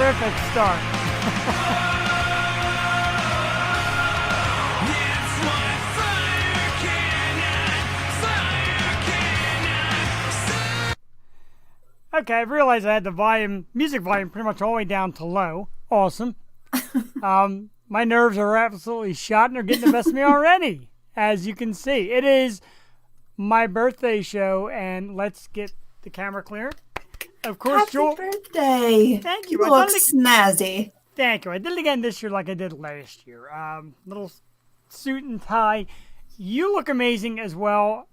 terrific start. Okay, I realized I had the music volume pretty much all the way down to low. Awesome. My nerves are absolutely shot and they're getting the best of me already, as you can see. It is my birthday show, and let's get the camera clear. Of course, Happy Jewel. birthday. Thank you. You look snazzy. Thank you. I did it again this year like I did last year. Little suit and tie. You look amazing as well.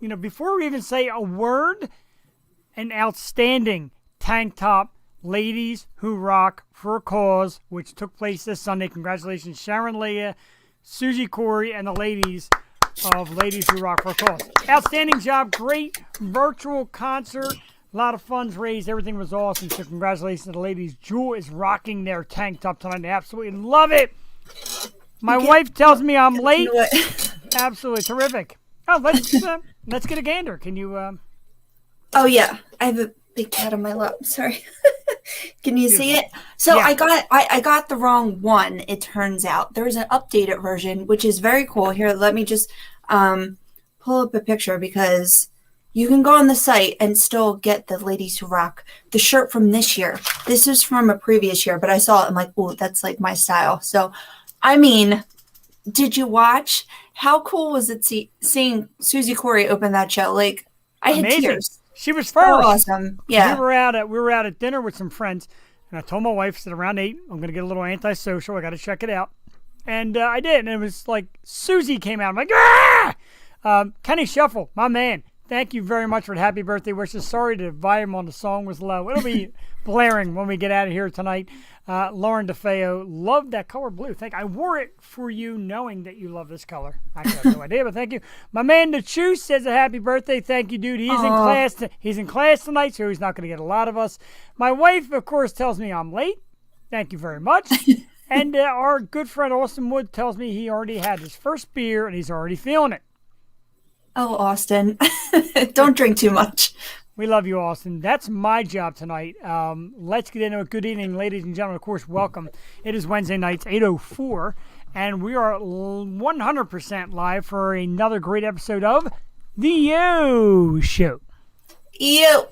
Before we even say a word, an outstanding tank top, Ladies Who Rock for a Cause, which took place this Sunday. Congratulations, Sharon Leah, Susie Corey, and the ladies of Ladies Who Rock for a Cause. Outstanding job. Great virtual concert. A lot of funds raised. Everything was awesome. So congratulations to the ladies. Jewel is rocking their tank top tonight. I absolutely love it. My wife tells me I'm late. Absolutely terrific. Oh, let's get a gander. Can you? Oh yeah, I have a big cat on my lap. Sorry. Can you see it? So yeah. I got the wrong one. It turns out there's an updated version, which is very cool. Here, let me just pull up a picture because you can go on the site and still get the Ladies Who Rock, the shirt from this year. This is from a previous year, but I saw it. I'm like, oh, that's like my style. So, I mean, did you watch? How cool was it seeing Susie Corey open that show? Like, I had tears. She was first. Oh, awesome. Yeah. We were out at dinner with some friends, and I told my wife that around 8, I'm going to get a little antisocial. I got to check it out. And I did. And it was like Susie came out. I'm like, ah! Kenny Shuffle, my man. Thank you very much for the happy birthday wishes. Sorry the volume on the song was low. It'll be blaring when we get out of here tonight. Lauren DeFeo, love that color blue. I wore it for you knowing that you love this color. I have no idea, but thank you. My man, the Chew, says a happy birthday. Thank you, dude. He is in class. He's in class tonight, so he's not going to get a lot of us. My wife, of course, tells me I'm late. Thank you very much. And our good friend Austin Wood tells me he already had his first beer and he's already feeling it. Oh, Austin, don't drink too much. We love you, Austin. That's my job tonight. Let's get into it. Good evening, ladies and gentlemen. Of course, welcome. It is Wednesday nights, 8:04, and we are 100% live for another great episode of The Yo Show. You.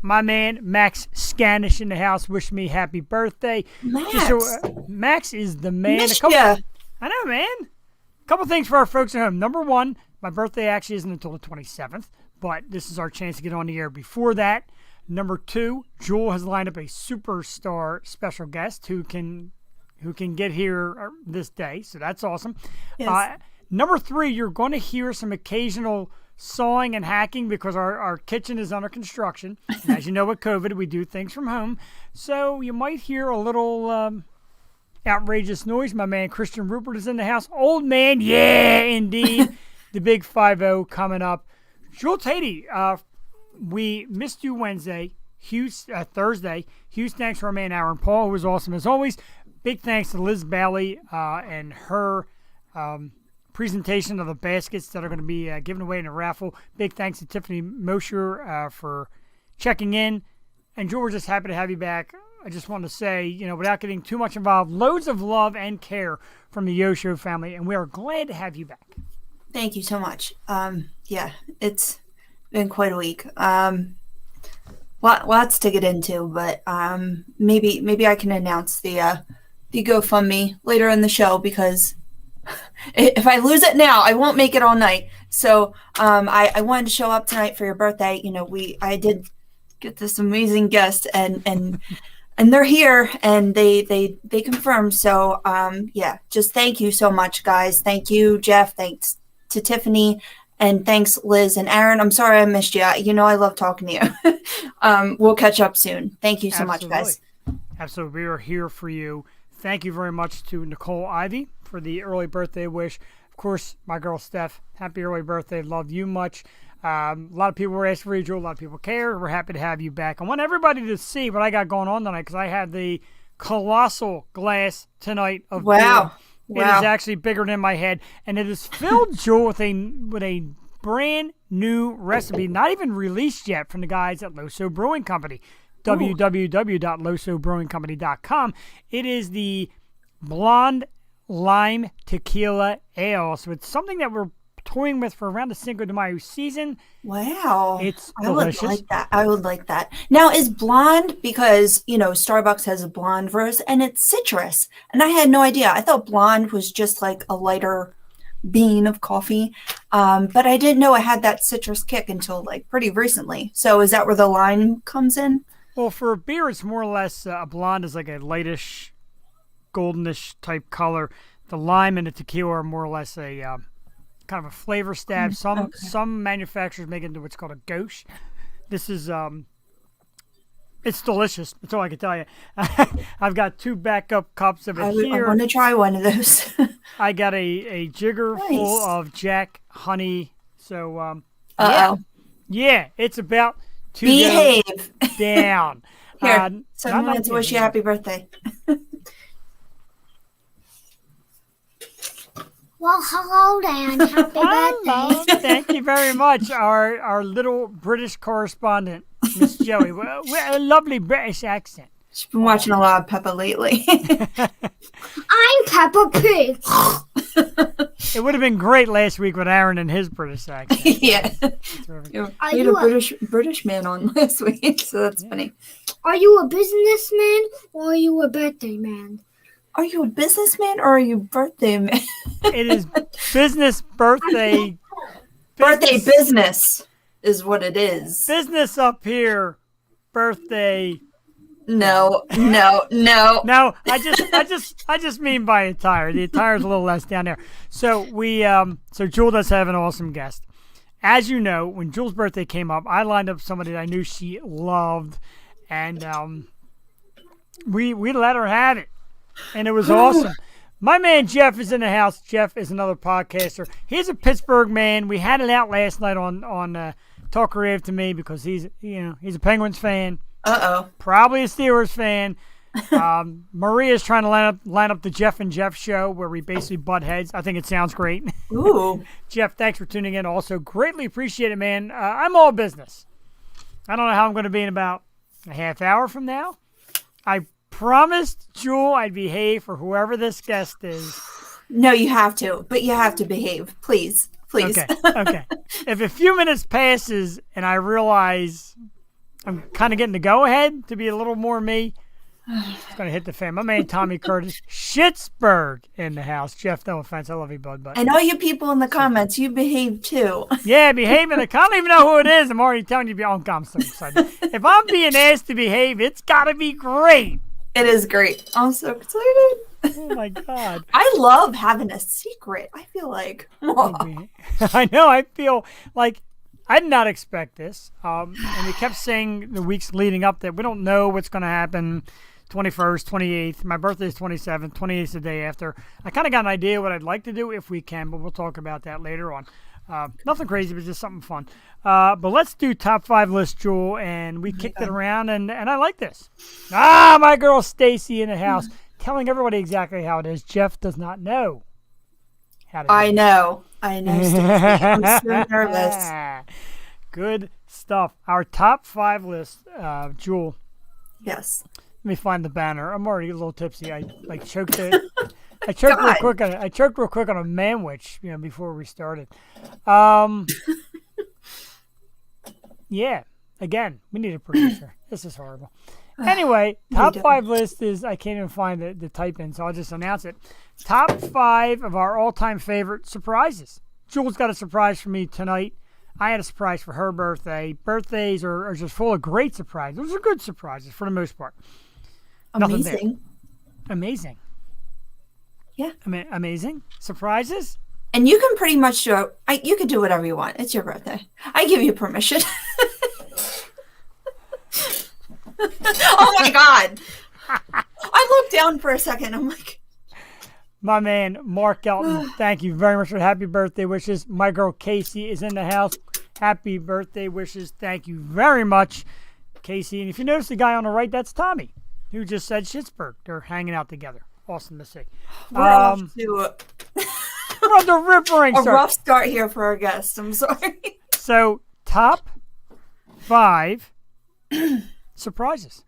My man, Max Scanish in the house. Wish me happy birthday. Max. Max is the man. I know, man. A couple things for our folks at home. Number one, my birthday actually isn't until the 27th, but this is our chance to get on the air before that. Number two, Jewel has lined up a superstar special guest who can get here this day, so that's awesome. Yes. Number three, you're going to hear some occasional sawing and hacking because our kitchen is under construction. And as you know, with COVID, we do things from home, so you might hear a little outrageous noise. My man Christian Rupert is in the house. Old man, yeah, indeed. The big 5-0 coming up. Jewel Tatey, we missed you Wednesday, Thursday. Huge thanks to our man Aaron Paul, who was awesome as always. Big thanks to Liz Bailey and her presentation of the baskets that are going to be given away in a raffle. Big thanks to Tiffany Mosher for checking in. And Jewel, we're just happy to have you back. I just want to say, without getting too much involved, loads of love and care from the Yo Show family, and we are glad to have you back. Thank you so much. Yeah, it's been quite a week. Lots to get into, but maybe I can announce the GoFundMe later in the show because if I lose it now, I won't make it all night. So I wanted to show up tonight for your birthday. I did get this amazing guest and they're here and they confirmed. So yeah, just thank you so much, guys. Thank you, Jeff. Thanks to Tiffany, and thanks Liz and Aaron. I'm sorry I missed you. I love talking to you. We'll catch up soon. Thank you so much, guys. Absolutely. We are here for you. Thank you very much to Nicole Ivy for the early birthday wish. Of course, my girl Steph, happy early birthday. Love you much. A lot of people were asking for you, Joel. A lot of people care. We're happy to have you back. I want everybody to see what I got going on tonight because I had the colossal glass tonight of beer. It is actually bigger than my head, and it is filled, Joel, with a brand new recipe, not even released yet from the guys at Loso Brewing Company. www.losobrewingcompany.com. It is the Blonde Lime Tequila Ale. So it's something that we're toying with for around the Cinco de Mayo season. Wow. It's I would delicious. like that. I would like that. Now, is blonde because, Starbucks has a blonde roast and it's citrus. And I had no idea. I thought blonde was just like a lighter bean of coffee. But I didn't know it had that citrus kick until like pretty recently. So is that where the lime comes in? Well, for a beer, it's more or less a blonde is like a lightish, goldenish type color. The lime and the tequila are more or less a kind of a flavor stab. Some manufacturers make it into what's called a gauche. This is it's delicious. That's all I can tell you. I've got 2 backup cups of it here. I want to try one of those. I got a jigger full of Jack honey. So yeah, it's about to behave go down. Here, so I'm going to wish you happy birthday. Well, hello, Dan. Happy birthday. Thank you very much. Our little British correspondent, Miss Joey. A lovely British accent. She's been watching a lot of Peppa lately. I'm Peppa Pig. It would have been great last week with Aaron and his British accent. Yeah. We had a British man on last week, so that's funny. Are you a businessman or are you a birthday man? Are you a businessman or are you a birthday man? It is birthday. Birthday business is what it is. Business up here, birthday. No. No, I just mean by attire. The attire is a little less down there. So so Jewel does have an awesome guest. As you know, when Jewel's birthday came up, I lined up somebody that I knew she loved, and we let her have it. And it was awesome. My man Jeff is in the house. Jeff is another podcaster. He's a Pittsburgh man. We had it out last night on Talk Rave to me because he's a Penguins fan. Probably a Steelers fan. Maria's trying to line up the Jeff and Jeff show where we basically butt heads. I think it sounds great. Ooh. Jeff, thanks for tuning in. Also, greatly appreciate it, man. I'm all business. I don't know how I'm going to be in about a half hour from now. I promised Jewel I'd behave for whoever this guest is. No, you have to, but you have to behave, please. Okay. If a few minutes passes and I realize I'm kind of getting the go-ahead to be a little more me, it's going to hit the fan. My man Tommy Curtis, Schittsburg in the house. Jeff, no offense, I love you, bud. But and all you people in the comments, you behave too. Yeah, behaving. I don't even know who it is. I'm already telling you. I'm so excited. If I'm being asked to behave, it's got to be great. It is great. I'm so excited. Oh my God. I love having a secret. I feel like I know. I feel like I did not expect this. And we kept saying the weeks leading up that we don't know what's going to happen. 21st, 28th. My birthday is 27th. 28th is the day after. I kind of got an idea what I'd like to do if we can, but we'll talk about that later on. Nothing crazy, but just something fun. But let's do top 5 list, Jewel, and we kicked it around, and I like this. My girl Stacy in the house, telling everybody exactly how it is. Jeff does not know how to do I know, Stacy. I'm so nervous. Good stuff. Our top 5 list, Jewel. Yes. Let me find the banner. I'm already a little tipsy. I choked it. I choked real quick on a manwich, before we started. Yeah. Again, we need a producer. This is horrible. Anyway, top 5 list is, I can't even find the type in, so I'll just announce it. Top 5 of our all-time favorite surprises. Jules got a surprise for me tonight. I had a surprise for her birthday. Birthdays are just full of great surprises. Those are good surprises for the most part. Amazing. Yeah. Amazing. Surprises? And you can pretty much you can do whatever you want. It's your birthday. I give you permission. Oh my God. I looked down for a second. I'm like, my man, Mark Elton, thank you very much for happy birthday wishes. My girl Casey is in the house. Happy birthday wishes. Thank you very much, Casey. And if you notice the guy on the right, that's Tommy, who just said Schittsburg. They're hanging out together. Awesome to see. We're off to a rough start here for our guests. I'm sorry. So, top 5 surprises.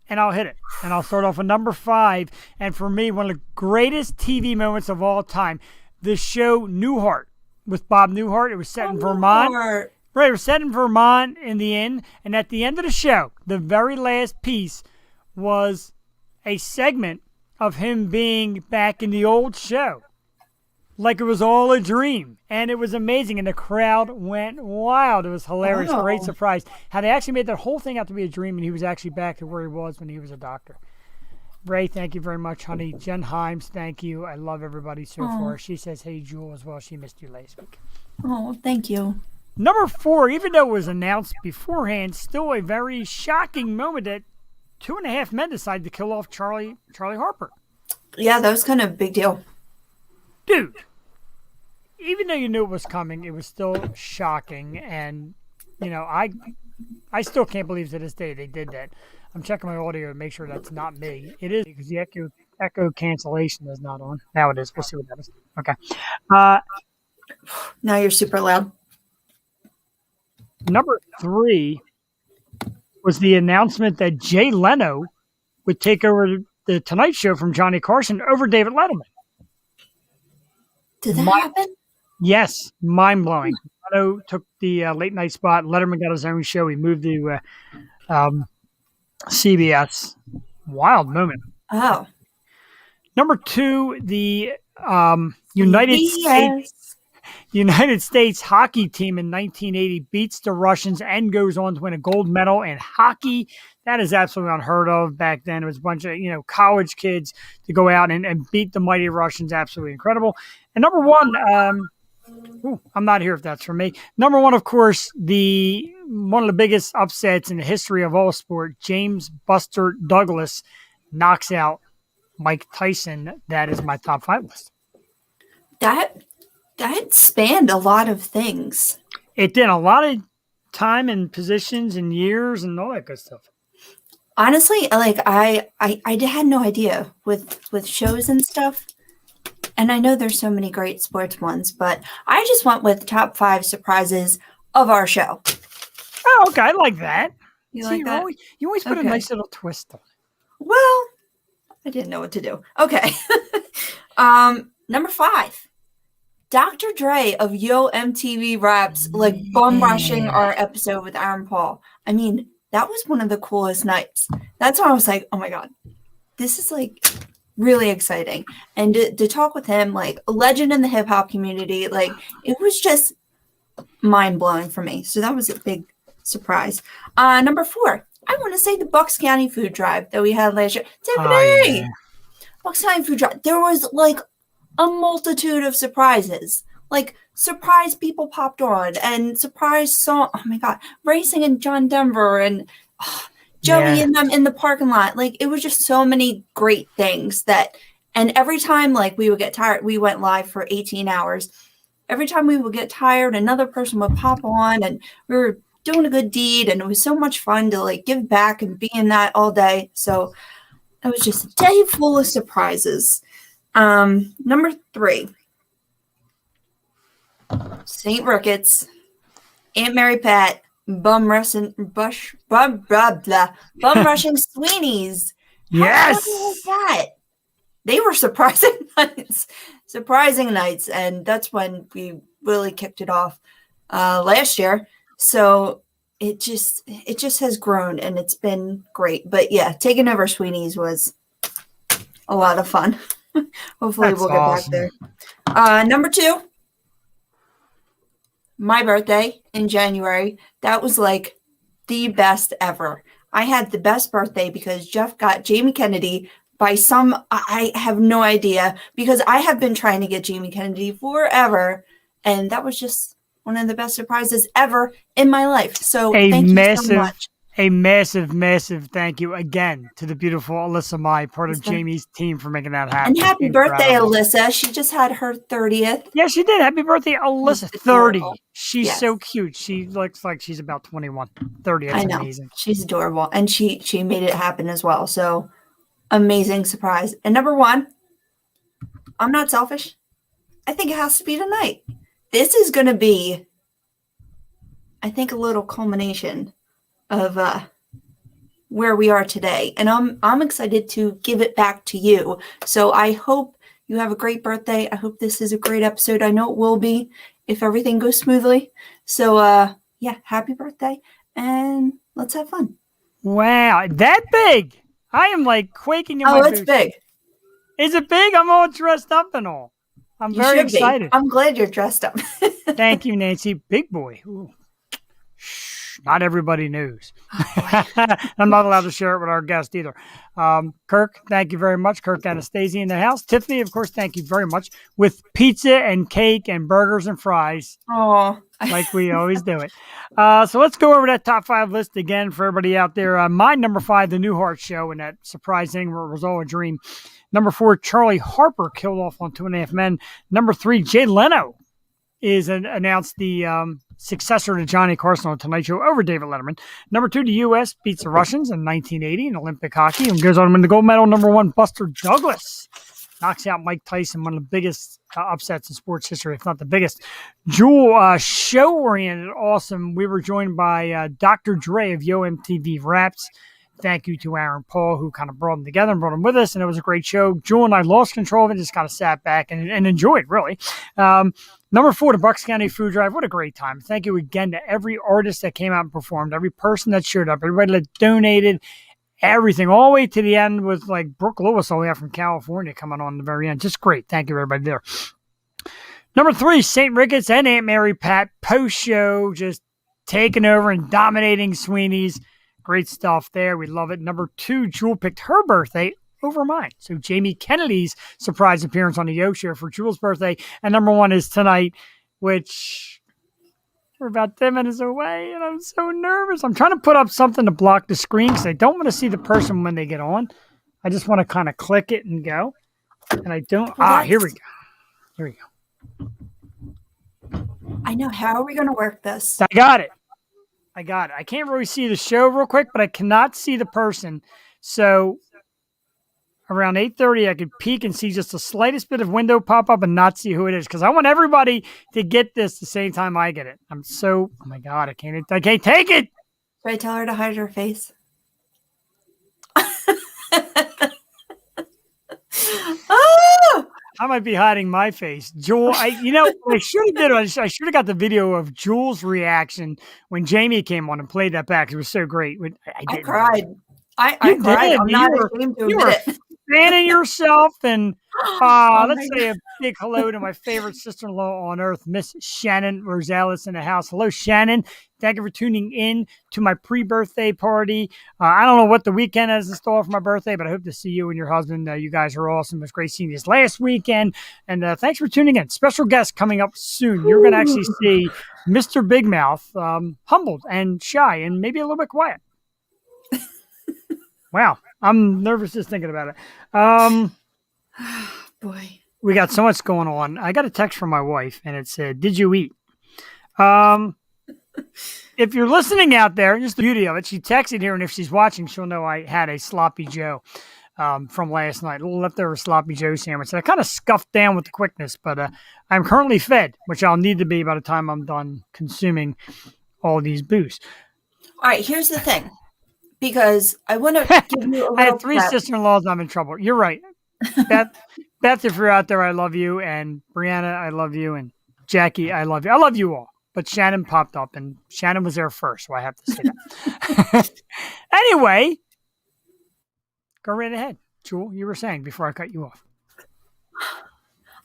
And I'll hit it. And I'll start off with number 5. And for me, one of the greatest TV moments of all time, the show Newhart with Bob Newhart. It was set in Vermont. Newhart. Right, it was set in Vermont in the inn. And at the end of the show, the very last piece was a segment of him being back in the old show. Like it was all a dream. And it was amazing. And the crowd went wild. It was hilarious. Wow. Great surprise. How they actually made that whole thing out to be a dream, and he was actually back to where he was when he was a doctor. Ray, thank you very much, honey. Jen Himes, thank you. I love everybody so far. She says, hey, Jewel, as well. She missed you last week. Oh, thank you. Number 4, even though it was announced beforehand, still a very shocking moment that 2.5 Men decided to kill off Charlie Harper. Yeah, that was kind of a big deal. Dude, even though you knew it was coming, it was still shocking. And, you know, I still can't believe to this day they did that. I'm checking my audio to make sure that's not me. It is, because the echo cancellation is not on. Now it is. We'll see what that is. Okay. Now you're super loud. Number 3 was the announcement that Jay Leno would take over the Tonight Show from Johnny Carson over David Letterman. Did that happen? Yes, mind-blowing. Leno took the late night spot. Letterman got his own show. He moved to CBS. States. Oh. Number 2, the United States hockey team in 1980 beats the Russians and goes on to win a gold medal in hockey. That is absolutely unheard of back then. It was a bunch of college kids to go out and beat the mighty Russians. Absolutely incredible. And number 1, I'm not here if that's for me. Number 1, of course, one of the biggest upsets in the history of all sport, James Buster Douglas knocks out Mike Tyson. That is my top 5 list. That spanned a lot of things. It did a lot of time and positions and years and all that good stuff. Honestly, like I had no idea with shows and stuff. And I know there's so many great sports ones, but I just went with top 5 surprises of our show. Oh, okay. I like that. You like that? You always put a nice little twist on it. Well, I didn't know what to do. Okay. Number 5. Dr. Dre of Yo MTV Raps, like bum rushing our episode with Aaron Paul. I mean, that was one of the coolest nights. That's why I was like, oh my God, this is like really exciting. And to talk with him, like a legend in the hip hop community, like it was just mind blowing for me. So that was a big surprise. Number 4, I want to say the Bucks County food drive that we had last year. Tiffany! Yeah. Bucks County food drive. There was like a multitude of surprises. Like surprise people popped on and surprise song. Oh my God. Racing in John Denver and Joey and them in the parking lot. Like it was just so many great things and every time like we would get tired, we went live for 18 hours. Every time we would get tired, another person would pop on and we were doing a good deed. And it was so much fun to like give back and be in that all day. So it was just a day full of surprises. Number 3, St. Ricketts, Aunt Mary Pat, bum rushing Sweeney's. Yes. How was that? They were surprising nights, and that's when we really kicked it off last year. So it just has grown, and it's been great. But yeah, taking over Sweeney's was a lot of fun. Hopefully we'll get back there. Number 2, my birthday in January. That was like the best ever. I had the best birthday because Jeff got Jamie Kennedy by I have no idea, because I have been trying to get Jamie Kennedy forever. And that was just one of the best surprises ever in my life. So thank you so much. A massive, massive thank you again to the beautiful Alyssa Mai, part of Jamie's team, for making that happen. And happy birthday, Alyssa. She just had her 30th. Yeah, she did. Happy birthday, Alyssa. 30. She's so cute. She looks like she's about 21. 30. That's amazing. She's adorable. And she made it happen as well. So amazing surprise. And number 1, I'm not selfish. I think it has to be tonight. This is going to be, I think, a little culmination of where we are today. And I'm excited to give it back to you. So I hope you have a great birthday. I hope this is a great episode. I know it will be if everything goes smoothly. So yeah, happy birthday and let's have fun. Wow, that big! I am like quaking in Oh, my it's boots. big. Is it big? I'm all dressed up and all. I'm You very should be. excited. I'm glad you're dressed up. Thank you, Nancy. Big boy. Ooh. Shh, not everybody knows. I'm not allowed to share it with our guest either. Kirk, thank you very much. Kirk Anastasia in the house. Tiffany, of course, thank you very much. With pizza and cake and burgers and fries. Oh, like we always do it. So let's go over that top 5 list again for everybody out there. My number 5, The Newhart Show, and that surprising was all a dream. Number 4, Charlie Harper killed off on 2.5 Men. Number 3, Jay Leno is announced the successor to Johnny Carson on Tonight Show over David Letterman. Number 2, the U.S. beats the Russians in 1980 in Olympic hockey and goes on to win the gold medal. Number 1, Buster Douglas knocks out Mike Tyson, one of the biggest upsets in sports history, if not the biggest. Jewel, show-oriented, awesome. We were joined by Dr. Dre of Yo MTV Raps. Thank you to Aaron Paul, who kind of brought them together and brought them with us, and it was a great show. Jewel and I lost control of it, just kind of sat back and enjoyed, really. Number 4, the Bucks County Food Drive. What a great time. Thank you again to every artist that came out and performed, every person that showed up, everybody that donated, everything, all the way to the end with like Brooke Lewis all the way out from California coming on the very end. Just great. Thank you, everybody there. Number 3, St. Ricketts and Aunt Mary Pat post-show, just taking over and dominating Sweeney's. Great stuff there. We love it. Number 2, Jewel picked her birthday over mine. So Jamie Kennedy's surprise appearance on the Yo Show for Jewel's birthday. And number 1 is tonight, which we're about 10 minutes away, and I'm so nervous. I'm trying to put up something to block the screen because I don't want to see the person when they get on. I just want to kind of click it and go. And I don't. Here we go. Here we go. I know. How are we going to work this? I got it. I can't really see the show real quick, but I cannot see the person. So around 8:30, I could peek and see just the slightest bit of window pop up and not see who it is because I want everybody to get this the same time I get it. Oh my God, I can't take it. Should I tell her to hide her face? Oh! I might be hiding my face. Jewel, I should have I should have got the video of Jewel's reaction when Jamie came on and played that back. It was so great. I cried. I cried. I'm not ashamed to admit it. Fanning yourself and let's say a big hello to my favorite sister-in-law on earth, Miss Shannon Rosales in the house. Hello, Shannon. Thank you for tuning in to my pre-birthday party. I don't know what the weekend has in store for my birthday, but I hope to see you and your husband. You guys are awesome. It was great seeing you this last weekend. And thanks for tuning in. Special guest coming up soon. You're going to actually see Mr. Big Mouth, humbled and shy and maybe a little bit quiet. Wow. I'm nervous just thinking about it. Boy. We got so much going on. I got a text from my wife, and it said, "Did you eat?" If you're listening out there, just the beauty of it, she texted here, and if she's watching, she'll know I had a Sloppy Joe from last night, a little leftover Sloppy Joe sandwich. And I kind of scuffed down with the quickness, but I'm currently fed, which I'll need to be by the time I'm done consuming all these booze. All right, here's the thing. Because I want to give you a little I had 3 prep. sister-in-laws. I'm in trouble. You're right. Beth, if you're out there, I love you. And Brianna, I love you. And Jackie, I love you. I love you all. But Shannon popped up, and Shannon was there first, so I have to say that. Anyway, go right ahead. Jewel, you were saying before I cut you off.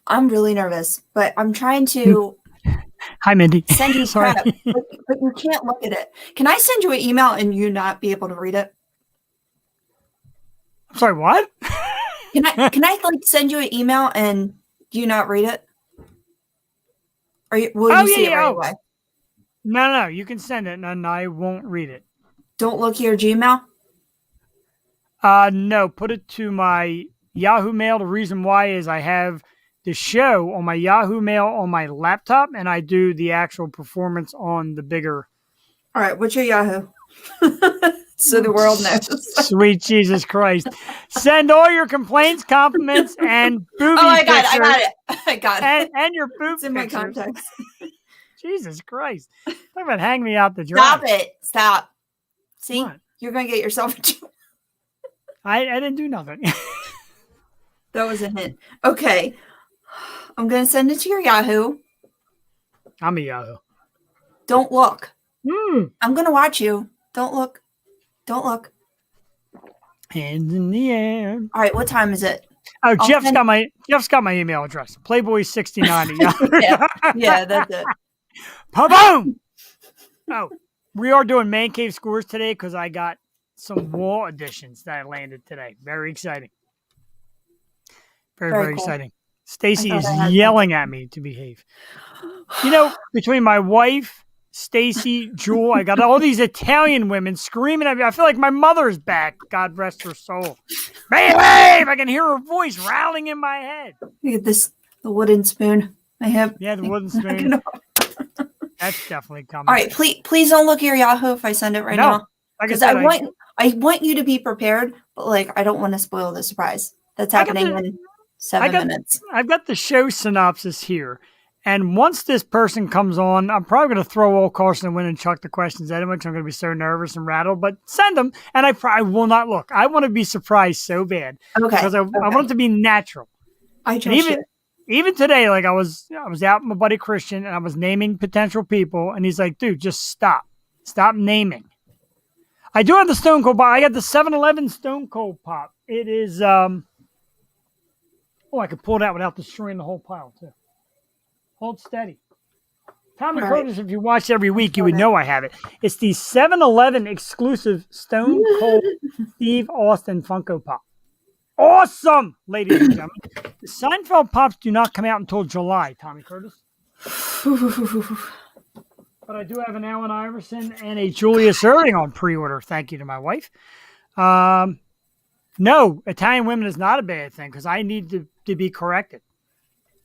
I'm really nervous, but I'm trying to Hi, Mindy. send you Sorry. prep, but you can't look at it. Can I send you an email and you not be able to read it? I'm sorry, what? Can I like send you an email and you not read it? Or will you see it right away? No. You can send it, and I won't read it. Don't look at your Gmail? No, put it to my Yahoo Mail. The reason why is I have the show on my Yahoo Mail on my laptop, and I do the actual performance on the bigger. All right, what's your Yahoo? So the world knows. Sweet Jesus Christ. Send all your complaints, compliments, and booby I got pictures. I got it. And your boob It's in my pictures. contacts. Jesus Christ. Talk about hang me out the dry. Stop it. Stop. See? What? You're going to get yourself a joke. I didn't do nothing. That was a hint. Okay. I'm going to send it to your Yahoo. I'm a Yahoo. Don't look. Hmm. I'm going to watch you. Don't look. Don't look. Hands in the air. All right. What time is it? Oh, Jeff's got my email address. Playboy69. Yeah, that's it. Boom! Oh, we are doing Man Cave scores today because I got some wall additions that I landed today. Very exciting. Very cool. exciting. Stacy is I had yelling at me to behave. You know, between my wife, Stacy, Jewel, I got all these Italian women screaming at me. I feel like my mother's back. God rest her soul. Behave! I can hear her voice rattling in my head. Look at this, the wooden spoon. I have. Yeah, the wooden spoon. That's definitely coming. All right, please don't look at your Yahoo if I send it right now. Because I want you to be prepared, but like I don't want to spoil the surprise. That's happening in 7 minutes. I've got the show synopsis here. And once this person comes on, I'm probably going to throw all caution to the wind and chuck the questions at him because I'm going to be so nervous and rattled. But send them, and I will not look. I want to be surprised so bad. Okay. Because I want it to be natural. I trust you. Even today, like I was out with my buddy Christian, and I was naming potential people, and he's like, "Dude, just stop naming." I do have the Stone Cold Pop. I got the 7-Eleven Stone Cold Pop. It is I could pull it out without destroying the whole pile too. Hold steady. Tommy Curtis, if you watch every week, you would know I have it. It's the 7-Eleven exclusive Stone Cold Steve Austin Funko Pop. Awesome, ladies and gentlemen. The Seinfeld Pops do not come out until July, Tommy Curtis. But I do have an Allen Iverson and a Julius Erving on pre-order. Thank you to my wife. No, Italian women is not a bad thing because I need to be corrected.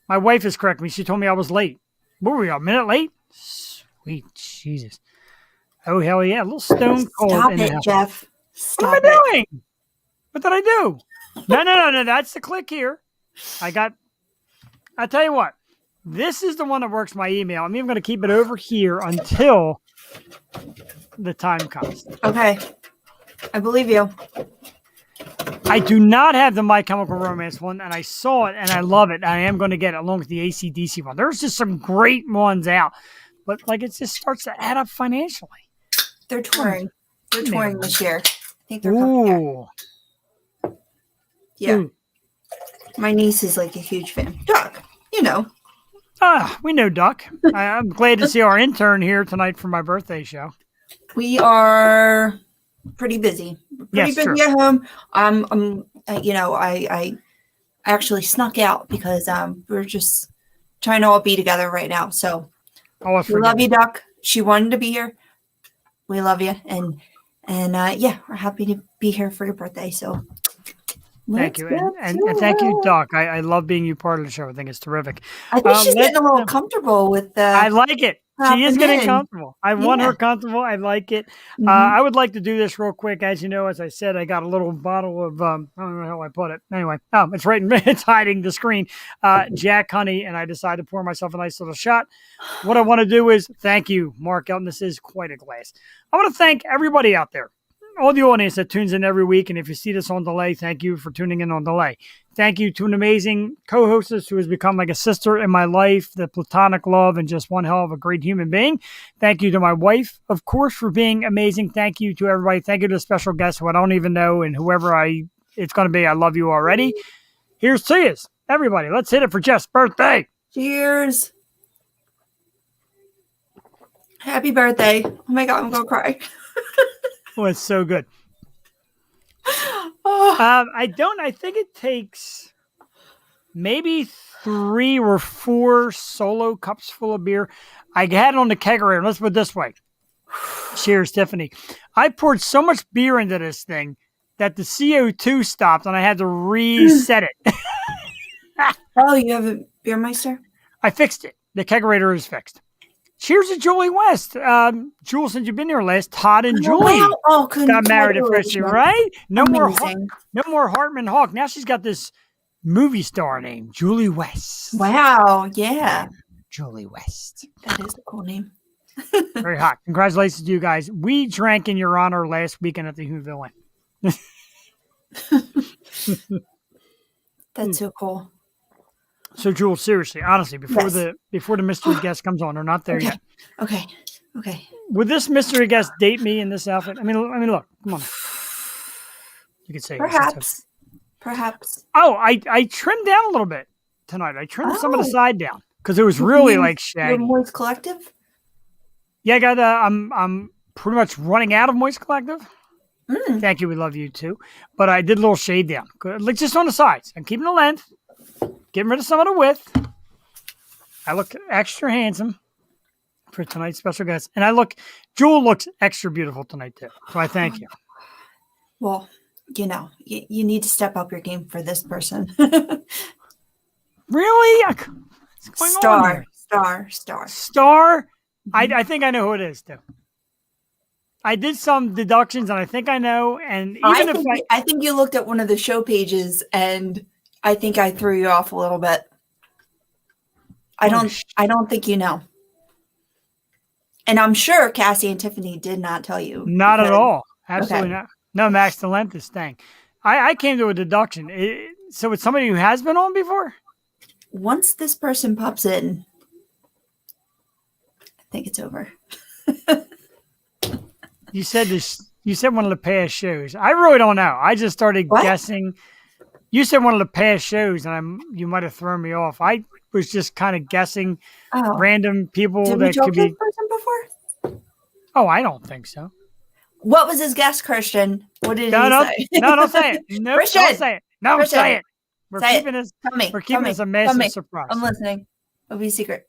My wife is correcting me. She told me I was late. What were we, a minute late? Sweet Jesus. Oh, hell yeah. A little Stone Cold. Stop it, Jeff. Stop what am I doing? What did I do? No. That's the click here. I tell you what. This is the one that works my email. I'm even going to keep it over here until the time comes. Okay. I believe you. I do not have the My Chemical Romance one, and I saw it, and I love it. I am going to get it along with the AC/DC one. There's just some great ones out, but like it just starts to add up financially. They're touring. They're touring this year. I think they're coming here. Yeah. Ooh. My niece is like a huge fan. Duck, you know. We know Duck. I'm glad to see our intern here tonight for my birthday show. We are pretty busy. Pretty busy at home. I actually snuck out because we're just trying to all be together right now. So we love you, Duck. She wanted to be here. We love you, and we're happy to be here for your birthday. So thank you, and thank you, Doc. I love being you part of the show. I think it's terrific. I think she's getting a little comfortable with. I like it. She is getting comfortable. I want her comfortable. I like it. Mm-hmm. I would like to do this real quick. As you know, as I said, I got a little bottle of, I don't know how I put it. Anyway, it's right in, it's hiding the screen. Jack Honey, and I decided to pour myself a nice little shot. What I want to do is thank you, Mark Elton. This is quite a glass. I want to thank everybody out there. All the audience that tunes in every week, and if you see this on delay, thank you for tuning in on delay. Thank you to an amazing co-hostess who has become like a sister in my life, the platonic love, and just one hell of a great human being. Thank you to my wife, of course, for being amazing. Thank you to everybody. Thank you to the special guests who I don't even know, and whoever it's going to be, I love you already. Here's to you, everybody. Let's hit it for Jeff's birthday. Cheers. Happy birthday. Oh my God, I'm going to cry. Oh, it's so good. I think it takes maybe 3 or 4 solo cups full of beer. I had it on the kegerator. Let's put it this way. Cheers, Tiffany. I poured so much beer into this thing that the CO2 stopped and I had to reset it. Oh, you have a beer meister? I fixed it. The kegerator is fixed. Cheers to Julie West. Jules, since you've been here last, Todd and Julie got married officially, right? No more Hartman Hawk. Now she's got this movie star name, Julie West. Wow, yeah. Julie West. That is a cool name. Very hot. Congratulations to you guys. We drank in your honor last weekend at the Whoville Inn. That's so cool. So, Jules, seriously, honestly, before Yes. the mystery guest comes on, they're not there Okay. yet. Okay. Would this mystery guest date me in this outfit? I mean, look, come on. You could say yes. Perhaps. Oh, I trimmed down a little bit tonight. I trimmed some of the Oh. side down because it was really like Your shaggy. Moist Collective? Yeah, I got. I'm pretty much running out of Moist Collective. Mm. Thank you. We love you too. But I did a little shade down, like just on the sides. I'm keeping the length, getting rid of some of the width. I look extra handsome for tonight's special guest, and Jewel looks extra beautiful tonight too. So I thank you. Well, you know, you need to step up your game for this person. Really? What's going on here? Star. I think I know who it is too. I did some deductions, and I think I know. And even I think you looked at one of the show pages, and I think I threw you off a little bit. I don't think you know. And I'm sure Cassie and Tiffany did not tell you. Not at all. Absolutely not. No, Max Delentis thing. I came to a deduction. So it's somebody who has been on before? Once this person pops in, I think it's over. You said this. You said one of the past shows. I really don't know. I just started guessing. You said one of the past shows, and you might have thrown me off. I was just kind of guessing random people Did that we talk could to be. this person before? Oh, I don't think so. What was his guess, Christian? What did he say? No, don't say it. No, Christian, don't say it. No, Christian, say it. We're keeping this. We're keeping this a massive surprise. I'm listening. It'll be a secret.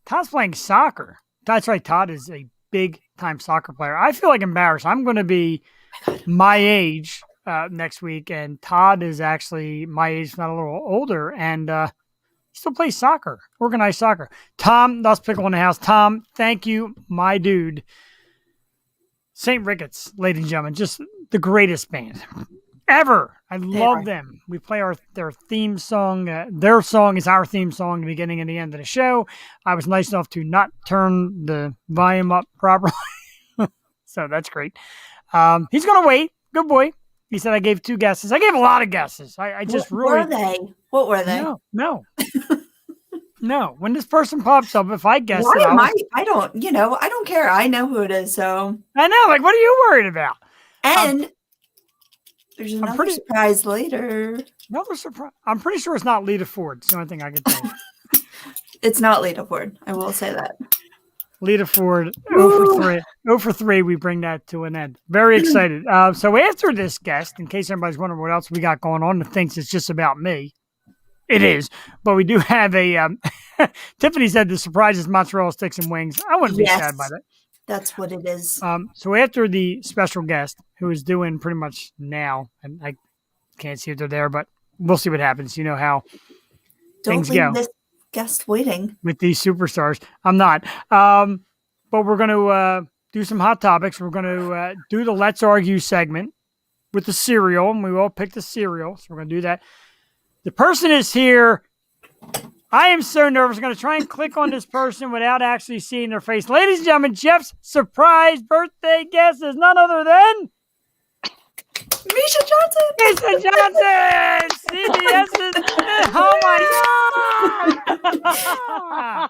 Todd's playing soccer. That's right. Todd is a big time soccer player. I feel like embarrassed. I'm going to be my age next week, and Todd is actually my age, not a little older, and he still plays soccer, organized soccer. Tom, that's Pickle in the house. Tom, thank you, my dude. St. Ricketts, ladies and gentlemen, just the greatest band ever. I love them. We play their theme song. Their song is our theme song, the beginning and the end of the show. I was nice enough to not turn the volume up properly. So that's great. He's going to wait. Good boy. He said I gave 2 guesses. I gave a lot of guesses. What were they? What were they? No. No. When this person pops up, if I guess I don't care. I know who it is, so. I know. Like, what are you worried about? And there's another surprise later. Another surprise. I'm pretty sure it's not Lita Ford. It's the only thing I can tell you. It's not Lita Ford. I will say that. Lita Ford, 0 for 3. 0 for 3, we bring that to an end. Very excited. So after this guest, in case everybody's wondering what else we got going on and thinks it's just about me, it is. But we do have a Tiffany said the surprise is mozzarella sticks and wings. I wouldn't be sad by that. That's what it is. So after the special guest, who is doing pretty much now, and I can't see if they're there, but we'll see what happens. You know how things go. This guest waiting with these superstars. I'm not. But we're going to do some hot topics. We're going to do the Let's Argue segment with the cereal, and we all picked the cereal. So we're going to do that. The person is here. I am so nervous. I'm going to try and click on this person without actually seeing their face. Ladies and gentlemen, Jeff's surprise birthday guest is none other than Misha Johnson. Misha Johnson. CBS's. Oh my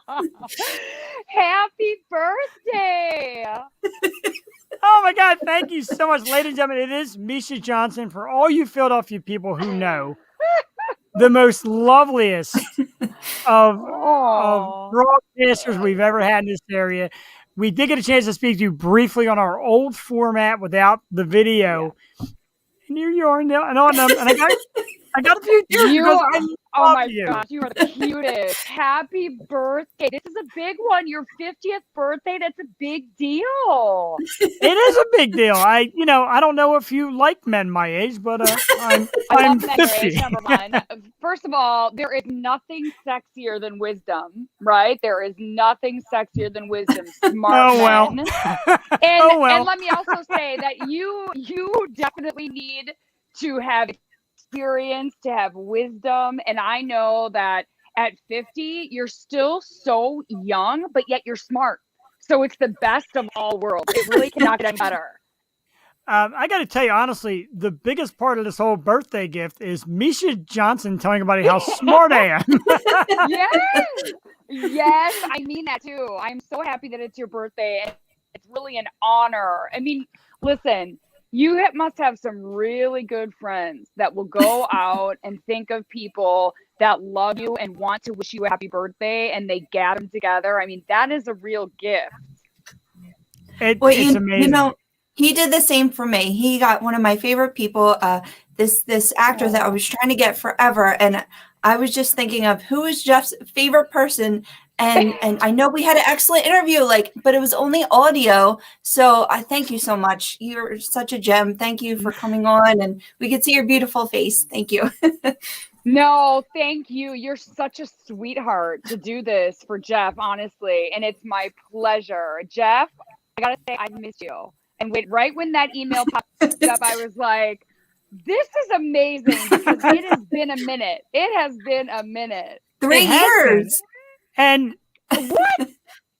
God. Happy birthday. Oh my God. Thank you so much, ladies and gentlemen. It is Misha Johnson. For all you Philadelphia people who know, the most loveliest of broadcasters we've ever had in this area. We did get a chance to speak to you briefly on our old format without the video. Yeah. And here you are now, and on them. And I got a few tears because I love you. Gosh, you are the cutest. Happy birthday. This is a big one. Your 50th birthday. That's a big deal. It is a big deal. I don't know if you like men my age, but I'm 50. Age, number one. First of all, there is nothing sexier than wisdom, right? There is nothing sexier than wisdom. Smart men. And let me also say that you definitely need to have experience, to have wisdom. And I know that at 50, you're still so young, but yet you're smart. So it's the best of all worlds. It really cannot get any better. I got to tell you, honestly, the biggest part of this whole birthday gift is Misha Johnson telling everybody how smart I am. Yes. Yes, I mean that too. I'm so happy that it's your birthday, and it's really an honor. I mean, listen, you must have some really good friends that will go out and think of people that love you and want to wish you a happy birthday, and they gather them together. I mean, that is a real gift. It's amazing. You know, he did the same for me. He got one of my favorite people, this actor that I was trying to get forever, and I was just thinking of who is Jeff's favorite person, and I know we had an excellent interview, but it was only audio. So I thank you so much. You're such a gem. Thank you for coming on, and we could see your beautiful face. Thank you. No, thank you. You're such a sweetheart to do this for Jeff, honestly, and it's my pleasure. Jeff, I gotta say, I miss you. And right when that email popped up, I was like, this is amazing because it has been a minute. It has been a minute. 3 years. And what?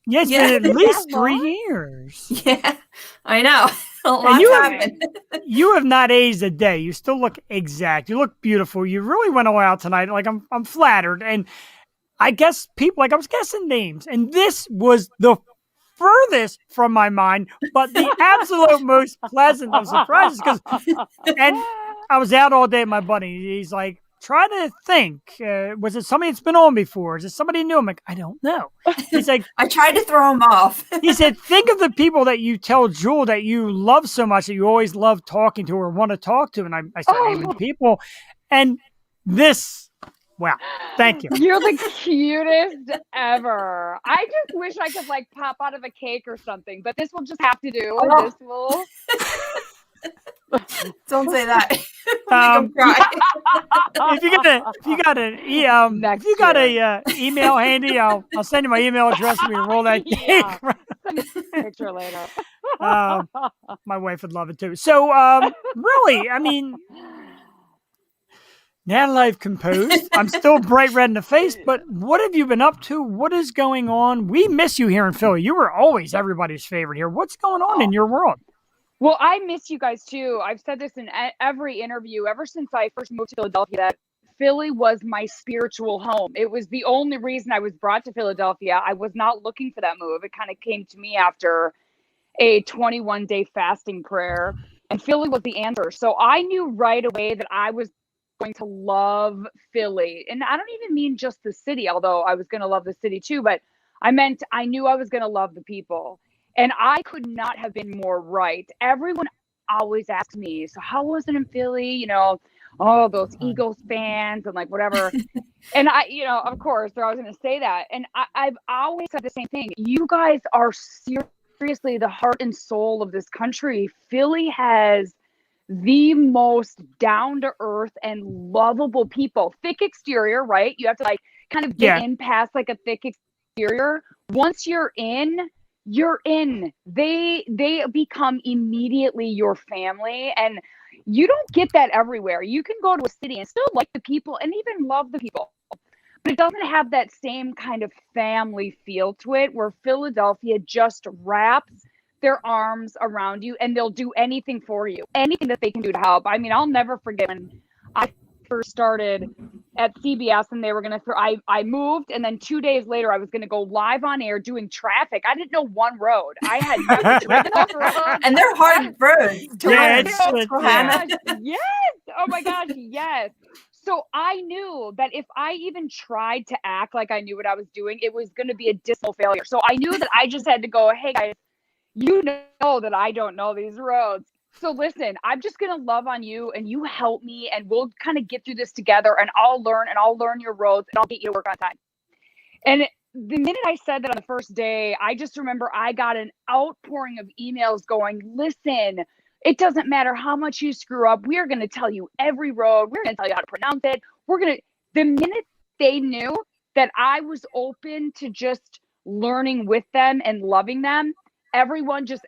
Yes, Yeah. been at least 3 years. Yeah, I know. You have not aged a day. You still look exact. You look beautiful. You really went all out tonight. I'm flattered. And I guess people, I was guessing names, and this was the furthest from my mind, but the absolute most pleasant of surprises. And I was out all day with my buddy. He's like, try to think. Was it somebody that's been on before? Is it somebody new? I'm like, I don't know. He's like, I tried to throw him off. He said, think of the people that you tell Jewel that you love so much that you always love talking to or want to talk to. And I started naming people. And this, wow, thank you. You're the cutest ever. I just wish I could pop out of a cake or something, but this will just have to do. Oh. This will. Don't say that. If you got an email handy, I'll send you my email address and we can roll that cake. Picture later. My wife would love it too. So really, I mean, now that I've composed, I'm still bright red in the face, but what have you been up to? What is going on? We miss you here in Philly. You were always everybody's favorite here. What's going on in your world? Well, I miss you guys too. I've said this in every interview ever since I first moved to Philadelphia, that Philly was my spiritual home. It was the only reason I was brought to Philadelphia. I was not looking for that move. It kind of came to me after a 21-day fasting prayer, and Philly was the answer. So I knew right away that I was going to love Philly. And I don't even mean just the city, although I was going to love the city too, but I knew I was going to love the people. And I could not have been more right. Everyone always asks me, so how was it in Philly? You know, oh, those Eagles fans and whatever. And of course, they're always going to say that. And I've always said the same thing. You guys are seriously the heart and soul of this country. Philly has the most down-to-earth and lovable people. Thick exterior, right? You have to kind of get in past a thick exterior. Once you're in. They become immediately your family, and you don't get that everywhere. You can go to a city and still like the people and even love the people, but it doesn't have that same kind of family feel to it, where Philadelphia just wraps their arms around you and they'll do anything for you, anything that they can do to help. I mean, I'll never forget when I first started at CBS and they were going to, I moved, and then 2 days later I was going to go live on air doing traffic. I didn't know one road. I had never driven off the road. And they're hard roads. Yes. Oh my gosh. Yes. So I knew that if I even tried to act like I knew what I was doing, it was going to be a dismal failure. So I knew that I just had to go, hey guys, you know that I don't know these roads. So listen, I'm just going to love on you and you help me, and we'll kind of get through this together, and I'll learn your roads, and I'll get you to work on time. And the minute I said that on the first day, I just remember I got an outpouring of emails going, listen, it doesn't matter how much you screw up. We're going to tell you every road. We're going to tell you how to pronounce it. The minute they knew that I was open to just learning with them and loving them, everyone just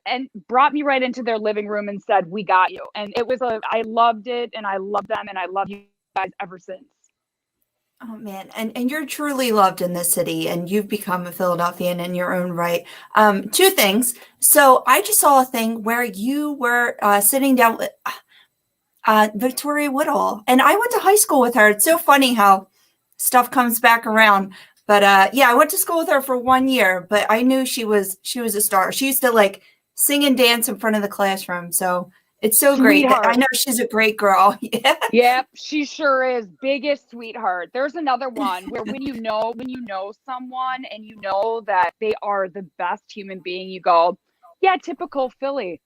brought me right into their living room and said, we got you. And it was I loved it, and I love them, and I love you guys ever since. Oh man, and you're truly loved in this city, and you've become a Philadelphian in your own right. Two things. So I just saw a thing where you were sitting down with Victoria Woodall, and I went to high school with her. It's so funny how stuff comes back around. But yeah, I went to school with her for 1 year, but I knew she was a star. She used to like sing and dance in front of the classroom. So it's so great that I Sweetheart. know she's a great girl. Yeah. Yep, she sure is. Biggest sweetheart. There's another one where when you know someone and you know that they are the best human being, you go, yeah, typical Philly.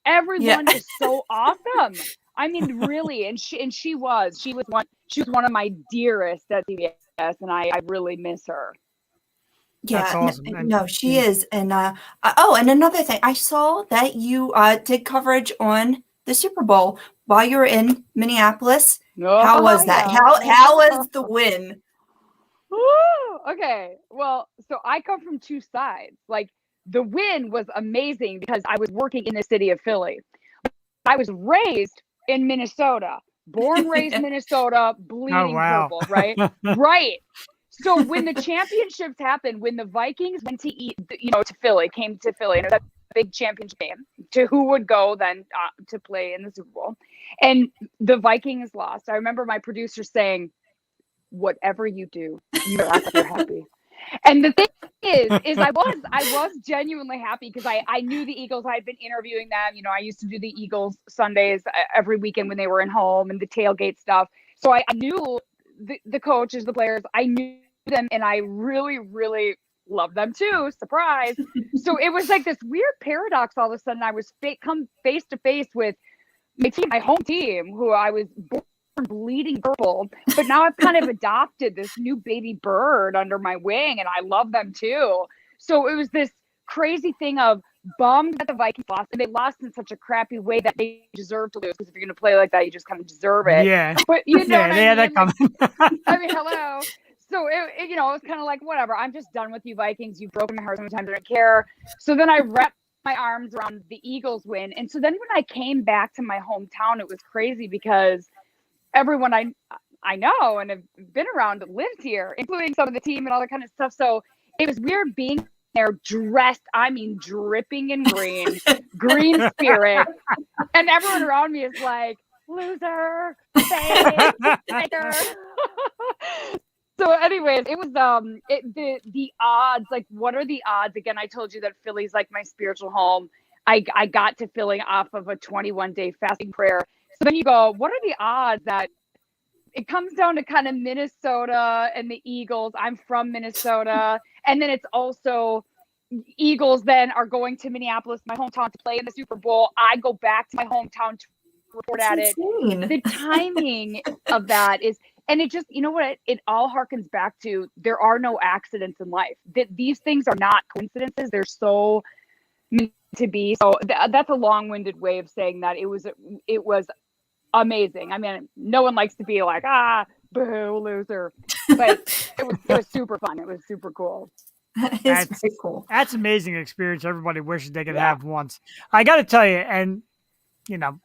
Yeah. Everyone is so awesome. I mean, really, and she was one of my dearest at CBS, and I really miss her. That's Yeah, awesome. And no, she is. And oh, and another thing, I saw that you did coverage on the Super Bowl while you were in Minneapolis. How Oh was that? How yeah. was the win? Woo! Okay. Well, so I come from two sides. Like the win was amazing because I was working in the city of Philly. I was raised in Minnesota, born, raised Minnesota, oh bleeding wow. purple, right? Right. So when the championships happened, when the Vikings went to to Philly, came to Philly, and it was that big championship game to who would go then to play in the Super Bowl, and the Vikings lost. I remember my producer saying, "Whatever you do, you act like you're happy." And the thing is I was genuinely happy because I knew the Eagles. I had been interviewing them. You know, I used to do the Eagles Sundays every weekend when they were in home and the tailgate stuff. So I knew the coaches, the players. I knew them, and I really, really loved them too. Surprise! So it was like this weird paradox. All of a sudden, I was come face to face with my team, my home team, who I was born bleeding purple, but now I've kind of adopted this new baby bird under my wing, and I love them too. So it was this crazy thing of bummed that the Vikings lost, and they lost in such a crappy way that they deserve to lose. Because if you're going to play like that, you just kind of deserve it. Yeah. But you know Yeah, what they I had that mean? Like, coming. I mean, hello. So it was kind of like, whatever. I'm just done with you, Vikings. You've broken my heart so many times. I don't care. So then I wrapped my arms around the Eagles win, and so then when I came back to my hometown, it was crazy because everyone I know and have been around lived here, including some of the team and all that kind of stuff. So it was weird being there dressed, I mean, dripping in green spirit. And everyone around me is like, loser, fake, faker. So anyways, it was the odds, like what are the odds? Again, I told you that Philly's like my spiritual home. I got to Philly off of a 21-day fasting prayer. So then you go, what are the odds that it comes down to kind of Minnesota and the Eagles? I'm from Minnesota. And then it's also Eagles then are going to Minneapolis, my hometown, to play in the Super Bowl. I go back to my hometown to report at it. The timing of that is, and it just, you know what, it all harkens back to there are no accidents in life. These things are not coincidences. They're so meant to be. So that's a long-winded way of saying that it was amazing. I mean, no one likes to be like, boo, loser. But it was super fun. It was super cool. It's very cool. That's an amazing experience. Everybody wishes they could have once. I got to tell you, and you know,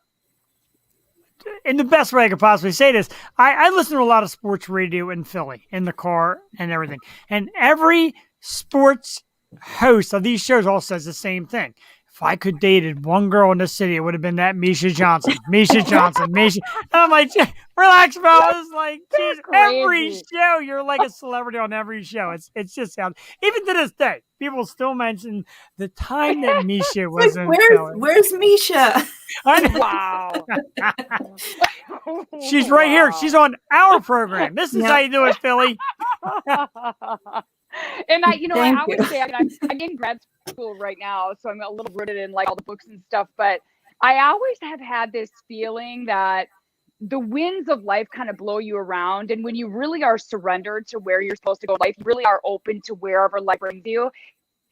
in the best way I could possibly say this, I listen to a lot of sports radio in Philly, in the car and everything. And every sports host of these shows all says the same thing. If I could dated one girl in the city, it would have been that Misha Johnson. Misha Johnson. Misha. I'm like, relax, fellas. Like, geez, every show, you're like a celebrity on every show. It's just sounds. Even to this day, people still mention the time that Misha was in Philly. Where's Misha? Wow. She's right here. She's on our program. This is how you do it, Philly. And I always say, I'm in grad school right now, so I'm a little rooted in like all the books and stuff, but I always have had this feeling that the winds of life kind of blow you around. And when you really are surrendered to where you're supposed to go in life, you really are open to wherever life brings you.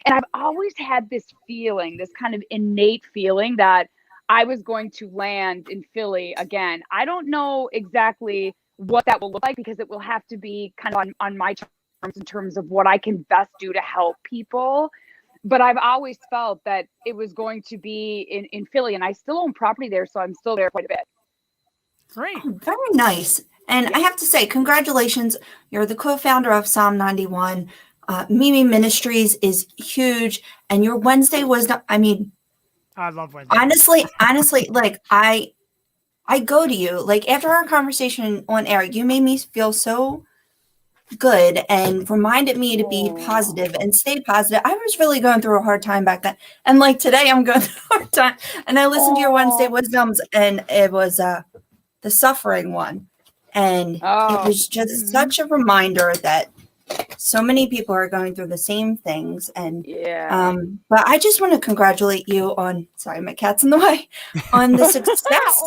And I've always had this feeling, this kind of innate feeling that I was going to land in Philly again. I don't know exactly what that will look like because it will have to be kind of on my terms in terms of what I can best do to help people. But I've always felt that it was going to be in Philly, and I still own property there, so I'm still there quite a bit. Great. Oh, very nice. And I have to say, congratulations. You're the co-founder of Psalm 91. Mimi Ministries is huge. And your Wednesday wisdom, I mean, I love Wednesday. Honestly, like I go to you. Like after our conversation on air, you made me feel so good and reminded me to be positive and stay positive. I was really going through a hard time back then. And like today I'm going through a hard time. And I listened to your Wednesday wisdoms and it was the suffering one. And it was just such a reminder that so many people are going through the same things. And but I just want to congratulate you on, sorry, my cat's in the way, on the success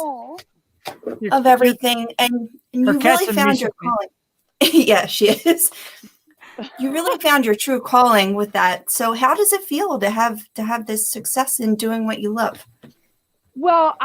of everything. And you really found your calling. Yeah, she is. You really found your true calling with that. So how does it feel to have this success in doing what you love? Well,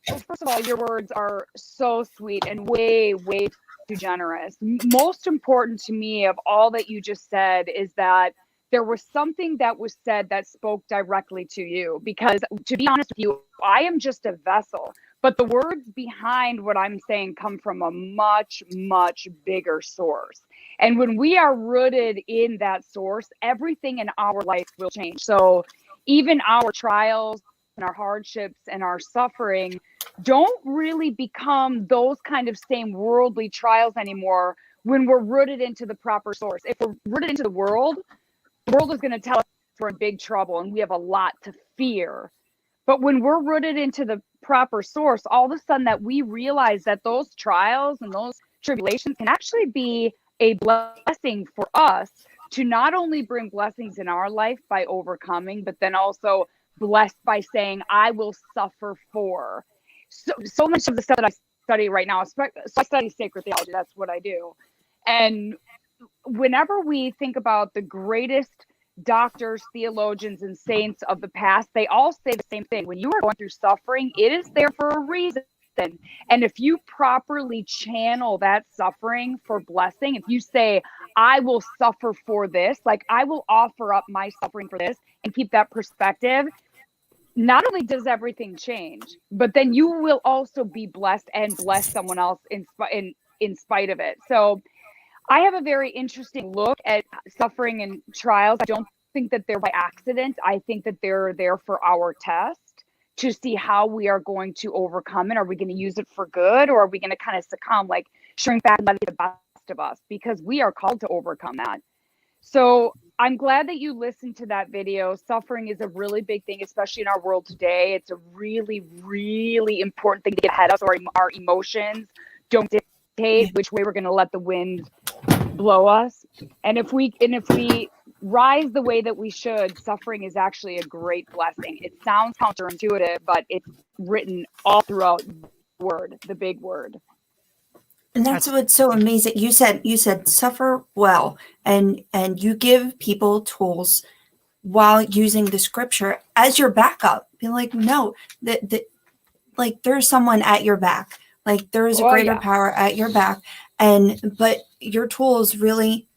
first of all, your words are so sweet and way, way too generous. Most important to me of all that you just said is that there was something that was said that spoke directly to you. Because to be honest with you, I am just a vessel. But the words behind what I'm saying come from a much, much bigger source. And when we are rooted in that source, everything in our life will change. So even our trials and our hardships and our suffering don't really become those kind of same worldly trials anymore when we're rooted into the proper source. If we're rooted into the world is going to tell us we're in big trouble and we have a lot to fear. But when we're rooted into the proper source, all of a sudden that we realize that those trials and those tribulations can actually be a blessing for us to not only bring blessings in our life by overcoming, but then also blessed by saying, I will suffer for. So much of the stuff that I study right now, so I study sacred theology, that's what I do. And whenever we think about the greatest doctors, theologians, and saints of the past, they all say the same thing. When you are going through suffering, it is there for a reason. And if you properly channel that suffering for blessing, if you say, I will suffer for this, like I will offer up my suffering for this, and keep that perspective, not only does everything change, but then you will also be blessed and bless someone else in spite of it. So I have a very interesting look at suffering and trials. I don't think that they're by accident. I think that they're there for our test to see how we are going to overcome it. Are we going to use it for good, or are we going to kind of succumb, like shrink back and let it get the best of us? Because we are called to overcome that. So I'm glad that you listened to that video. Suffering is a really big thing, especially in our world today. It's a really, really important thing to get ahead of, or our emotions don't dictate which way we're going to let the wind blow us. And if we rise the way that we should, suffering is actually a great blessing. It sounds counterintuitive, but it's written all throughout the big word. And that's what's so amazing. You said suffer well, and you give people tools while using the scripture as your backup. Be like, no, like there's someone at your back. Like there is a greater power at your back. But your tools really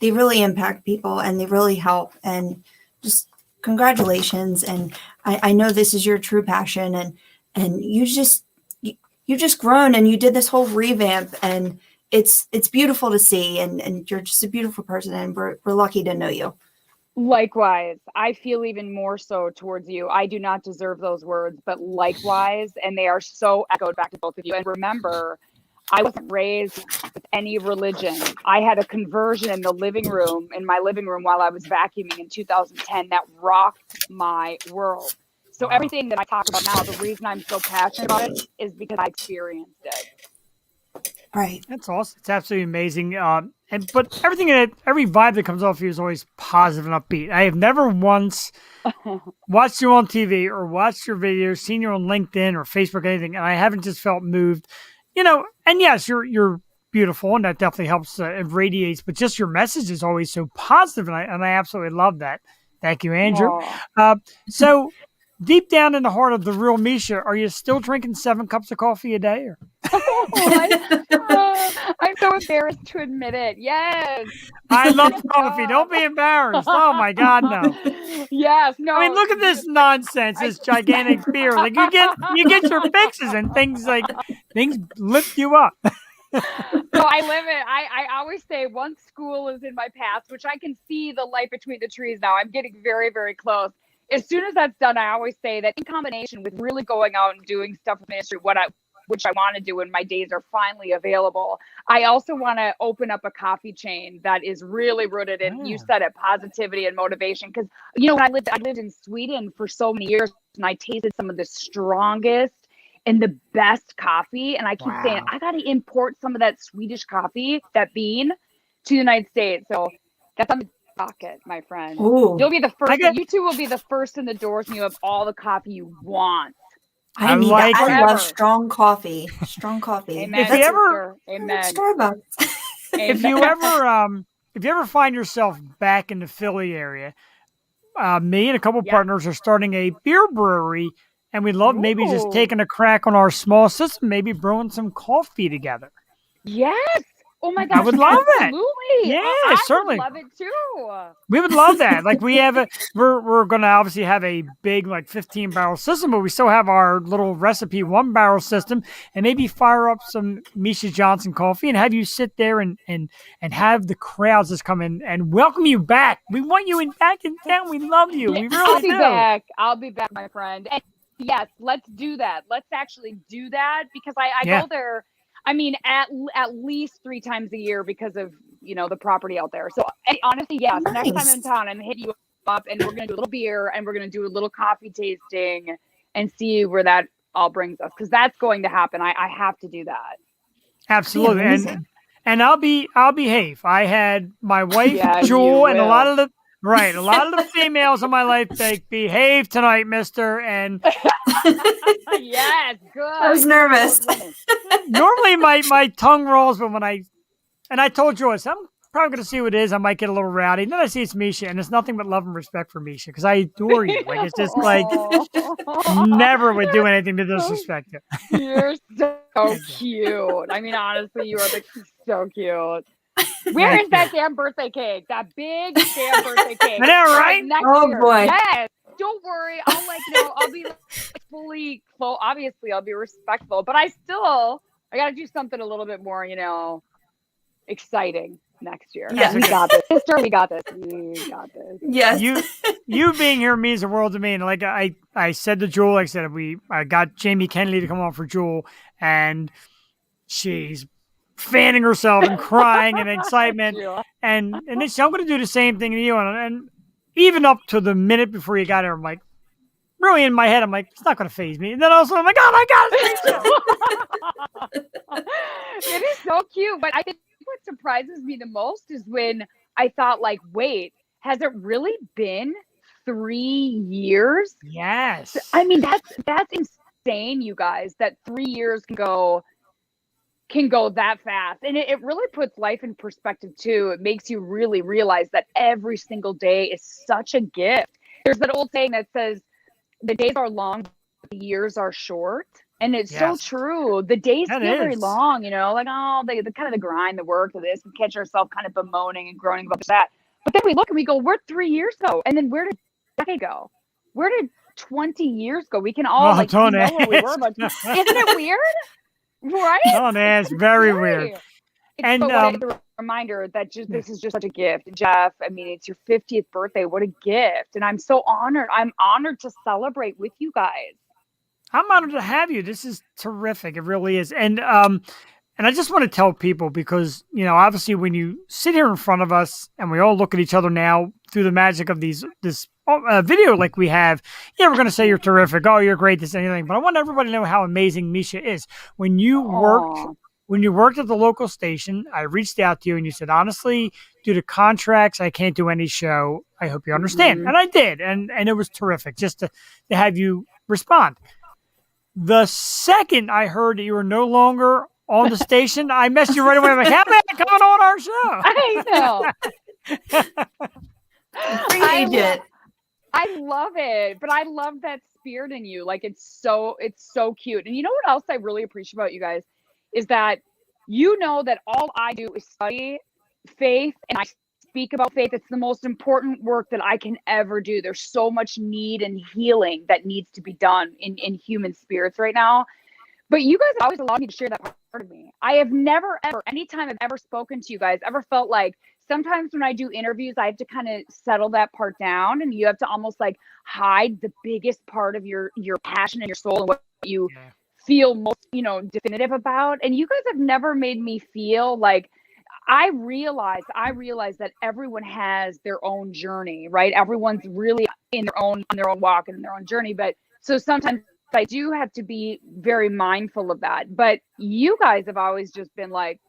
impact people and they really help. And just congratulations. And I know this is your true passion, and you just grown and you did this whole revamp, and it's beautiful to see, and you're just a beautiful person, and we're lucky to know you. Likewise, I feel even more so towards you. I do not deserve those words, but likewise, and they are so echoed back to both of you. And remember, I wasn't raised with any religion. I had a conversion in my living room while I was vacuuming in 2010 that rocked my world. So everything that I talk about now, the reason I'm so passionate about it is because I experienced it. Right. That's awesome. It's absolutely amazing. But everything in it, every vibe that comes off you is always positive and upbeat. I have never once watched you on TV or watched your videos, seen you on LinkedIn or Facebook, anything, and I haven't just felt moved. And yes, you're beautiful, and that definitely helps. It radiates, but just your message is always so positive, and I absolutely love that. Thank you, Andrew. So deep down in the heart of the real Misha, are you still drinking 7 cups of coffee a day? Or? I'm so embarrassed to admit it. Yes. I love coffee. Don't be embarrassed. Oh my God, no. Yes, no. I mean, look at this nonsense, this gigantic beer. Like you get your fixes and things lift you up. I always say once school is in my past, which I can see the light between the trees now. I'm getting very, very close. As soon as that's done, I always say that in combination with really going out and doing stuff with ministry, which I want to do when my days are finally available, I also want to open up a coffee chain that is really rooted in, you said it, positivity and motivation. Because, when I lived in Sweden for so many years, and I tasted some of the strongest and the best coffee. And I keep saying, I got to import some of that Swedish coffee, that bean, to the United States. So that's on the docket, my friend. Ooh. You'll be the first. You two will be the first in the doors, and you have all the coffee you want. I need that. I love strong coffee. Strong coffee. Amen. If you ever, Starbucks. If you ever find yourself back in the Philly area, me and a couple partners are starting a beer brewery, and we'd love maybe just taking a crack on our small system, maybe brewing some coffee together. Yes. Oh my gosh. I would love that. Absolutely. Yeah, I certainly. would love it too. We would love that. Like we're going to obviously have a big 15 barrel system, but we still have our little recipe 1 barrel system, and maybe fire up some Misha Johnson coffee and have you sit there and have the crowds just come in and welcome you back. We want you back in town. We love you. We really do. I'll be back, my friend. And yes, let's do that. Let's actually do that, because I go there. I mean, at least 3 times a year because of, the property out there. So honestly, yes, next time in town, I'm hitting you up, and we're going to do a little beer, and we're going to do a little coffee tasting and see where that all brings us. Because that's going to happen. I have to do that. Absolutely. And I'll behave. I had my wife, Jewel, and a lot of the females in my life, they behave tonight, mister. And yes, good. I was nervous. Normally my tongue rolls, but I told Joyce, I'm probably going to see what it is. I might get a little rowdy. And then I see it's Misha, and it's nothing but love and respect for Misha, because I adore you. Like, it's just never would do anything to disrespect you. You're so cute. I mean, honestly, you are so cute. Where is that damn birthday cake? That big damn birthday cake. I know, right? Oh, year. boy. Yes. Don't worry. I'll be fully, obviously I'll be respectful, but I got to do something a little bit more, exciting next year. Yeah. We got this. Sister, we got this. We got this. Yes. You being here means the world to me. And like I said to Jewel, I got Jamie Kennedy to come on for Jewel, and she's fanning herself and crying in excitement. And then I'm going to do the same thing to you. And even up to the minute before you got here, I'm like, really in my head, I'm like, it's not going to faze me. And then also I'm like, oh my God. It is so cute. But I think what surprises me the most is when I thought, wait, has it really been 3 years? Yes. I mean, that's insane, you guys, that 3 years can go that fast. And it really puts life in perspective too. It makes you really realize that every single day is such a gift. There's that old saying that says the days are long, but the years are short. And it's so true. The days feel very long, the kind of the grind, the work, the this, we catch ourselves kind of bemoaning and groaning about that. But then we look and we go, where 3 years go? And then where did a decade go? Where did 20 years go? We can all know where we were, but isn't it weird? Right? Oh, man, it's very weird. And the reminder that this is just such a gift, Jeff. I mean, it's your 50th birthday. What a gift! And I'm so honored. I'm honored to celebrate with you guys. I'm honored to have you. This is terrific. It really is. And I just want to tell people, because obviously when you sit here in front of us and we all look at each other now through the magic of this video like we have, we're going to say you're terrific. Oh, you're great. This anything. But I want everybody to know how amazing Misha is. When you worked at the local station, I reached out to you and you said, honestly, due to contracts, I can't do any show. I hope you understand. Mm-hmm. And I did. And it was terrific just to have you respond. The second I heard that you were no longer on the station, I messaged you right away. I'm like, how about coming on our show? I know. I love it, but I love that spirit in you. It's so cute. And you know what else I really appreciate about you guys is that that all I do is study faith, and I speak about faith. It's the most important work that I can ever do. There's so much need and healing that needs to be done in human spirits right now. But you guys have always allowed me to share that part of me. I have never, ever, anytime I've ever spoken to you guys, ever felt like sometimes when I do interviews, I have to kind of settle that part down, and you have to almost like hide the biggest part of your passion and your soul and what you feel most, definitive about. And you guys have never made me feel like I realize that everyone has their own journey, right? Everyone's really on their own walk and their own journey. But so sometimes I do have to be very mindful of that. But you guys have always just been like,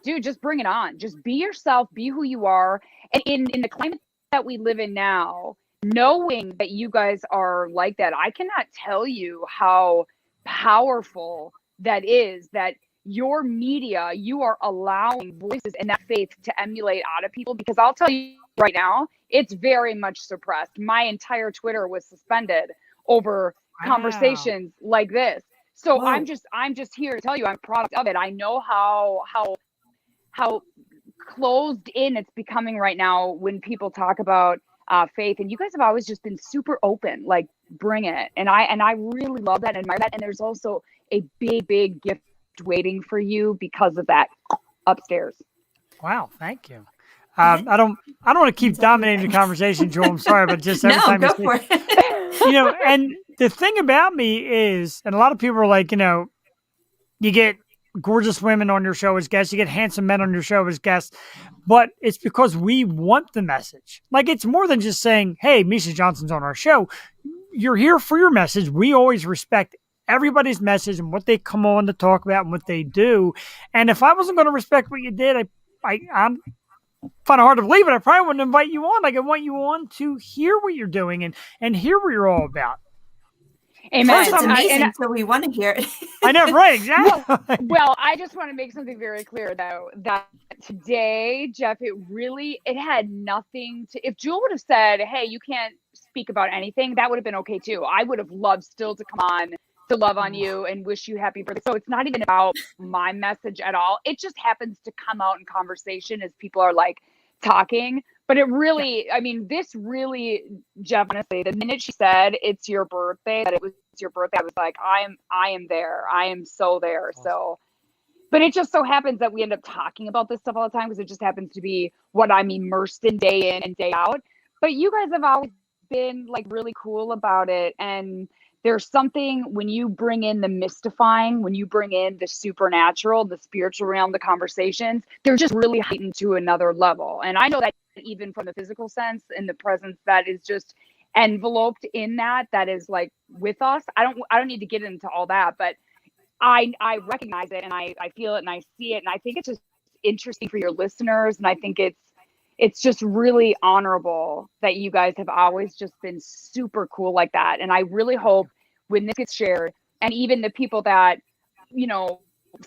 dude, just bring it on. Just be yourself, be who you are. And in the climate that we live in now, knowing that you guys are like that, I cannot tell you how powerful that is, that your media, you are allowing voices in that faith to emulate out of people. Because I'll tell you right now, it's very much suppressed. My entire Twitter was suspended over conversations like this. So I'm just here to tell you, I'm a product of it. I know how closed in it's becoming right now when people talk about faith, and you guys have always just been super open, like bring it. And I really love that and admire that. And there's also a big gift waiting for you because of that upstairs. Wow, thank you. I don't want to keep dominating the conversation, Joel. I'm sorry, but just every time go for it. And the thing about me is, and a lot of people are like, you get gorgeous women on your show as guests, you get handsome men on your show as guests, but it's because we want the message. Like, it's more than just saying, hey, Misha Johnson's on our show. You're here for your message. We always respect everybody's message and what they come on to talk about and what they do. And if I wasn't going to respect what you did, I'm find it hard to believe it. I probably wouldn't invite you on. Like, I want you on to hear what you're doing and hear what you're all about. Amen. It's amazing, so we want to hear it. I know, right? Exactly. Well, I just want to make something very clear, though, that today, Jeff, it had nothing to. If Jewel would have said, "Hey, you can't speak about anything," that would have been okay too. I would have loved still to come on to love on you and wish you happy birthday. So it's not even about my message at all. It just happens to come out in conversation as people are like talking. But it really, I mean, this really, Jeff, honestly, the minute she said it's your birthday, that it was your birthday, I was like, I am there. I am so there. So, but it just so happens that we end up talking about this stuff all the time because it just happens to be what I'm immersed in and day out. But you guys have always been like really cool about it. And there's something when you bring in the mystifying, when you bring in the supernatural, the spiritual realm, the conversations, they're just really heightened to another level. And I know that even from the physical sense and the presence that is just enveloped in that is like with us. I don't need to get into all that, but I recognize it and I feel it and I see it. And I think it's just interesting for your listeners. And I think it's just really honorable that you guys have always just been super cool like that. And I really hope when this gets shared, and even the people that,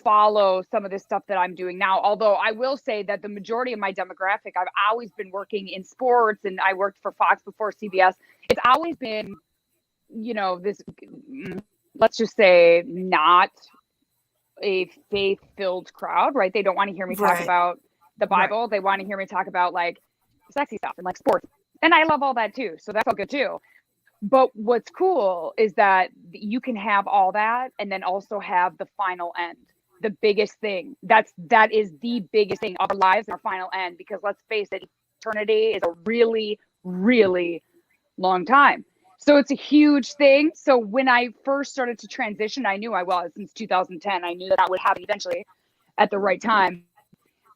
follow some of this stuff that I'm doing now, although I will say that the majority of my demographic, I've always been working in sports and I worked for Fox before CBS. It's always been, this, let's just say, not a faith-filled crowd, right? They don't want to hear me talk about the Bible. Right. They want to hear me talk about like sexy stuff and like sports. And I love all that too. So that's all good too. But what's cool is that you can have all that and then also have the final end, the biggest thing. That is the biggest thing of our lives and our final end, because let's face it, eternity is a really, really long time. So it's a huge thing. So when I first started to transition, I knew I was since 2010. I knew that would happen eventually at the right time.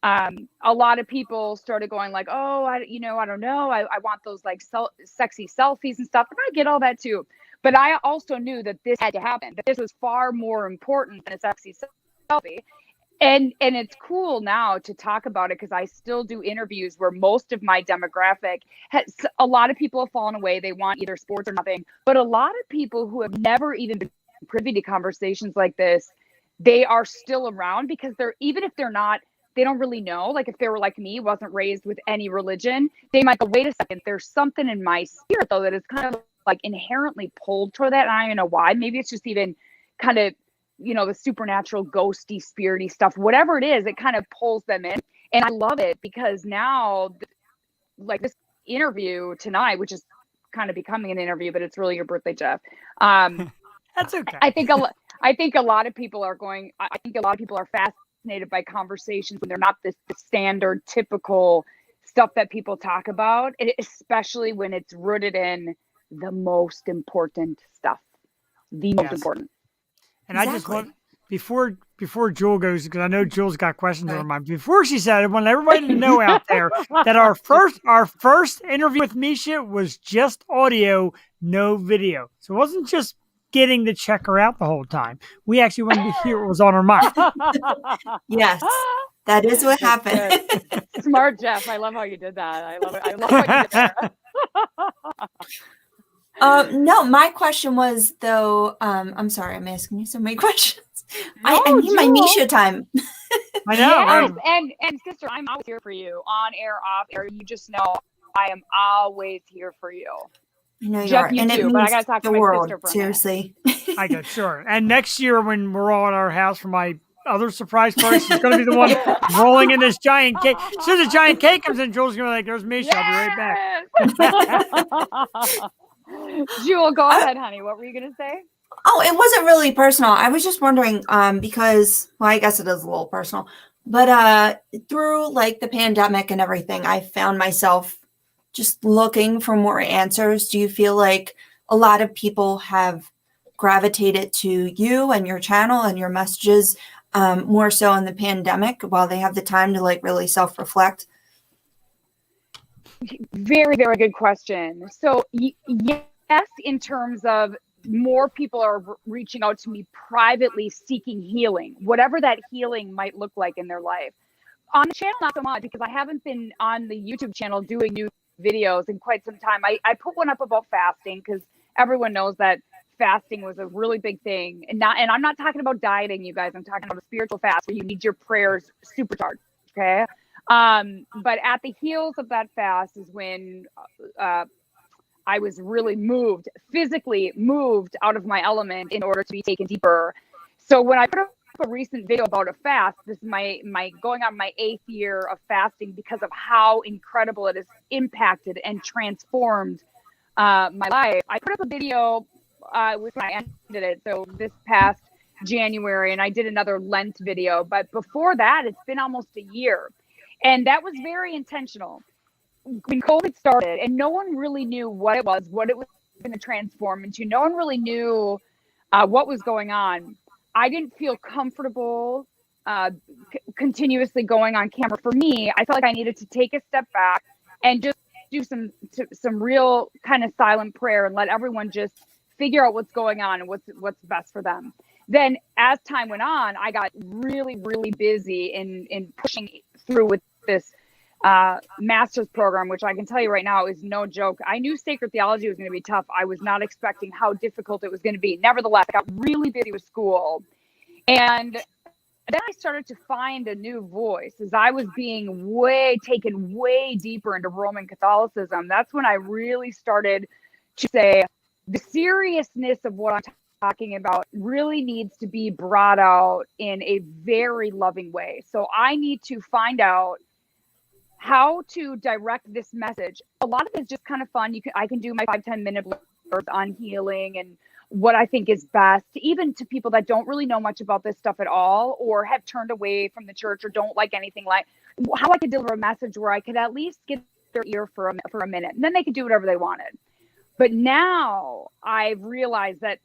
A lot of people started going like, oh, I don't know. I want those like sexy selfies and stuff. And I get all that too. But I also knew that this had to happen, that this was far more important than a sexy selfie. And it's cool now to talk about it because I still do interviews where most of my demographic a lot of people have fallen away. They want either sports or nothing. But a lot of people who have never even been privy to conversations like this, they are still around because even if they're not, they don't really know. Like if they were like me, wasn't raised with any religion, they might go, wait a second, there's something in my spirit though that is kind of like inherently pulled toward that. And I don't know why. Maybe it's just even kind of, the supernatural, ghosty, spirity stuff, whatever it is, it kind of pulls them in. And I love it because now, like this interview tonight, which is kind of becoming an interview, but it's really your birthday, Jeff. That's okay. I think I think a lot of people are fascinated by conversations when they're not this standard, typical stuff that people talk about, especially when it's rooted in the most important stuff. The most important. And I just want, before Jewel goes, because I know Jewel's got questions on her mind. Before she said, I want everybody to know out there that our first interview with Misha was just audio, no video. So it wasn't just getting to check her out the whole time. We actually wanted to hear what was on her mind. Yes, that is what happened. Smart, Jeff. I love how you did that. I love it. I love what you did there. No, my question was though. I'm sorry, I'm asking you so many questions. I need my Misha time. I know. Yes, and sister, I'm always here for you, on air, off air. You just know I am always here for you. I know you Jeff, are, you and too, it means but I gotta talk the to my world. sister for Seriously. I go, sure. And next year when we're all at our house for my other surprise party, she's going to be the one rolling in this giant cake. As soon as the giant cake comes in, Jules going to be like, there's Misha. I'll be right back. Jewel, go ahead, honey. What were you going to say? Oh, it wasn't really personal. I was just wondering, because, well, I guess it is a little personal, but through like the pandemic and everything, I found myself just looking for more answers. Do you feel like a lot of people have gravitated to you and your channel and your messages more so in the pandemic while they have the time to like really self-reflect? Very, very good question. So yes, in terms of more people are reaching out to me privately seeking healing, whatever that healing might look like in their life. On the channel, not so much, because I haven't been on the YouTube channel doing new videos in quite some time. I put one up about fasting because everyone knows that fasting was a really big thing. And I'm not talking about dieting, you guys. I'm talking about a spiritual fast where you need your prayers supercharged. Okay. But at the heels of that fast is when I was really physically moved out of my element in order to be taken deeper. So when I put up a recent video about a fast, this is my going on my 8th year of fasting because of how incredible it has impacted and transformed my life. I put up a video when I ended it. So this past January, and I did another Lent video. But before that, it's been almost a year. And that was very intentional. When COVID started and no one really knew what it was going to transform into, no one really knew what was going on. I didn't feel comfortable continuously going on camera. For me, I felt like I needed to take a step back and just do some real kind of silent prayer and let everyone just figure out what's going on and what's best for them. Then as time went on, I got really, really busy in pushing through with this master's program, which I can tell you right now is no joke. I knew sacred theology was going to be tough. I was not expecting how difficult it was going to be. Nevertheless, I got really busy with school. And then I started to find a new voice as I was being taken way deeper into Roman Catholicism. That's when I really started to say the seriousness of what I'm talking about really needs to be brought out in a very loving way. So I need to find out how to direct this message. A lot of it is just kind of fun. I can do my 5-10 minute blurbs on healing and what I think is best, even to people that don't really know much about this stuff at all, or have turned away from the church or don't like anything, like how I could deliver a message where I could at least get their ear for a minute, and then they could do whatever they wanted. But now I've realized that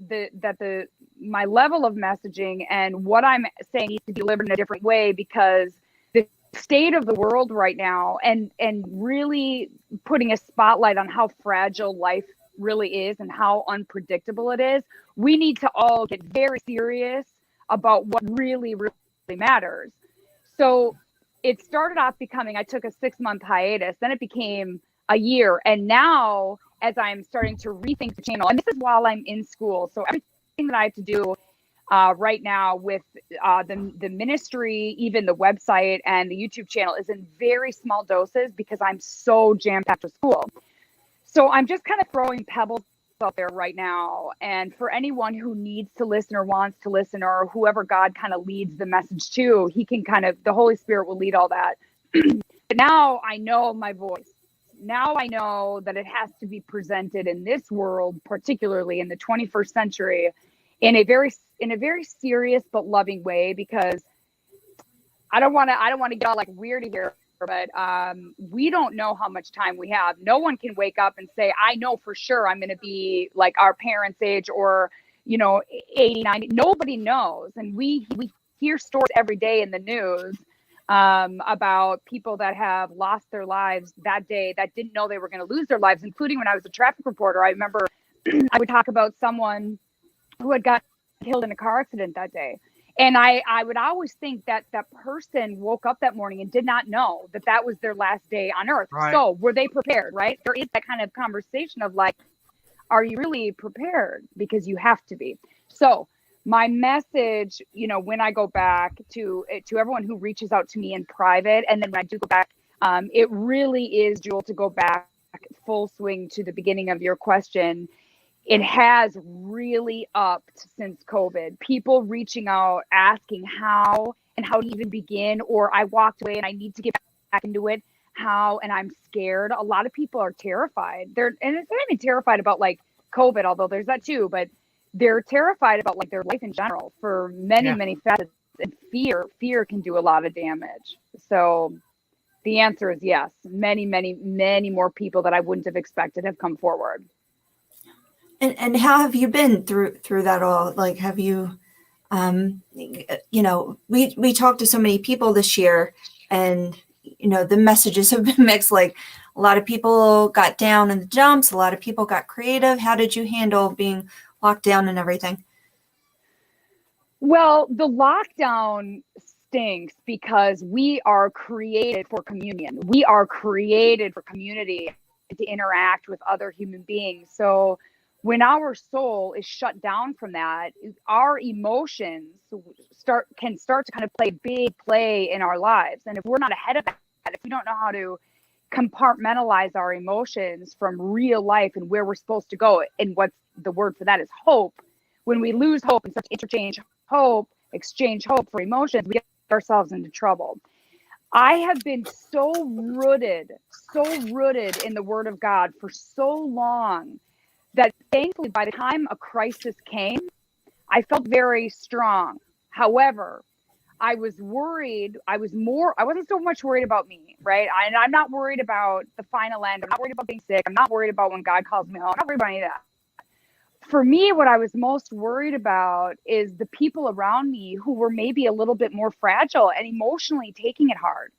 my level of messaging and what I'm saying needs to be delivered in a different way, because the state of the world right now and really putting a spotlight on how fragile life really is and how unpredictable it is, we need to all get very serious about what really, really matters. So it started off becoming, I took a 6-month hiatus, then it became a year. And now as I'm starting to rethink the channel, and this is while I'm in school. So everything that I have to do right now with the ministry, even the website and the YouTube channel is in very small doses because I'm so jam-packed with school. So I'm just kind of throwing pebbles out there right now. And for anyone who needs to listen or wants to listen, or whoever God kind of leads the message to, he can the Holy Spirit will lead all that. But now I know my voice. Now I know that it has to be presented in this world, particularly in the 21st century, in a very serious but loving way, because I don't want to get all like weird here, but we don't know how much time we have. No one can wake up and say, I know for sure I'm going to be like our parents' age, or 80, 90. Nobody knows. And we hear stories every day in the news about people that have lost their lives that day, that didn't know they were going to lose their lives, including when I was a traffic reporter. I remember I would talk about someone who had got killed in a car accident that day. And I would always think that that person woke up that morning and did not know that that was their last day on earth. Right. So were they prepared, right? There is that kind of conversation of like, are you really prepared? Because you have to be. So my message, when I go back to everyone who reaches out to me in private, and then when I do go back, it really is, Jewel, to go back full swing to the beginning of your question. It has really upped since COVID. People reaching out, asking how to even begin, or I walked away and I need to get back into it. How, and I'm scared. A lot of people are terrified. They're not even terrified about like COVID, although there's that too, but they're terrified about like their life in general for many facets. And fear can do a lot of damage. So the answer is yes. Many more people that I wouldn't have expected have come forward. And how have you been through that all? Like, have you, we talked to so many people this year, and, the messages have been mixed. Like, a lot of people got down in the dumps. A lot of people got creative. How did you handle being locked down and everything? Well, the lockdown stinks because we are created for communion. We are created for community, to interact with other human beings. So when our soul is shut down from that, our emotions can start to kind of play in our lives. And if we're not ahead of that, if we don't know how to compartmentalize our emotions from real life and where we're supposed to go, and what's the word for that is hope. When we lose hope and start to exchange hope for emotions, we get ourselves into trouble. I have been so rooted in the Word of God for so long that thankfully by the time a crisis came, I felt very strong. However, I was worried. I wasn't so much worried about me, right? I'm not worried about the final end. I'm not worried about being sick. I'm not worried about when God calls me home. I'm not worried about any of that. For me, what I was most worried about is the people around me who were maybe a little bit more fragile and emotionally taking it hard.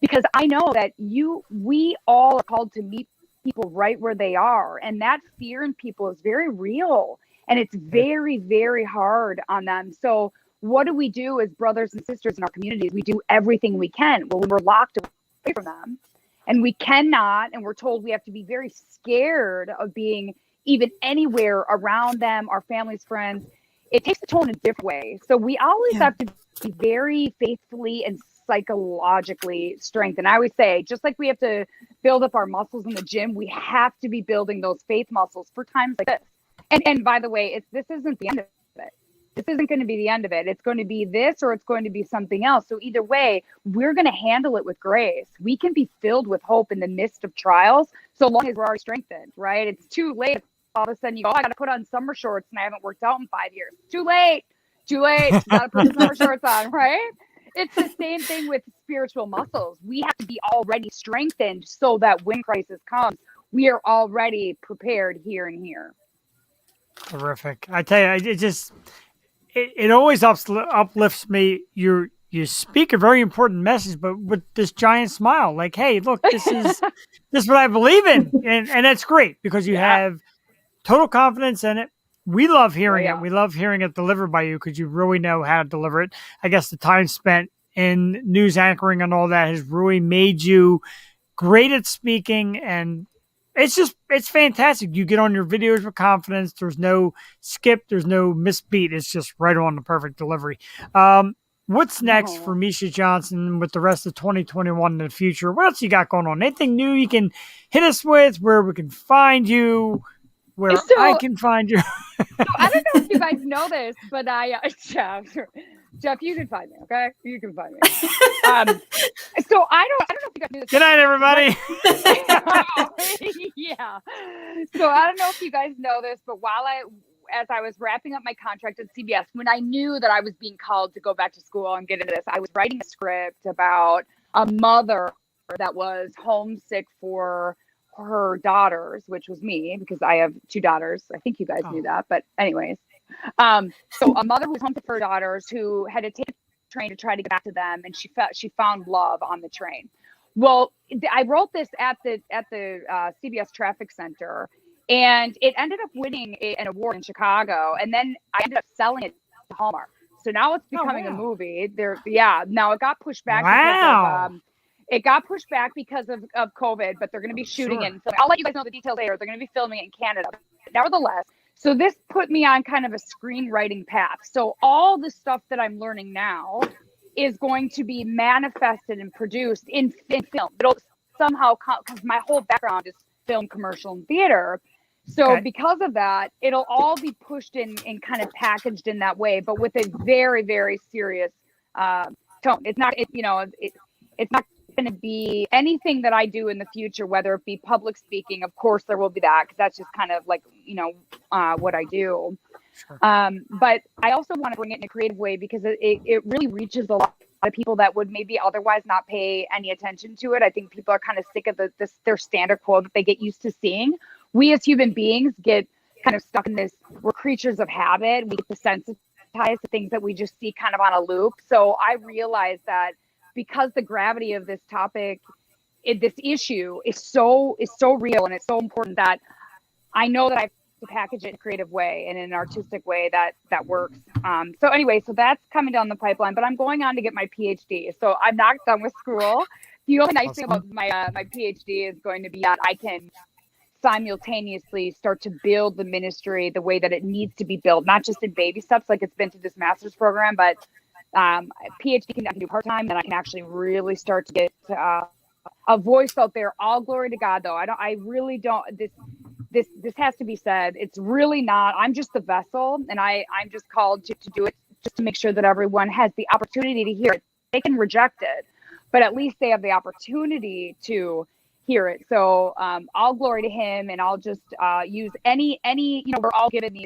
Because I know that we all are called to meet people right where they are. And that fear in people is very real. And it's very, very hard on them. So what do we do as brothers and sisters in our communities? We do everything we can. Well, we're locked away from them. And we cannot, and we're told we have to be very scared of being even anywhere around them, our families, friends. It takes a toll in a different way. So we always have to be very faithfully and psychologically strengthened. I always say, just like we have to build up our muscles in the gym, we have to be building those faith muscles for times like this. And by the way, this isn't the end of it. This isn't going to be the end of it. It's going to be this, or it's going to be something else. So either way, we're going to handle it with grace. We can be filled with hope in the midst of trials, so long as we're already strengthened, right? It's too late. All of a sudden you go, I got to put on summer shorts and I haven't worked out in 5 years. Too late. Got to put the summer shorts on, right? It's the same thing with spiritual muscles. We have to be already strengthened so that when crisis comes, we are already prepared here and here. Terrific. I tell you, it always uplifts me. You speak a very important message, but with this giant smile, like, hey, look, this is what I believe in. And that's great because you have total confidence in it. We love hearing it. We love hearing it delivered by you because you really know how to deliver it. I guess the time spent in news anchoring and all that has really made you great at speaking. And it's fantastic. You get on your videos with confidence. There's no skip. There's no misbeat. It's just right on the perfect delivery. What's next for Misha Johnson with the rest of 2021 in the future? What else you got going on? Anything new you can hit us with, where we can find you, where I can find you? So I don't know if you guys know this, but Jeff, you can find me, okay? You can find me. So I don't know if you guys knew this. Good night, everybody. Yeah. So I don't know if you guys know this, but while as I was wrapping up my contract at CBS, when I knew that I was being called to go back to school and get into this, I was writing a script about a mother that was homesick for her daughters, which was me, because I have 2 daughters. I think you guys knew that, but anyways. So a mother who was homesick for her daughters, who had to take a train to try to get back to them, and she found love on the train. Well, I wrote this at the CBS Traffic Center, and it ended up winning an award in Chicago, and then I ended up selling it to Hallmark. So now it's becoming a movie. Now it got pushed back because of it got pushed back because of COVID, but they're going to be shooting it. So I'll let you guys know the details later. They're going to be filming it in Canada. Nevertheless, so this put me on kind of a screenwriting path. So all the stuff that I'm learning now is going to be manifested and produced in film. It'll somehow, because my whole background is film, commercial, and theater. So because of that, it'll all be pushed in and kind of packaged in that way, but with a very, very serious tone. It's not, it's not going to be anything that I do in the future, whether it be public speaking. Of course, there will be that, because that's just kind of like, what I do. Sure. But I also want to bring it in a creative way, because it really reaches a lot of people that would maybe otherwise not pay any attention to it. I think people are kind of sick of their standard quote that they get used to seeing. We as human beings get kind of stuck in this, we're creatures of habit. We get desensitized to things that we just see kind of on a loop. So I realized that because the gravity of this topic, this issue is so real and it's so important, that I know that I have to package it in a creative way and in an artistic way that works. So anyway, so that's coming down the pipeline, but I'm going on to get my PhD. So I'm not done with school. The only nice thing about my PhD is going to be that I can simultaneously start to build the ministry the way that it needs to be built, not just in baby steps like it's been to this master's program, but PhD I can do part-time, and I can actually really start to get a voice out there. All glory to God, though. I really don't, this has to be said. It's really not, I'm just the vessel, and I'm just called to do it, just to make sure that everyone has the opportunity to hear it. They can reject it, but at least they have the opportunity to hear it. So all glory to him, and I'll just use any, we're all given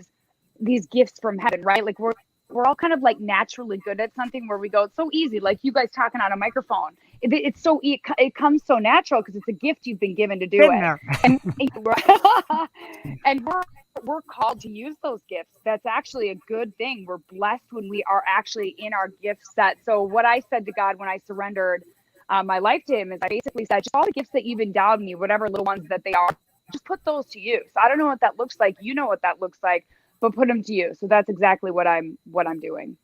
these gifts from heaven, right? Like we're all kind of like naturally good at something, where we go, it's so easy, like you guys talking on a microphone. It's so, it comes so natural because it's a gift you've been given to do it. And we're called to use those gifts. That's actually a good thing. We're blessed when we are actually in our gift set. So what I said to God when I surrendered my life to him is, I basically said, just all the gifts that you've endowed me, whatever little ones that they are, just put those to use. I don't know what that looks like. You know what that looks like, but put them to use. So that's exactly what I'm doing.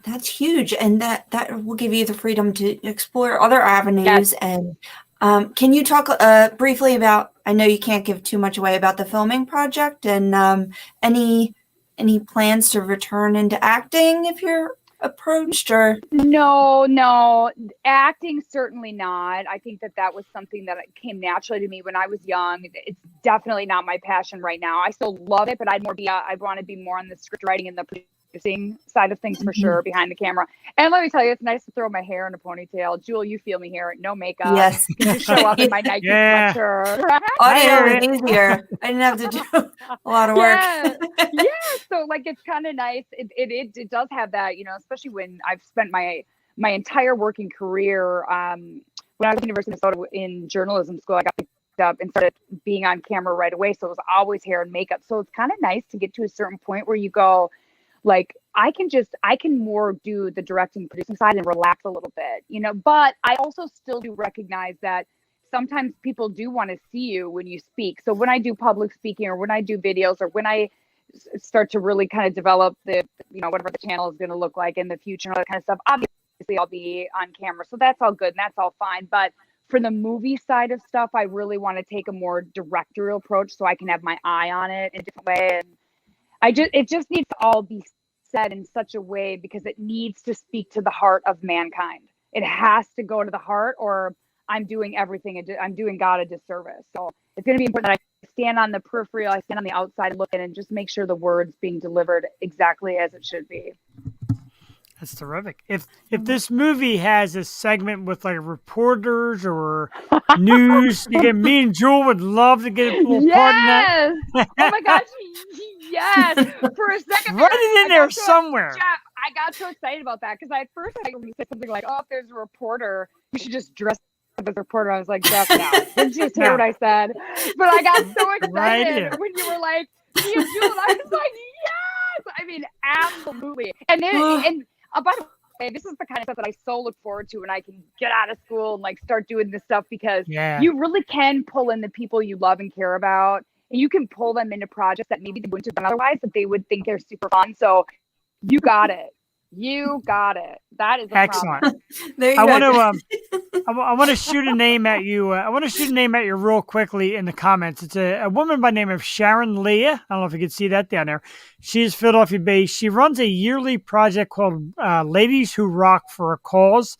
That's huge. And that will give you the freedom to explore other avenues. Yes. And can you talk briefly about, I know you can't give too much away, about the filming project, and any plans to return into acting if you're approached? Or no, acting certainly not. I think that was something that came naturally to me when I was young. It's definitely not my passion right now. I still love it, but I want to be more on the script writing and the producing side of things for sure, behind the camera. And let me tell you, it's nice to throw my hair in a ponytail. Jewel, you feel me here, no makeup. Yes. You can just show up in my Nike sweatshirt. Audio is easier. I didn't have to do a lot of work. Yeah. So like, it's kind of nice. It does have that, especially when I've spent my entire working career, when I was at the University of Minnesota in journalism school, I got picked up and started being on camera right away. So it was always hair and makeup. So it's kind of nice to get to a certain point where you go, like, I can more do the directing, producing side and relax a little bit, but I also still do recognize that sometimes people do want to see you when you speak. So when I do public speaking, or when I do videos, or when I start to really kind of develop the, whatever the channel is going to look like in the future and all that kind of stuff, obviously I'll be on camera. So that's all good and that's all fine. But for the movie side of stuff, I really want to take a more directorial approach so I can have my eye on it in a different way. And it just needs to all be said in such a way, because it needs to speak to the heart of mankind. It has to go to the heart, or I'm doing I'm doing God a disservice. So it's going to be important that I stand on the peripheral, I stand on the outside looking, and just make sure the words being delivered exactly as it should be. That's terrific. If this movie has a segment with like reporters or news, you get me and Jewel would love to get a little part in that. Yes. Oh my gosh. Yes. For a second, Write it in there somewhere. Jeff, I got so excited about that because at first I said something like, "Oh, if there's a reporter, you should just dress up as a reporter." I was like, "Jeff, no." Didn't you just hear what I said? But I got so excited when you were like, "Me and Jewel," and I was like, "Yes!" I mean, absolutely. And then, by the way, this is the kind of stuff that I so look forward to when I can get out of school and like start doing this stuff because you really can pull in the people you love and care about. And you can pull them into projects that maybe they wouldn't have done otherwise, that they would think they're super fun. So you got it. You got it. That is excellent. There you I go. want to I want to shoot a name at you. I want to shoot a name at you real quickly in the comments. It's a woman by the name of Sharon Leah. I don't know if you can see that down there. She's Philadelphia based. She runs a yearly project called Ladies Who Rock for a Cause.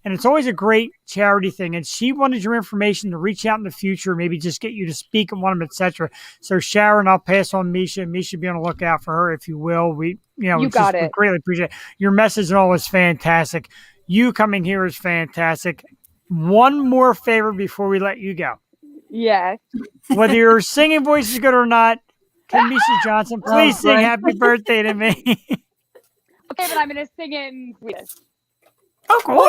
And it's always a great charity thing. And she wanted your information to reach out in the future, maybe just get you to speak at one of them, etc. So Sharon, I'll pass on Misha. Misha, be on the lookout for her, if you will. We got it. We greatly appreciate it. Your message and all is fantastic. You coming here is fantastic. One more favor before we let you go. Yes. Whether your singing voice is good or not, can Misha Johnson please sing happy birthday to me? Okay, but I'm going to sing it in Swedish. Oh, cool.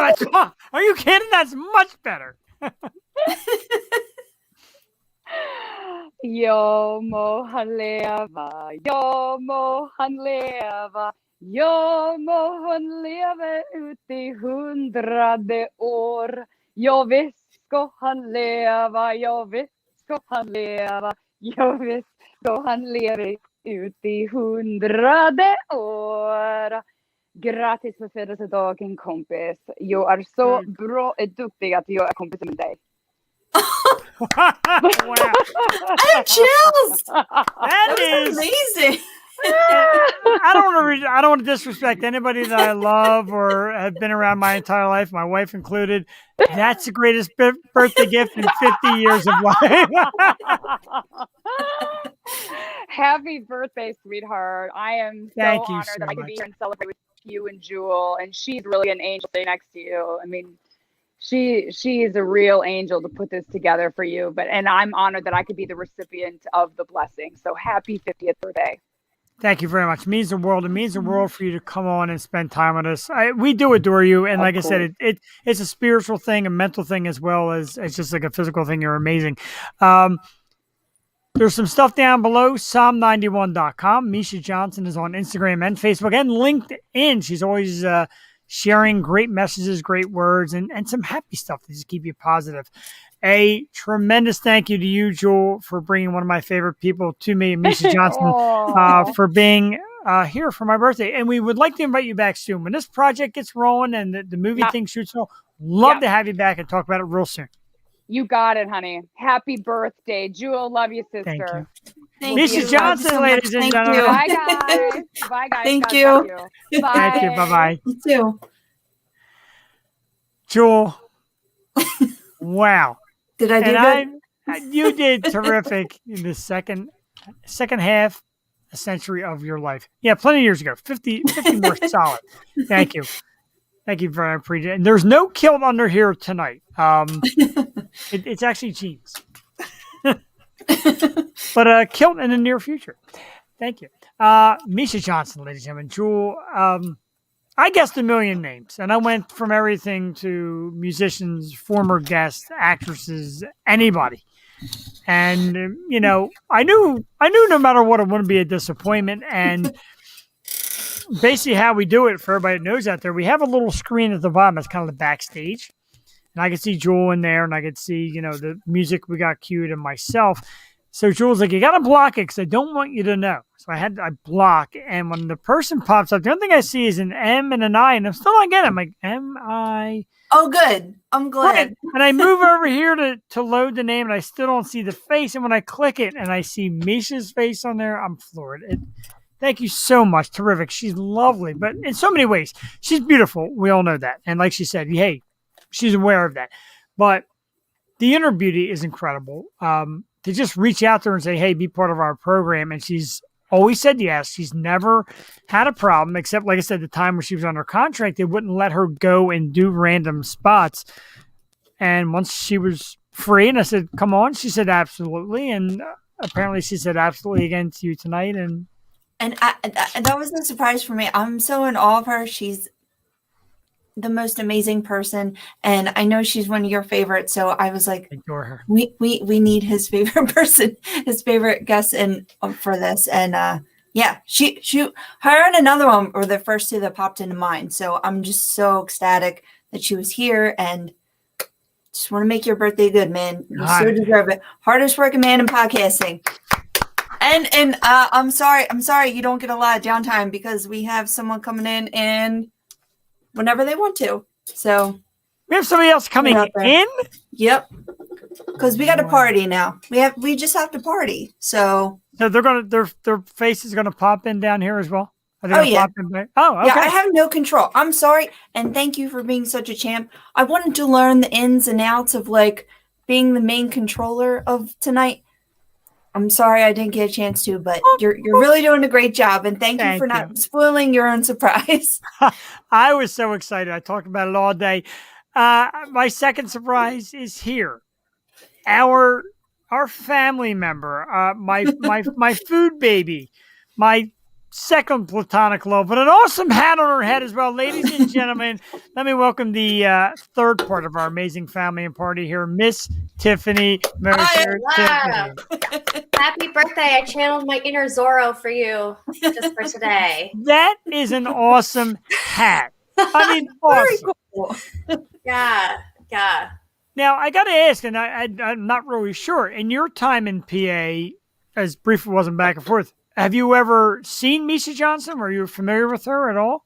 Are you kidding? That's much better. Jag må han leva, jag må han leva, jag må han leva ut I 100 år. Jag visst ska han leva, jag visst ska han leva, jag visst ska han leva ut I 100 år. Grattis på födelsedagen kompis. Jag är så bra och duktig att jag är kompis med dig. Wow. I have chills. That is amazing. I don't want to disrespect anybody that I love or have been around my entire life, my wife included. That's the greatest birthday gift in 50 years of life. Happy birthday, sweetheart. I am so honored that I could be here and celebrate with you and Jewel. And she's really an angel sitting next to you. I mean, she is a real angel to put this together for you. And I'm honored that I could be the recipient of the blessing. So happy 50th birthday. Thank you very much. It means the world. It means the world for you to come on and spend time with us. We do adore you. And like I said, it's a spiritual thing, a mental thing, as well as it's just like a physical thing. You're amazing. There's some stuff down below, Psalm91.com. Misha Johnson is on Instagram and Facebook and LinkedIn. She's always sharing great messages, great words, and some happy stuff to just keep you positive. A tremendous thank you to you, Jewel, for bringing one of my favorite people to me, Misha Johnson, for being here for my birthday. And we would like to invite you back soon. When this project gets rolling and the movie thing shoots, love to have you back and talk about it real soon. You got it, honey. Happy birthday. Jewel, love you, sister. Thank you. Thank Misha Johnson, so ladies and gentlemen. Bye, guys. Bye, guys. Thank God you. bless you. Bye. Thank you. Bye-bye. You too. Jewel, wow. Did I do good? You did terrific in the second half a century of your life. Yeah, plenty of years ago. 50 more solid. Thank you. Thank you very much. Appreciate it. And there's no kilt under here tonight. It's actually jeans. But a kilt in the near future. Thank you. Misha Johnson, ladies and gentlemen. Jewel, I guessed a million names. And I went from everything to musicians, former guests, actresses, anybody. And, I knew no matter what, it wouldn't be a disappointment. And basically how we do it, for everybody that knows out there, we have a little screen at the bottom. That's kind of the backstage. And I could see Jewel in there, and I could see, the music we got queued and myself. So Jewel's like, you got to block it because I don't want you to know. So I block. And when the person pops up, the only thing I see is an M and an I, and I'm still not getting it. I'm like, M-I. Oh, good. I'm glad. Right. And I move over here to load the name, and I still don't see the face. And when I click it and I see Misha's face on there, I'm floored. Thank you so much. Terrific. She's lovely, but in so many ways, she's beautiful. We all know that. And like she said, hey, she's aware of that. But the inner beauty is incredible. To just reach out to her and say, hey, be part of our program. And she's always said yes. She's never had a problem, except, like I said, the time when she was under contract, they wouldn't let her go and do random spots. And once she was free, and I said, come on, she said, absolutely. And apparently she said absolutely again to you tonight. And that was a surprise for me. I'm so in awe of her. She's the most amazing person, and I know she's one of your favorites. So I was like, adore her. We need his favorite person, his favorite guest, and for this. And yeah, she her and another one were the first two that popped into mind. So I'm just so ecstatic that she was here, and just want to make your birthday good, man. You so deserve it. Hardest working man in podcasting. And I'm sorry you don't get a lot of downtime because we have someone coming in and whenever they want to. So we have somebody else coming in? Yep. Because we got to party now. We just have to party. So they're gonna their face is gonna pop in down here as well. Oh yeah. Pop in back? Oh, okay. Yeah, I have no control. I'm sorry, and thank you for being such a champ. I wanted to learn the ins and outs of like being the main controller of tonight. I'm sorry I didn't get a chance to, but you're really doing a great job, and thank you for not spoiling your own surprise. I was so excited. I talked about it all day. My second surprise is here. Our family member, my food baby, my second platonic love, but an awesome hat on her head as well. Ladies and gentlemen, let me welcome the third part of our amazing family and party here, Miss Tiffany Mosher. Wow. Happy birthday. I channeled my inner Zorro for you just for today. That is an awesome hat. I mean, awesome. Cool. Yeah. Now, I got to ask, and I'm not really sure, in your time in PA, as brief it wasn't back and forth, have you ever seen Misha Johnson? Were you familiar with her at all?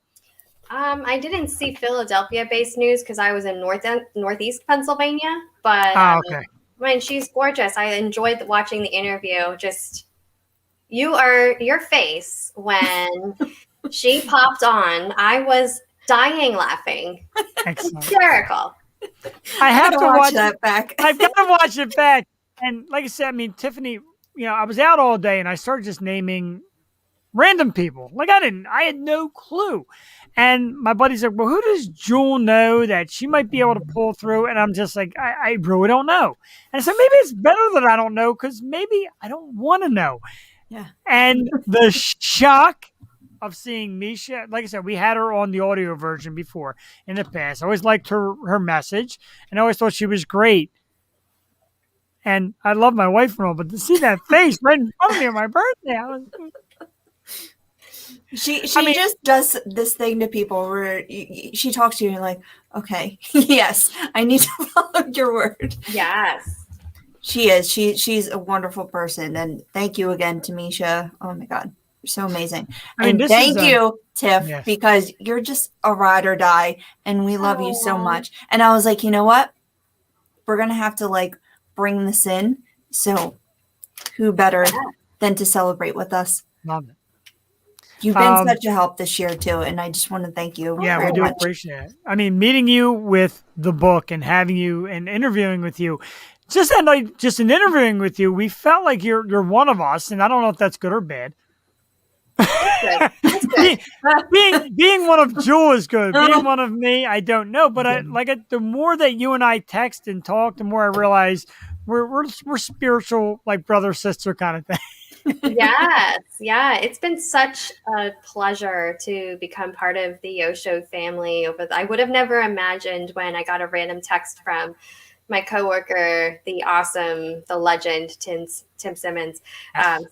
I didn't see Philadelphia-based news because I was in Northeast Pennsylvania, but okay. I mean, she's gorgeous. I enjoyed watching the interview. Just your face when she popped on. I was dying laughing. Excellent. Hysterical. I have to watch that back. I've got to watch it back. And like I said, I mean, Tiffany, I was out all day and I started just naming random people. Like I had no clue. And my buddy's like, well, who does Jewel know that she might be able to pull through? And I'm just like, I really don't know. And I said, maybe it's better that I don't know because maybe I don't want to know. Yeah. And the shock of seeing Misha, like I said, we had her on the audio version before in the past. I always liked her message and I always thought she was great. And I love my wife and all, but to see that face right in front of me on my birthday, She just does this thing to people where she talks to you and you're like, okay, yes, I need to follow your word. Yes. She is. She's a wonderful person. And thank you again to Misha. Oh my God. You're so amazing. And thank you, Tiff, yes, because you're just a ride or die and we love you so much. And I was like, you know what? We're going to have to like bring this in. So who better than to celebrate with us? Love it. You've been such a help this year too, and I just want to thank you. Yeah, we do appreciate it. I mean, meeting you with the book and having you and interviewing with you, just in interviewing with you, we felt like you're one of us, and I don't know if that's good or bad. That's good. being one of Jewel is good. Being one of me, I don't know, but the more that you and I text and talk, the more I realize we're spiritual, like brother sister kind of thing. Yes. Yeah. It's been such a pleasure to become part of the Yo Show family. I would have never imagined when I got a random text from my coworker, the legend, Tim Simmons,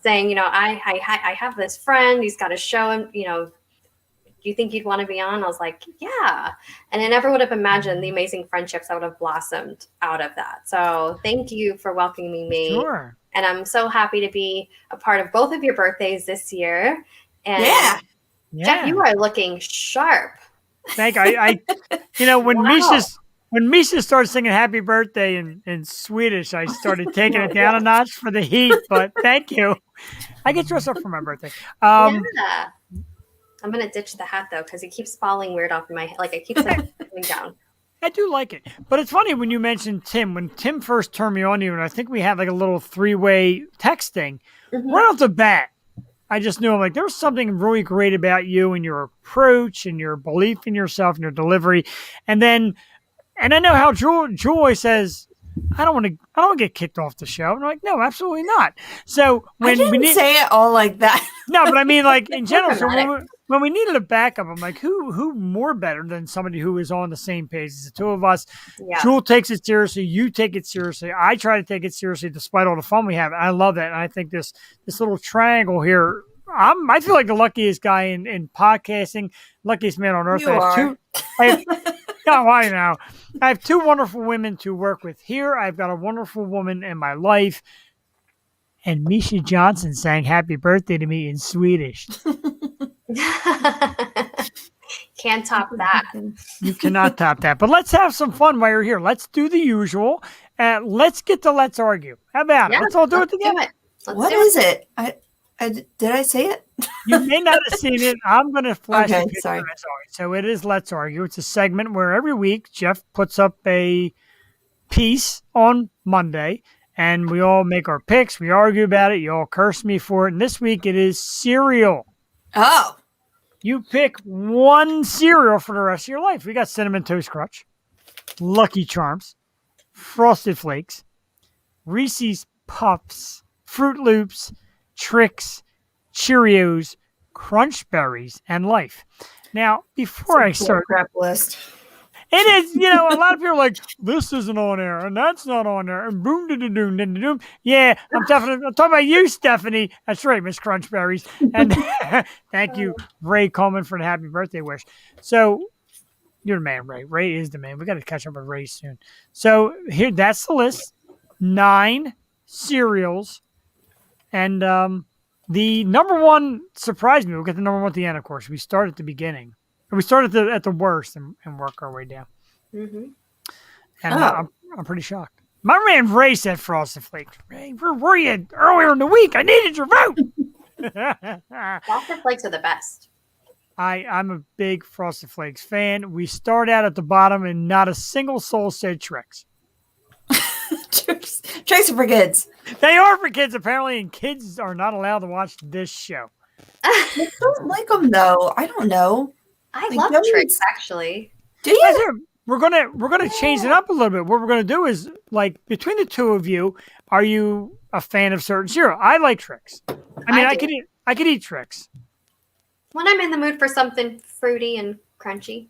saying, I have this friend, he's got a show, and, do you think you'd want to be on? I was like, yeah. And I never would have imagined the amazing friendships that would have blossomed out of that. So thank you for welcoming me. Sure. And I'm so happy to be a part of both of your birthdays this year. And Jeff, you are looking sharp. Thank you. When Misha started singing happy birthday in Swedish, I started taking it down a notch for the heat, but thank you. I get dressed up for my birthday. Yeah. I'm going to ditch the hat though, because it keeps falling weird off in my head. Like it keeps coming down. I do like it. But it's funny when you mentioned Tim. When Tim first turned me on to you, and I think we had like a little three-way texting, right off the bat, I just knew, I'm like, there's something really great about you and your approach and your belief in yourself and your delivery. And I know how Joy says, I don't want to get kicked off the show. And I'm like, no, absolutely not. So I didn't say it all like that. no, but I mean, like in general, so dramatic. when we needed a backup, I'm like, who more better than somebody who is on the same page as the two of us? Yeah. Jewel takes it seriously. You take it seriously. I try to take it seriously despite all the fun we have. I love that. And I think this little triangle here, I feel like the luckiest guy in podcasting, luckiest man on earth. You are. No, I know. I have two wonderful women to work with here. I've got a wonderful woman in my life. And Misha Johnson sang happy birthday to me in Swedish. Can't top that. You cannot top that. But let's have some fun while you're here. Let's do the usual. Let's get to Let's Argue. How about it? Let's all do it together. What is it? Did I say it? You may not have seen it. I'm going to flash Okay, a picture. sorry. So it is Let's Argue. It's a segment where every week Jeff puts up a piece on Monday, and we all make our picks. We argue about it. You all curse me for it. And this week it is cereal. Oh. You pick one cereal for the rest of your life. We got Cinnamon Toast Crunch, Lucky Charms, Frosted Flakes, Reese's Puffs, Fruit Loops, Trix, Cheerios, Crunch Berries, and Life. Now, before I start, crap list. it is, a lot of people are like, this isn't on there, and that's not on there, and boom, da da doom, da da doom. Yeah, I'm talking about you, Stephanie. That's right, Miss Crunchberries. And thank you, Ray Coleman, for the happy birthday wish. So, you're the man, Ray. Ray is the man. We got to catch up with Ray soon. So, here, that's the list. 9 cereals. And the number one surprised me. We'll get the number one at the end, of course. We start at the beginning. We start at the worst and work our way down. Mm-hmm. And I'm pretty shocked. My man Ray said Frosted Flakes. Ray, where were you earlier in the week? I needed your vote. Frosted Flakes are the best. I'm a big Frosted Flakes fan. We start out at the bottom, and not a single soul said Trix. Trix are for kids. They are for kids, apparently, and kids are not allowed to watch this show. I don't like them, though. I don't know. I Like, love don't you- Trix, actually. Do you? Guys, we're gonna change it up a little bit. What we're gonna do is, like, between the two of you, are you a fan of certain cereal? I like Trix. I mean, I could eat Trix. When I'm in the mood for something fruity and crunchy,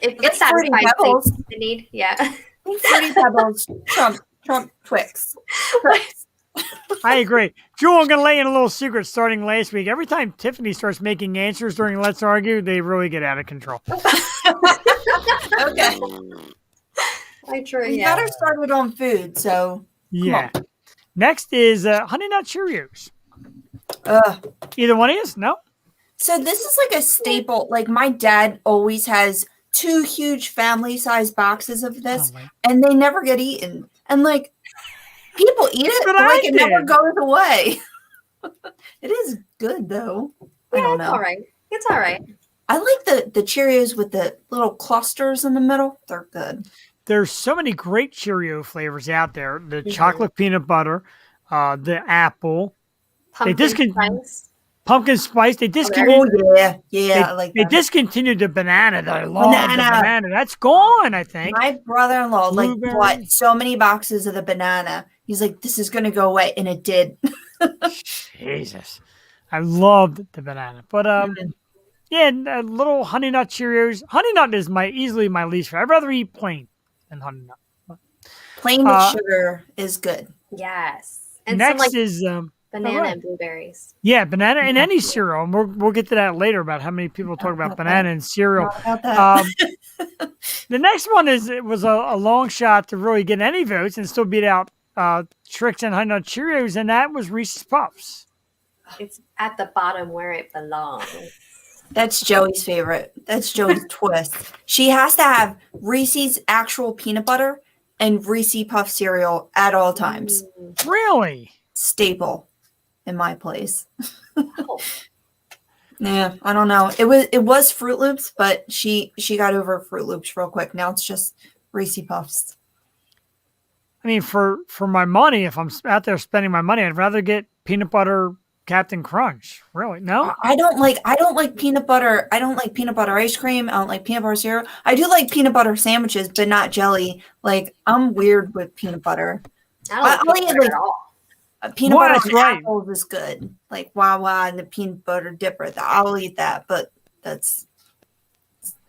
it Like Fruity satisfies Pebbles. the need. Yeah. Fruity Pebbles, Trump Twix. I agree. Jewel, I'm going to lay in a little secret starting last week. Every time Tiffany starts making answers during Let's Argue, they really get out of control. Okay. I try. You Yeah. got her started on food, so Yeah. Next is Honey Nut Cheerios. ugh. Either one of you? No? So this is like a staple. Like my dad always has 2 huge family-sized boxes of this, Oh, my- and they never get eaten. And like people eat it, But but like I it never did. goes away. It is good though. I Yeah, don't it's know. all right. It's all right. I like the Cheerios with the little clusters in the middle. They're good. There's so many great Cheerio flavors out there. The Mhm. chocolate peanut butter, the apple, Pumpkin spice. pumpkin spice. They Oh discontinued. yeah, I like They that. discontinued the banana. I love the Banana. banana. That's gone, I think. My brother-in-law like Blueberry. bought so many boxes of the banana. He's like, this is gonna go away, and it did. Jesus, I loved the banana. But Mhm. yeah, a little Honey Nut Cheerios. Honey Nut is easily my least favorite. I'd rather eat plain than Honey Nut. Plain with Uh, sugar is good. Yes. And Next some like is banana right. and blueberries. yeah, banana in any cereal. And we'll get to that later about how many people talk about about banana in cereal. Not about that. The next one was a long shot to really get any votes and still beat out Trix and Honey Nut Cheerios, and that was Reese's Puffs. It's at the bottom where it belongs. That's Joey's favorite. That's Joey's twist. She has to have Reese's actual peanut butter and Reese Puff cereal at all times. Really? Staple in my place. Oh. Yeah, I don't know. It was Fruit Loops, but she got over Fruit Loops real quick. Now it's just Reese Puffs. I mean, for my money, if I'm out there spending my money, I'd rather get peanut butter Captain Crunch. Really? No? I don't like peanut butter. I don't like peanut butter ice cream. I don't like peanut butter cereal. I do like peanut butter sandwiches, but not jelly. Like, I'm weird with peanut butter. I don't like peanut butter at all. Peanut Well, butter that's on right. apples is good. Like Wawa and the peanut butter dipper. I'll eat that, but that's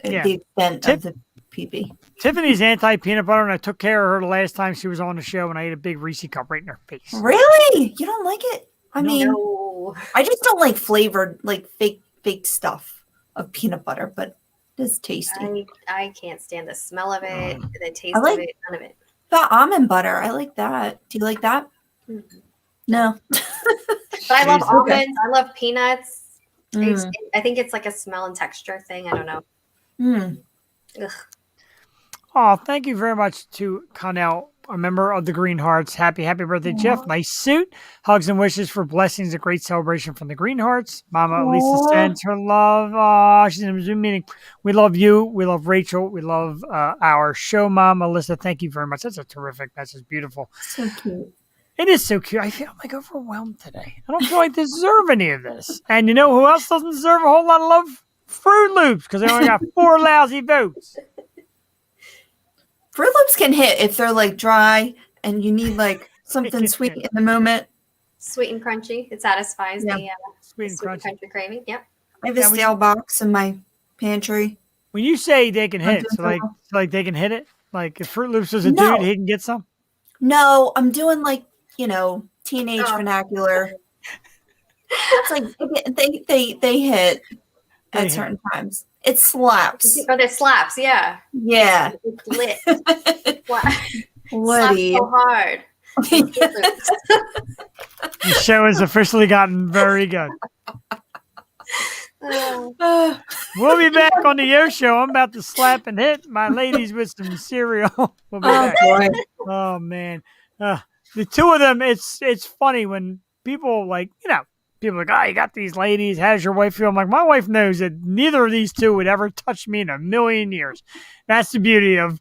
the extent of the PB. Tiffany's anti-peanut butter, and I took care of her the last time she was on the show, and I ate a big Reese cup right in her face. Really? You don't like it? I mean, No. I just don't like flavored, like fake stuff of peanut butter, but it's tasty. I can't stand the smell of it, the taste I like- of it, none of it. The almond butter, I like that. Do you like that? Mhm. No. But I love Jeez, okay. almonds. I love peanuts. Mm. I think it's like a smell and texture thing. I don't know. Mm. Ugh. Oh, thank you very much to Connell, a member of the Green Hearts. Happy birthday, Jeff. Nice suit. Hugs and wishes for blessings. A great celebration from the Green Hearts. Mama Lisa Aw. sends her love. Oh, she's in a Zoom meeting. We love you. We love Rachel. We love our show, Mom. Alyssa, thank you very much. That's a terrific message. Beautiful. So cute. It is so cute. I feel like overwhelmed today. I don't feel like I deserve any of this. And you know who else doesn't deserve a whole lot of love? Fruit Loops, because they only got 4 lousy votes. Fruit Loops can hit if they're like dry and you need like something sweet in the moment. Sweet and crunchy. It satisfies Yeah. the Sweet and crunchy. crunchy craving. Yep. I have a Yeah, stale box in my pantry. When you say they can I'm hit, doing so like, well. like they can hit it? Like if Fruit Loops was a No. dude, he can get some? No, I'm doing like, teenage Oh. vernacular. It's like they hit They at hit. certain times. It slaps. Or the slaps. Yeah. Yeah. It's lit. What Slaps do you? so hard. The show has officially gotten very good. We'll be back on the Yo Show. I'm about to slap and hit my ladies with some cereal. We'll be back. boy. Oh man, the two of them. It's funny when people people are like, oh, you got these ladies. How's your wife feel? I'm like, my wife knows that neither of these two would ever touch me in a million years. That's the beauty of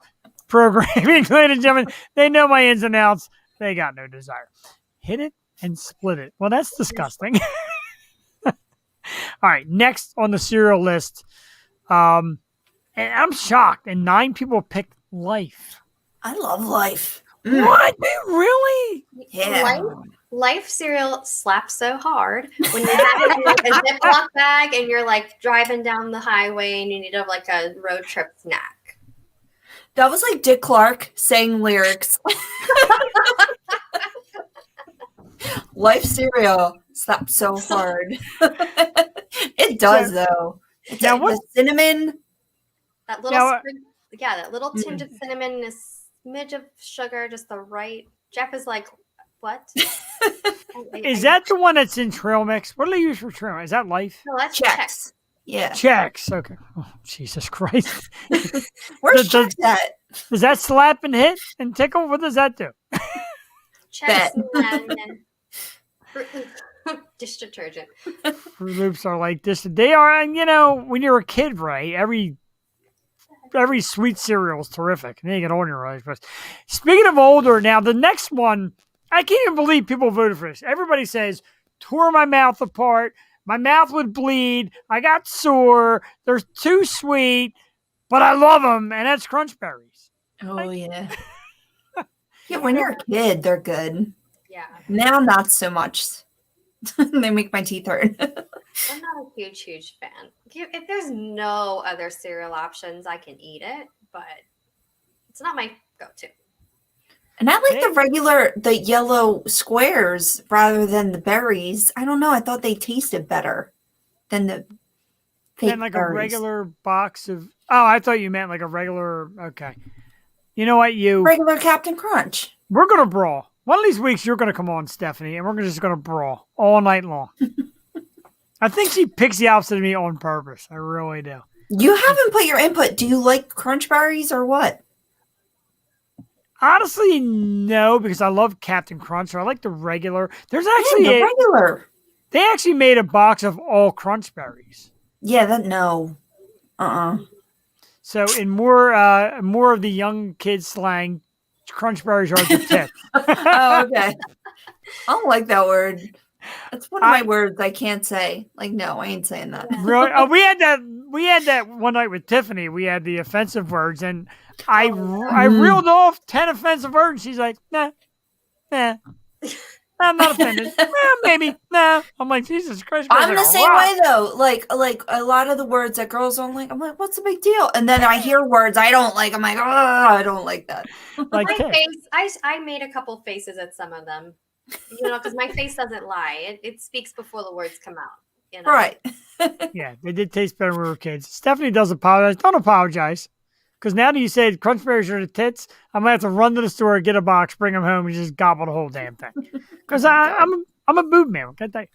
programming, ladies and gentlemen. They know my ins and outs. They got no desire. Hit it and split it. Well, that's disgusting. All right, next on the cereal list, and I'm shocked, and 9 people picked Life. I love life. Mm. What? Really? Yeah. Life cereal slaps so hard when you have it in like a Ziploc bag and you're like driving down the highway and you need a road trip snack. That was like Dick Clark saying lyrics. Life cereal slaps so hard. It does though. It's Now like what- the cinnamon. That little, Now, that little tinge of cinnamon, a smidge of sugar, just the right. Jeff is like, what? Is that the one that's in trail mix? What do they use for trail? Is that Life? No, that's Checks. Yeah. Chex. Okay. Oh, Jesus Christ. Where's Does- Checks at? Does that slap and hit and tickle? What does that do? Chex. Bet. Dish detergent. Fruit Loops are like this. They are, and when you're a kid, right? Every sweet cereal is terrific. And then you get on your eyes. But speaking of older, now the next one, I can't even believe people voted for this. Everybody says, tore my mouth apart. My mouth would bleed. I got sore. They're too sweet, but I love them. And that's Crunch Berries. Oh yeah. Yeah, when you're a kid, they're good. Yeah. Now, not so much. They make my teeth hurt. I'm not a huge fan. If there's no other cereal options, I can eat it, but it's not my go-to. And I like the yellow squares rather than the berries. I don't know. I thought they tasted better than the fake And like berries. a regular box of. Oh, I thought you meant like a regular. Okay. You know what? Regular Captain Crunch. We're going to brawl. One of these weeks, you're going to come on, Stephanie, and we're just going to brawl all night long. I think she picks the opposite of me on purpose. I really do. You haven't put your input. Do you like crunch berries or what? Honestly, no, because I love Captain Crunch. So I like the regular. There's actually Yeah, the regular. they actually made a box of all Crunch Berries. Yeah, that no. So in more of the young kids slang, Crunch Berries are the tip. Oh, okay. I don't like that word. That's one of my words I can't say. Like, no, I ain't saying that. Really? Oh, we had that one night with Tiffany. We had the offensive words, and I reeled off 10 offensive words. She's like, nah. I'm not offended. Well, maybe. Nah. I'm like, Jesus Christ. I'm the same way though. Like a lot of the words that girls don't like, I'm like, what's the big deal? And then I hear words I don't like. I'm like, oh, I don't like that. Like my face, I made a couple faces at some of them, because my face doesn't lie. It speaks before the words come out. Right. Yeah, they did taste better when we were kids. Stephanie does apologize. Don't apologize. Because now that you say crunch berries are the tits, I'm gonna have to run to the store, get a box, bring them home, and just gobble the whole damn thing. Because I'm a boob man. Can't I?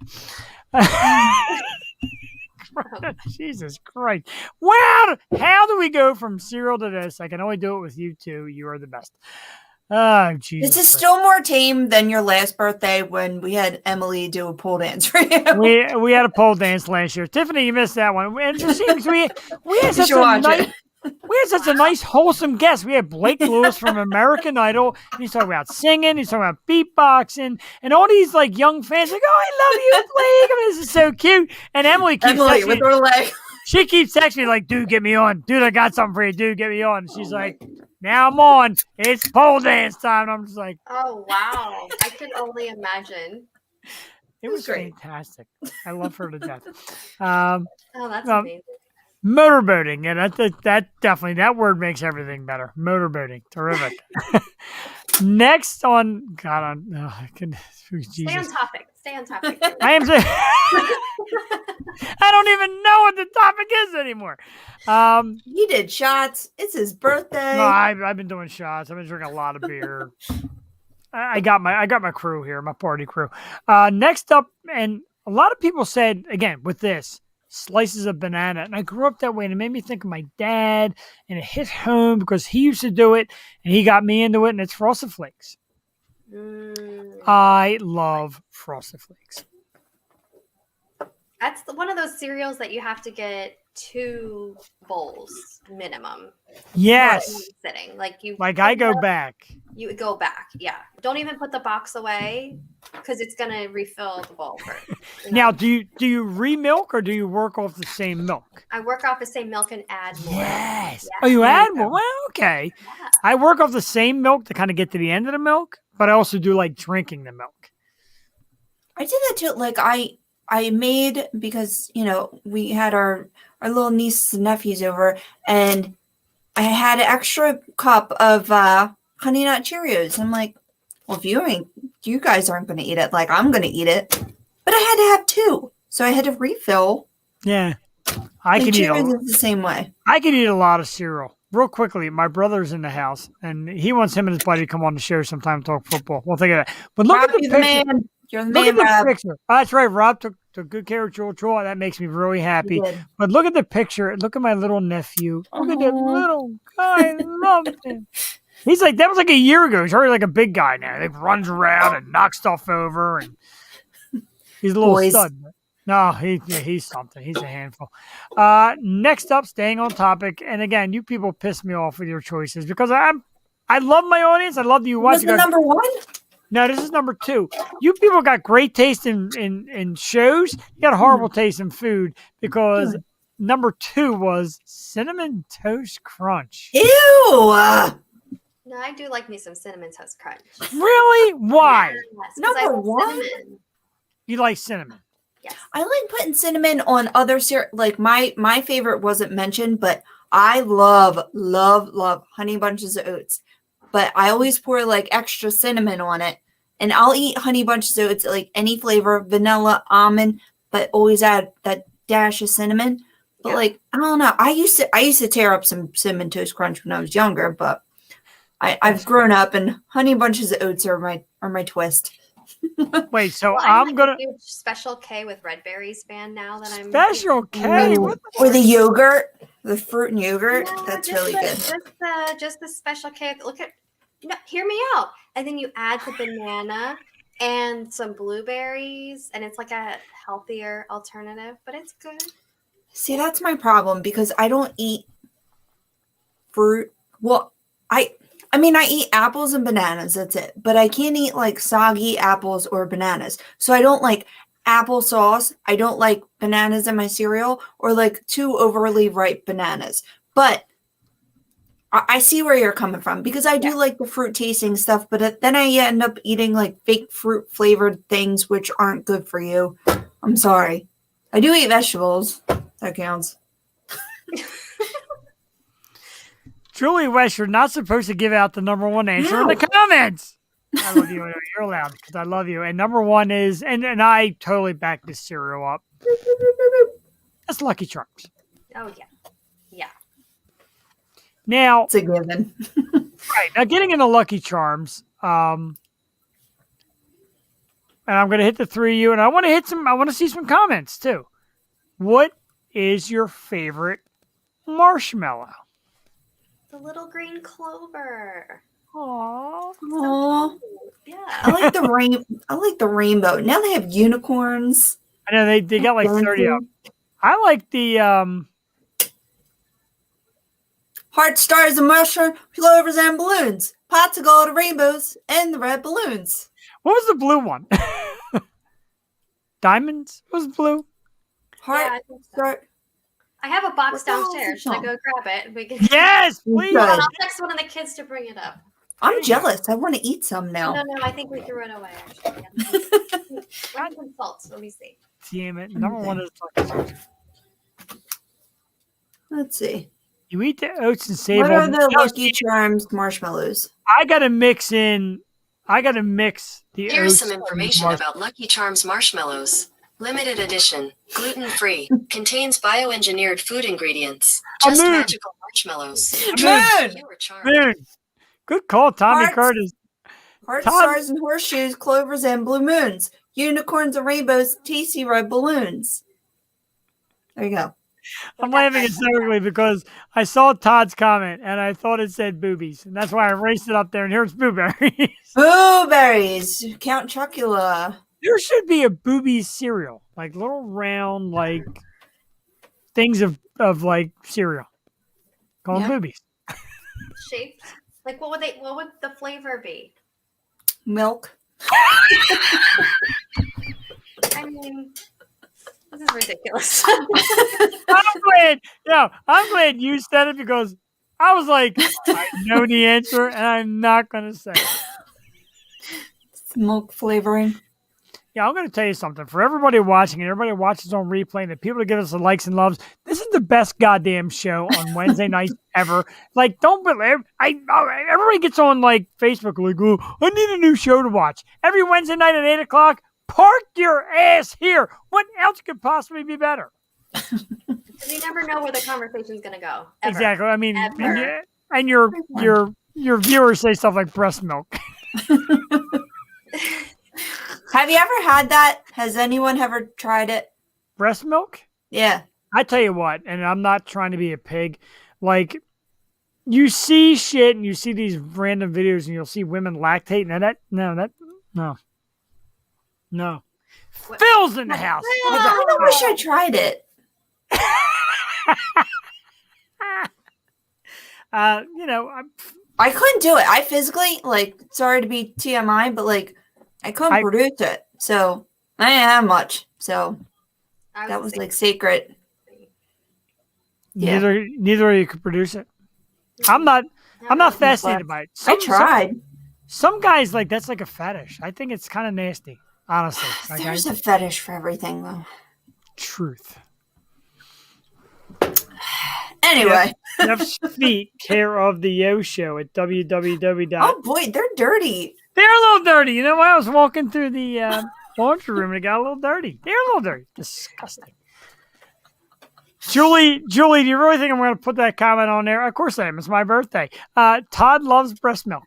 Jesus Christ! Wow, how do we go from cereal to this? I can only do it with you two. You are the best. Oh, Jesus! This is still more tame than your last birthday when we had Emily do a pole dance for you. We had a pole dance last year. Tiffany, you missed that one. And it seems we had such a nice, wholesome guest. We had Blake Lewis from American Idol. And he's talking about singing. He's talking about beatboxing. And all these like young fans like, oh, I love you, Blake. I mean, this is so cute. And Emily keeps texting with her leg. She keeps texting me like, dude, get me on. Dude, I got something for you. Dude, get me on. And she's like, now I'm on. It's pole dance time. And I'm just like, oh, wow. I can only imagine. It was fantastic. I love her to death. Oh, that's amazing. Motorboating, and that definitely, that word makes everything better. Motorboating, terrific. Next on, God, Stay on topic. I am saying, I don't even know what the topic is anymore. He did shots. It's his birthday. No, I've been doing shots. I've been drinking a lot of beer. I got my crew here, my party crew. Next up, and a lot of people said again with this. Slices of banana. And I grew up that way, and it made me think of my dad, and it hit home because he used to do it, and he got me into it, and it's Frosted Flakes. I love Frosted Flakes. That's one of those cereals that you have to get 2 bowls minimum. Yes. Sitting. I go back. You would go back. Yeah. Don't even put the box away because it's going to refill the bowl first. Now, do you re-milk or do you work off the same milk? I work off the same milk and add more. Yes. Oh, you add more? Well, okay. Yeah. I work off the same milk to kind of get to the end of the milk, but I also do like drinking the milk. I did that too. Like I made, because, we had our little nieces and nephews over, and I had an extra cup of Honey Nut Cheerios. I'm like, well, if you guys aren't going to eat it, like I'm going to eat it. But I had to have 2, so I had to refill. Yeah, I could eat the same way. I could eat a lot of cereal. Real quickly, my brother's in the house, and he wants him and his buddy to come on the show sometime and talk football. We'll think of that. But look at the picture. Man. You're the man, Rob. Picture. Oh, that's right. Rob took good care of Joel. That makes me really happy. But look at the picture. Look at my little nephew. Look at that little guy. I love him. He's like, that was like a year ago. He's already like a big guy now. He runs around and knocks stuff over. And he's a little stud. No, he's something. He's a handful. Next up, staying on topic. And again, you people piss me off with your choices because I love my audience. I love you watching. Was the number 1? No, this is number 2. You people got great taste in shows. You got a horrible taste in food because number 2 was Cinnamon Toast Crunch. Ew! No, I do like me some Cinnamon Toast Crunch. Really? Why? Yes, number 1? Cinnamon. You like cinnamon? Yes. I like putting cinnamon on other cereal. Like my favorite wasn't mentioned, but I love Honey Bunches of Oats. But I always pour like extra cinnamon on it. And I'll eat Honey Bunches of Oats, like any flavor, vanilla, almond, but always add that dash of cinnamon. But like, I don't know. I used to tear up some Cinnamon Toast Crunch when I was younger, but I've grown up, and Honey Bunches of Oats are my twist. Wait, so I'm gonna Special K with red berries fan now that I'm Special K or the yogurt, the fruit and yogurt. No, that's really good. Just the Special K. Look at. No, hear me out. And then you add the banana and some blueberries, and it's like a healthier alternative, but it's good. See, that's my problem because I don't eat fruit. Well, I I mean, I eat apples and bananas. That's it. But I can't eat like soggy apples or bananas. So I don't like applesauce. I don't like bananas in my cereal or like too overly ripe bananas. But I see where you're coming from because I do like the fruit tasting stuff. But then I end up eating like fake fruit flavored things, which aren't good for you. I'm sorry. I do eat vegetables. That counts. Julie West, you're not supposed to give out the number one answer in the comments. I love you. You're allowed because I love you. And number one is, and I totally back this cereal up. That's Lucky Charms. Oh, yeah. Yeah. Now, it's a given. Right. Now, getting into Lucky Charms, and I'm going to hit the three of you, and I want to see some comments too. What is your favorite marshmallow? The little green clover. Aww. Aww. Yeah. I like the rainbow. Now they have unicorns. I know they got like 30 of them. I like the heart, stars, and mushroom, clovers, and balloons. Pots of gold, rainbows, and the red balloons. What was the blue one? Diamonds was blue. Heart, Yeah, I think so. star. I have a box What the hell is downstairs. it Should I called? go grab it? We can... Yes, please. Good. I'll text one of the kids to bring it up. I'm jealous. I want to eat some now. No, I think we threw it away, actually. Yeah. Let me consult. Let me see. Damn it. Number one is Lucky Charms. Let's see. You eat the oats and save What are them. the Lucky Charms marshmallows? I gotta mix the Here's oats some and information about Lucky Charms marshmallows. Limited edition, gluten-free, contains bioengineered food ingredients. Just Moon. magical marshmallows. Moon. Pure charm. Moon. Good call, Tommy Hearts. Curtis. Heart, Todd- stars, and horseshoes, clovers, and blue moons. Unicorns and rainbows, tasty red balloons. There you go. I'm laughing hysterically because I saw Todd's comment and I thought it said boobies, and that's why I raced it up there. And here's blueberries. Blueberries, Count Chocula. There should be a boobies cereal, like little round like things of like cereal. Call them Yeah. boobies. Shaped. Like, what would the flavor be? Milk. I mean, this is ridiculous. I'm glad you said it because I was like, I know the answer and I'm not gonna say it. It's milk flavoring. Yeah, I'm going to tell you something. For everybody watching and everybody watches on replay and the people that give us the likes and loves, this is the best goddamn show on Wednesday nights ever. Like, don't believe. Everybody gets on, like, Facebook, like, oh, I need a new show to watch. Every Wednesday night at 8 o'clock, park your ass here. What else could possibly be better? You never know where the conversation's going to go. Ever. Exactly. I mean, Ever. and your viewers say stuff like breast milk. Have you ever had that? Has anyone ever tried it? Breast milk? Yeah. I tell you what, and I'm not trying to be a pig, like, you see shit and you see these random videos and you'll see women lactating and no. Phil's in the house. I wish I tried it. I I couldn't do it. I physically, like, sorry to be TMI, but, like, I couldn't produce it. So, I didn't have much. So, that was, like, sacred. Yeah. Neither of you could produce it. I'm not fascinated by it. I tried. Some guys, like, that's like a fetish. I think it's kind of nasty, honestly. Like, There's a fetish for everything, though. Truth. Anyway. Jeff's feet care of the Yo Show at www. Oh, boy, they're dirty. They're a little dirty. You know, I was walking through the laundry room and it got a little dirty. They're a little dirty. Disgusting. Julie, do you really think I'm going to put that comment on there? Of course I am. It's my birthday. Todd loves breast milk.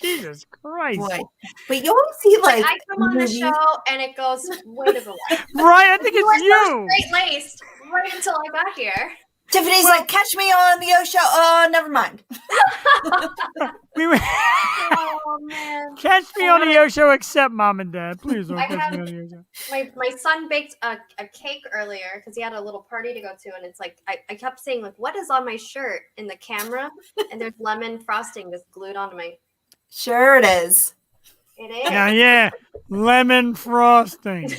Jesus Christ. Boy. But you always see, like, I come on the show and it goes way to the left. Right? I think it's you. Straight laced right until I got here. Tiffany's like, catch me on the O Show. Oh, never mind. Oh man. Catch me on the Yo Show, except Mom and Dad. Please don't I catch have- me on the Yo Show. My son baked a cake earlier because he had a little party to go to, and it's like I kept saying like, what is on my shirt in the camera? And there's lemon frosting just glued onto my. Sure it is. It is. Yeah, lemon frosting.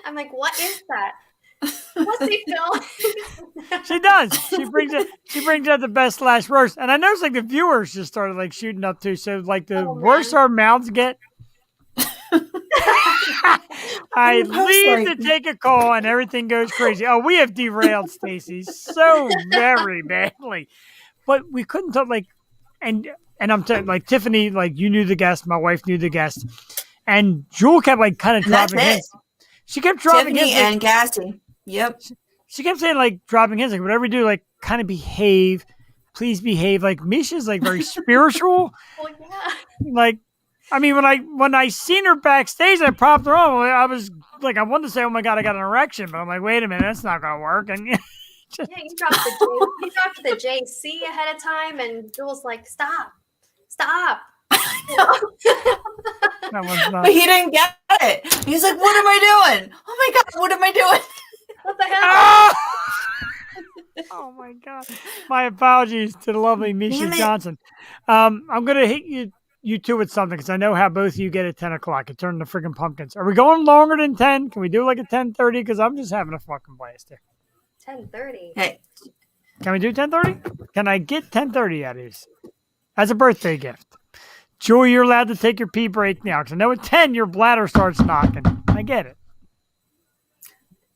I'm like, what is that? What's he film? She does. She brings out the best / worst. And I noticed like the viewers just started like shooting up too. So like the worse our mouths get, I leave to take a call and everything goes crazy. Oh, we have derailed Stacy so very badly. But we couldn't talk like and I'm like Tiffany, like you knew the guest, my wife knew the guest. And Jewel kept like kind of dropping hints. She kept dropping Tiffany hints. and Gassy. Yep. She kept saying like dropping hints, like whatever we do, like kind of behave, please behave. Like Misha's like very spiritual. Well, yeah. Like, I mean, when I seen her backstage, I popped her on. I was like, I wanted to say, oh my god, I got an erection, but I'm like, wait a minute, that's not gonna work. And Yeah, you dropped the JC ahead of time, and Jewel's like, stop. that one's not. But he didn't get it. He's like, what am I doing? Oh my God, what am I doing? What the hell? Ah! Oh my god! My apologies to the lovely Misha Damn it. Johnson. I'm gonna hit you two with something because I know how both of you get at 10 o'clock. It turned into freaking pumpkins. Are we going longer than 10? Can we do like a 10:30? Because I'm just having a fucking blast here. 10:30. Hey, Can we do 10:30? Can I get 10:30 out of these as a birthday gift? Joy, you're allowed to take your pee break now because I know at 10 your bladder starts knocking. I get it.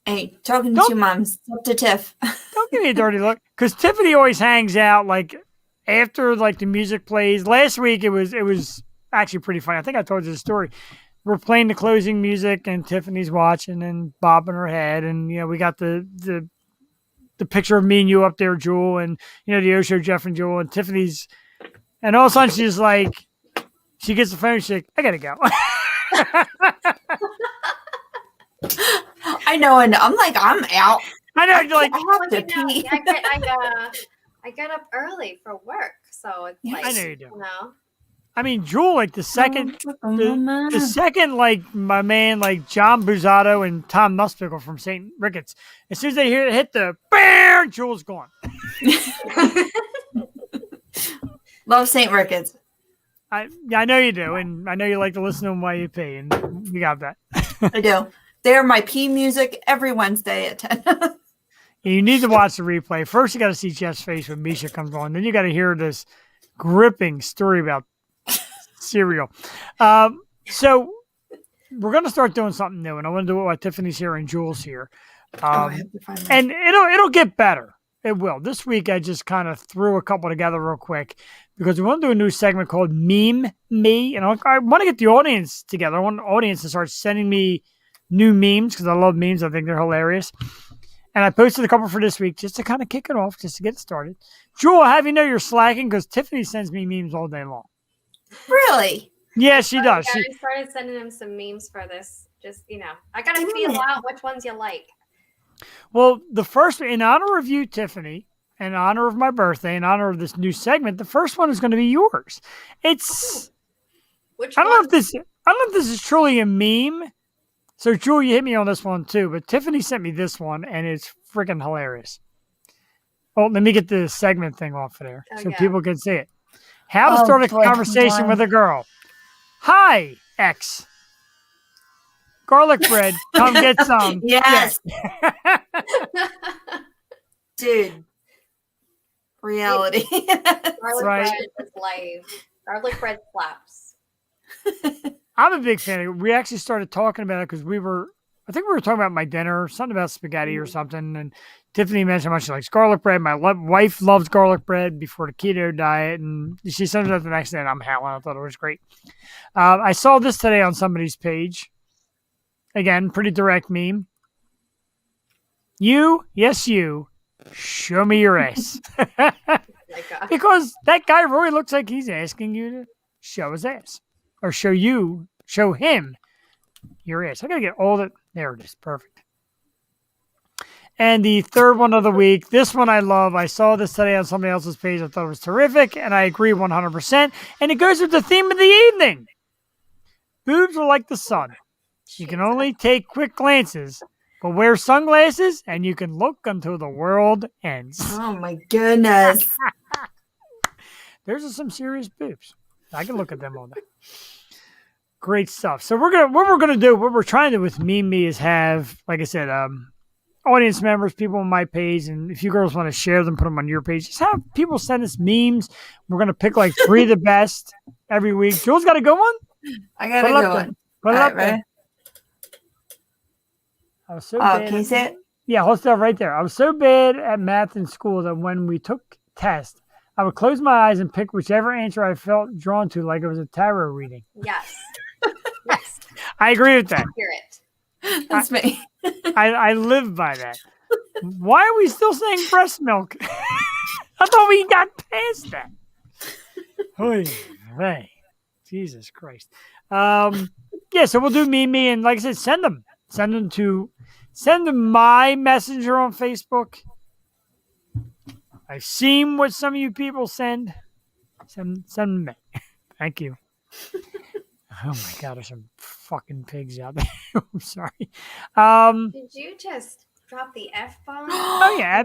hey, talking Don't- to your moms. Up to Tiff. Don't give me a dirty look because Tiffany always hangs out like after like the music plays. Last week it was actually pretty funny. I think I told you the story. We're playing the closing music and Tiffany's watching and bobbing her head, and you know we got the picture of me and you up there, Jewel, and you know the Yo Show, Jeff and Jewel, and Tiffany's, and all of a sudden she's like, she gets the phone, she's like, I gotta go. I know, and I'm like, I'm out. I know, you're like, I Well, have to you know, pee. I get up early for work, so it's Yeah, like I know you do. you know. I mean, Jewel, like the second Mama. the second, like my man, like John Buzzatto and Tom Nusspickle from St. Ricketts, as soon as they hit the bam, Jewel's gone. Love St. Ricketts. I know you do, and I know you like to listen to them while you pee, and you got that. I do. They're my pee music every Wednesday at 10. You need to watch the replay. First, you got to see Jeff's face when Misha comes on. Then you got to hear this gripping story about cereal. So we're going to start doing something new, and I want to do it while Tiffany's here and Jules here. I have to find my- And it'll get better. It will. This week, I just kind of threw a couple together real quick because we want to do a new segment called Meme Me. And I want to get the audience together. I want the audience to start sending me new memes because I love memes. I think they're hilarious. And I posted a couple for this week just to kind of kick it off, just to get it started. Jewel, I have you know you're slacking because Tiffany sends me memes all day long. Really? Yeah, she does. Yeah, She, I started sending him some memes for this. Just I gotta Damn feel it. out which ones you like. well, the first, in honor of you, Tiffany, in honor of my birthday, in honor of this new segment, the first one is going to be yours. It's Which I don't know one? if this is truly a meme. So, Jewel, you hit me on this one too, but Tiffany sent me this one, and it's freaking hilarious. Oh, let me get the segment thing off of there Oh, so yeah. people can see it. How to Oh, start a boy, conversation hold on. with a girl. Hi, X. Garlic bread, come get some. Yes, Yeah. dude. Reality. Garlic Right. bread is life. Garlic bread slaps. I'm a big fan of it. We actually started talking about it because I think we were talking about my dinner, something about spaghetti or something. And Tiffany mentioned how much she likes garlic bread. My wife loves garlic bread before the keto diet. And she sent it out the next day and I'm howling. I thought it was great. I saw this today on somebody's page. Again, pretty direct meme. You, yes, you, show me your ass. Like Because that guy really looks like he's asking you to show his ass. Or show him your ass. I gotta get all that. There it is. Perfect. And the third one of the week, this one I love. I saw this today on somebody else's page. I thought it was terrific, and I agree 100%. And it goes with the theme of the evening. Boobs are like the sun. You can only take quick glances, but wear sunglasses, and you can look until the world ends. Oh, my goodness. There's some serious boobs. I can look at them all day. Great stuff. So what we're trying to do with Me is have, like I said, audience members, people on my page, and if you girls want to share them, put them on your page. Just have people send us memes. We're going to pick like 3 of the best every week. Jules got a good one? I got a good one. Put it up right. there. I was so bad. Can you say it? Yeah, hold stuff right there. I was so bad at math in school that when we took tests, I would close my eyes and pick whichever answer I felt drawn to, like it was a tarot reading. Yes. Yes. I agree with that. Accurate. That's me. I live by that. Why are we still saying breast milk? I thought we got past that. Oy vey. Jesus Christ. Yeah, so we'll do me, and like I said, send them. Send them my messenger on Facebook. I've seen what some of you people send. Send them me. Thank you. Oh my God, there's some fucking pigs out there. I'm sorry. Did you just drop the F-bomb? Oh yeah.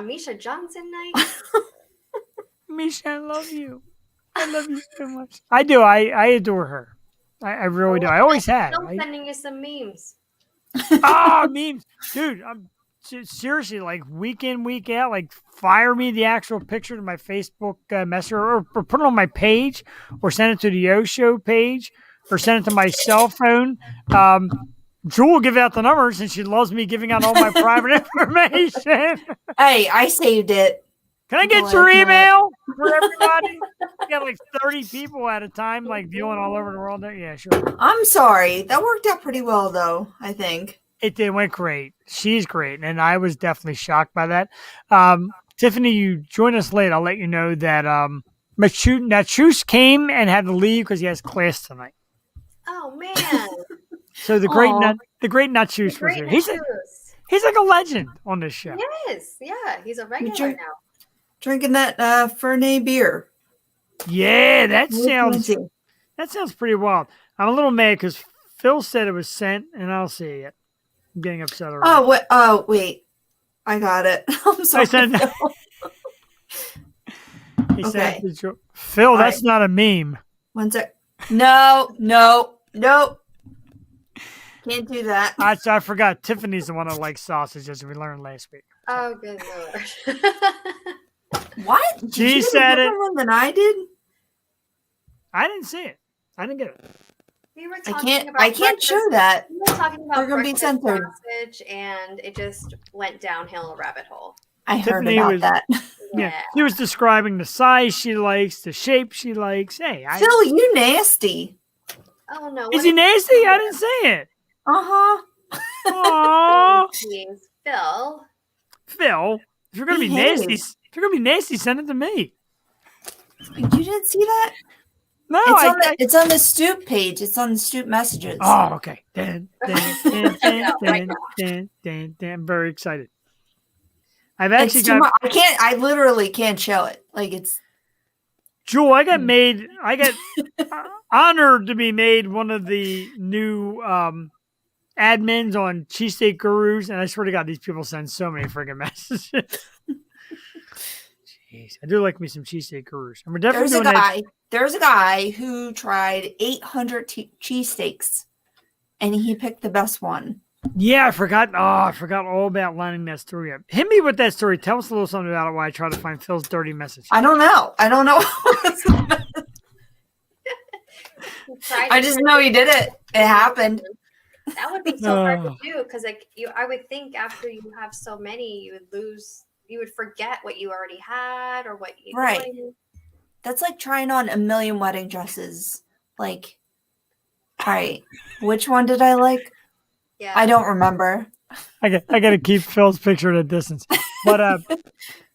Misha Johnson night? Misha, I love you. I love you so much. I do. I adore her. I really do. I always have. I'm sending you some memes. Memes. Dude, I'm seriously, like week in, week out, like fire me the actual picture to my Facebook messenger or put it on my page or send it to the O Show page or send it to my cell phone. Jewel will give out the numbers and she loves me giving out all my private information. Hey, I saved it. Can I get your email for everybody? You got like 30 people at a time, like viewing all over the world. Yeah, sure. I'm sorry. That worked out pretty well, though, I think. It went great. She's great. And I was definitely shocked by that. Tiffany, you joined us late. I'll let you know that Nachus came and had to leave because he has class tonight. Oh, man. So the great Nachus was here. He's like a legend on this show. Yes. Yeah. He's a regular now. Drinking that Fernet beer. Yeah, that sounds pretty wild. I'm a little mad because Phil said it was sent, and I don't see it yet. I'm getting upset already. Wait. I got it. I'm sorry. Okay. Phil, that's not a meme. One sec. No. Can't do that. I forgot. Tiffany's the one that likes sausage, as we learned last week. Oh, good Lord. What? Did She you said it. More than I did. I didn't see it. I didn't get it. We were I can't show that. We were talking about We're gonna be censored. sausage, and it just went downhill a rabbit hole. I heard about that. Yeah, she was describing the size she likes, the shape she likes. Hey, Phil, you nasty. Oh no! Is he nasty? I didn't say it. Aww. Please, Phil, if you're gonna be nasty, send it to me. You didn't see that? No, it's on the Stoop page. It's on the Stoop messages. Oh, okay. I'm very excited. I've actually got. I literally can't show it. Like it's. Jewel, I got honored to be made one of the new admins on Cheesesteak Gurus, and I swear to God, these people send so many freaking messages. Jeez, I do like me some Cheesesteak Gurus. And we're definitely There's a guy who tried 800 cheesesteaks, and he picked the best one. Yeah, I forgot all about lining that story up. Hit me with that story. Tell us a little something about it while I try to find Phil's dirty message. I don't know. I just know he did it. It happened. That would be so hard to do because, I would think after you have so many, you would forget what you already had or what you Right. That's like trying on a million wedding dresses. Like, all right, which one did I like? Yeah, I don't remember. I got to keep Phil's picture at a distance. But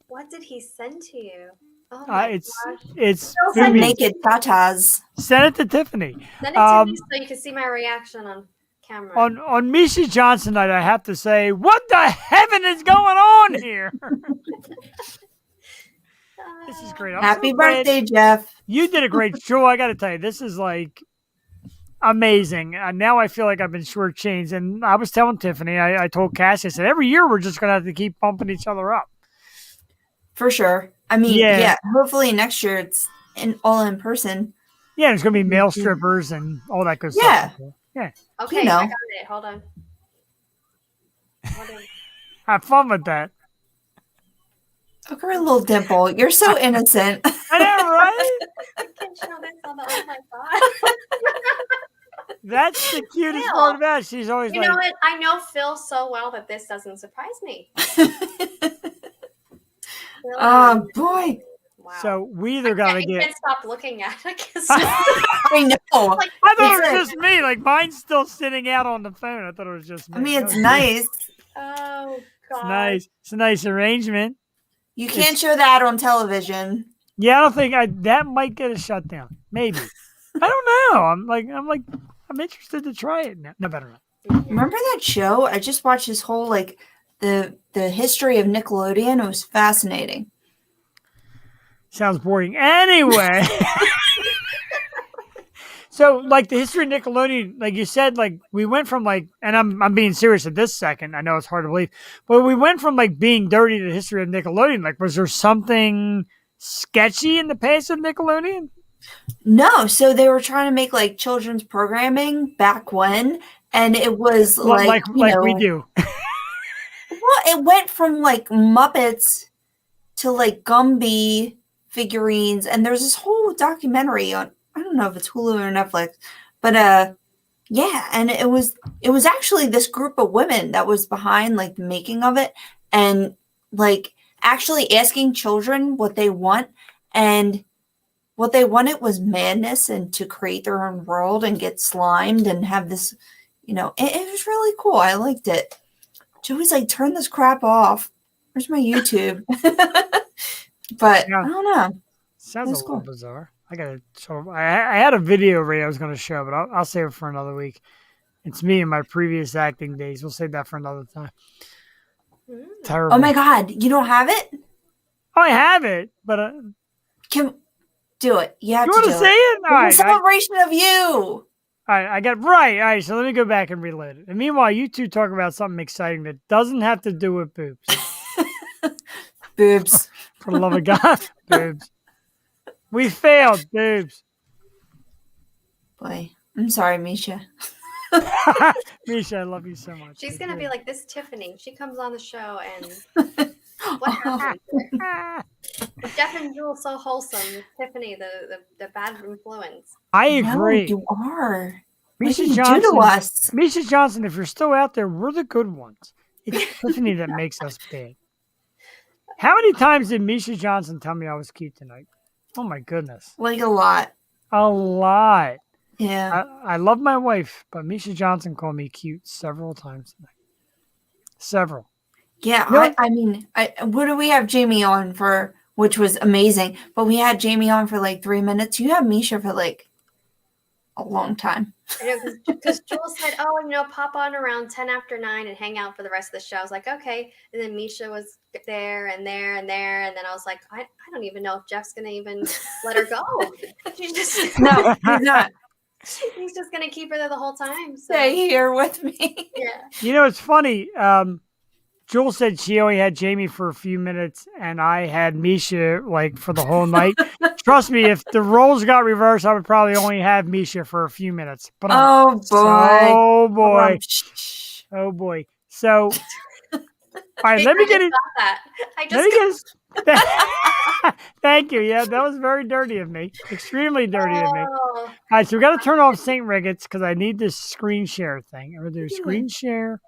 what did he send to you? Oh my gosh. It's naked tatas. Send it to Tiffany. Send it to me so you can see my reaction on camera. On Misha Johnson night, I have to say, what the heaven is going on here? This is great. I'm Happy so glad birthday, Jeff. you did a great show. I got to tell you, this is like amazing. Now I feel like I've been shortchanged. And I was telling Tiffany, I told Cassie, I said, every year we're just going to have to keep bumping each other up. For sure. I mean, Yeah. yeah, hopefully next year it's all in person. Yeah, there's going to be male strippers and all that good Yeah. stuff. Yeah. Okay, You know. I got it. Hold on. Have fun with that. Look at her little dimple. You're so innocent. I know, right? I can't show this on the. Oh my god. That's the cutest Phil. part about it. She's always You like, know what? I know Phil so well that this doesn't surprise me. Really? Oh boy. Wow. so we either got to I get. can't stop looking at it. 'Cause I know. like, I thought it It's- was just me. Like mine's still sitting out on the phone. I thought it was just me. I mean, it's No, nice. oh god. It's nice. It's a nice arrangement. You can't show that on television. Yeah, I don't think that might get a shutdown. Maybe. I don't know. I'm interested to try it now. No, better not. Remember that show? I just watched this whole like the history of Nickelodeon. It was fascinating. Sounds boring. Anyway. So, like the history of Nickelodeon, like you said, like we went from like, and I'm being serious at this second. I know it's hard to believe, but we went from like being dirty to the history of Nickelodeon. Like, was there something sketchy in the past of Nickelodeon? No, so they were trying to make like children's programming back when, and it was like you know, we do. Well, it went from like Muppets to like Gumby figurines, and there's this whole documentary on, I don't know if it's Hulu or Netflix, but yeah, and it was actually this group of women that was behind like the making of it, and like actually asking children what they want, and what they wanted was madness and to create their own world and get slimed and have this, you know, it was really cool. I liked it. Joey's like, turn this crap off. Where's my YouTube? But Yeah. I don't know. Sounds That's a little cool. bizarre. I gotta show. I had a video ready I was going to show, but I'll save it for another week. It's me in my previous acting days. We'll save that for another time. Terrible. Oh my God, you don't have it? Oh, I have it, but Can do it. You have you to want do to say it. it? All right, It's a celebration of you. all right. I got right. All right. So let me go back and reload it. And meanwhile, you two talk about something exciting that doesn't have to do with boobs. Boobs. For the love of God, boobs. We failed, boobs. Boy, I'm sorry, Misha. Misha, I love you so much. She's It's gonna be great. like this Tiffany. She comes on the show and what happened? Jeff and Jewel so wholesome. Tiffany, the bad influence. I No, agree. you are. What Misha did you do Johnson. to us? Misha Johnson, if you're still out there, we're the good ones. It's Tiffany that makes us bad. How many times did Misha Johnson tell me I was cute tonight? Oh my goodness. Like a lot. A lot. Yeah. I love my wife, but Misha Johnson called me cute several times tonight. Several. Yeah, No. I mean, what do we have Jamie on for, which was amazing, but we had Jamie on for like 3 minutes. You had Misha for like a long time. I know, because Jewel said, "Oh, you know, pop on around 10 after 9 and hang out for the rest of the show." I was like, "Okay," and then Misha was there and there and there, and then I was like, "I don't even know if Jeff's gonna even let her go. She's just No, he's not. he's just gonna keep her there the whole time." So Stay here with me. yeah, You know, it's funny. Jewel said she only had Jamie for a few minutes, and I had Misha like for the whole night. Trust me, if the roles got reversed, I would probably only have Misha for a few minutes. But Oh boy. oh boy, Shh. oh boy. So, all right, Hey, let me I get just it. got that. I Let me just get it. Thank you. Yeah, that was very dirty of me. Extremely dirty of me. All Oh, right, so we got to turn off St. Ricketts because I need this screen share thing. I'm gonna do screen share.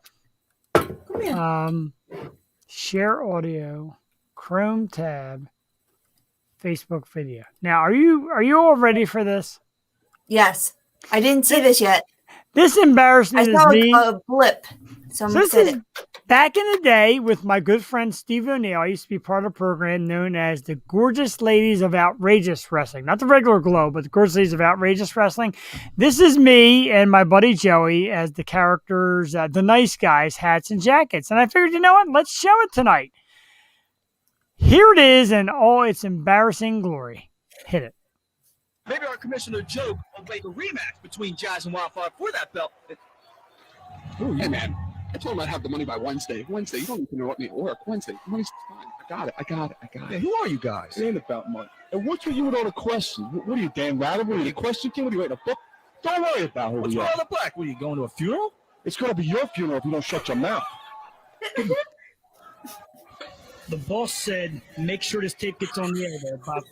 Come here. Share audio, Chrome tab, Facebook video. Now, are you all ready for this? Yes. I didn't see this yet. This I embarrassment is saw me. a blip. So Someone this said is it. back in the day with my good friend Steve O'Neill. I used to be part of a program known as the Gorgeous Ladies of Outrageous Wrestling. Not the regular Glow, but the Gorgeous Ladies of Outrageous Wrestling. This is me and my buddy Joey as the characters, the nice guys, hats and jackets. And I figured, you know what? Let's show it tonight. Here it is in all its embarrassing glory. Hit it. Maybe our Commissioner Joe will make a rematch between Jazz and Wildfire for that belt. Hey, man. I told him I'd have the money by Wednesday. Wednesday, you don't need to interrupt me at work. Wednesday, money's fine. I got it. Yeah, who are you guys? It ain't about money. And what's with you with all the questions? What are you, Dan Rather? What are you, question king? What are you, writing a book? Don't worry about who What's we with are. all the black? What, are you going to a funeral? It's going to be your funeral if you don't shut your mouth. The boss said, make sure this tape gets on the air there, Bob.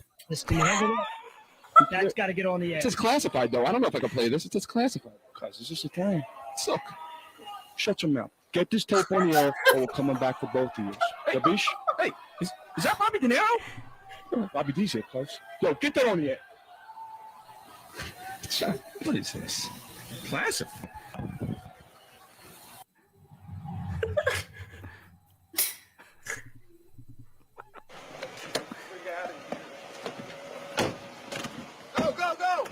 Can you handle that? That's got to get on the air. It says classified, though. I don't know if I can play this. It says classified. Because it's just a thing. Look, shut your mouth. Get this tape on the air, or we're coming back for both of you. Hey, Gabish? Hey, is that Bobby De Niro? Bobby D's here, close. Yo, get that on the air. What is this? Classic. Go, go, go!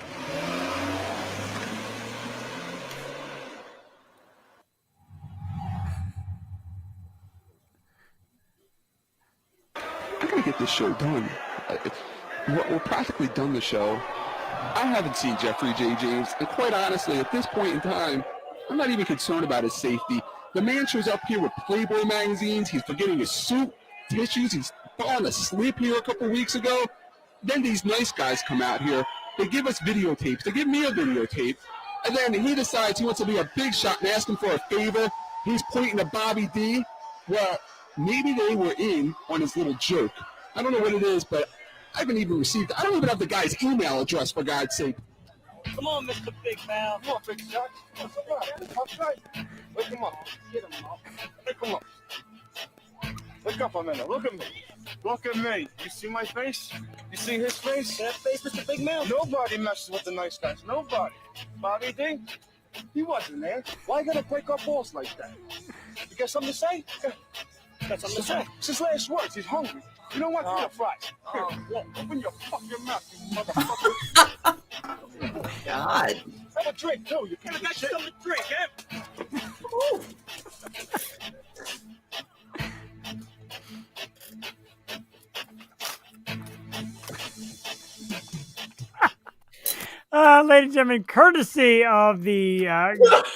I'm going to get this show done. We're practically done the show. I haven't seen Jeffrey J. James, and quite honestly, at this point in time, I'm not even concerned about his safety. The man shows up here with Playboy magazines. He's forgetting his suit, tissues. He's fallen asleep here a couple weeks ago. Then these nice guys come out here. They give us videotapes. They give me a videotape. And then he decides he wants to be a big shot and ask him for a favor. He's pointing to Bobby D. Well, maybe they were in on his little joke. I don't know what it is, but I haven't even received. I don't even have the guy's email address, for God's sake. Come on, Mr. Big Mouth. Come on, big shot. Wake him up. Get him up. Wake him up. Wake up a minute. Look at me. Look at me. You see my face? You see his face? That face, Mr. Big Mouth. Nobody messes with the nice guys. Nobody. Bobby D? He wasn't there. Why you gotta break our balls like that? You got something to say? Got something to say. It's his last words. He's hungry. You know what? Get a fries. Here, open your fucking mouth, you motherfucker. God. Have a drink, too. You can't get something to drink, eh? Ladies and gentlemen, courtesy of the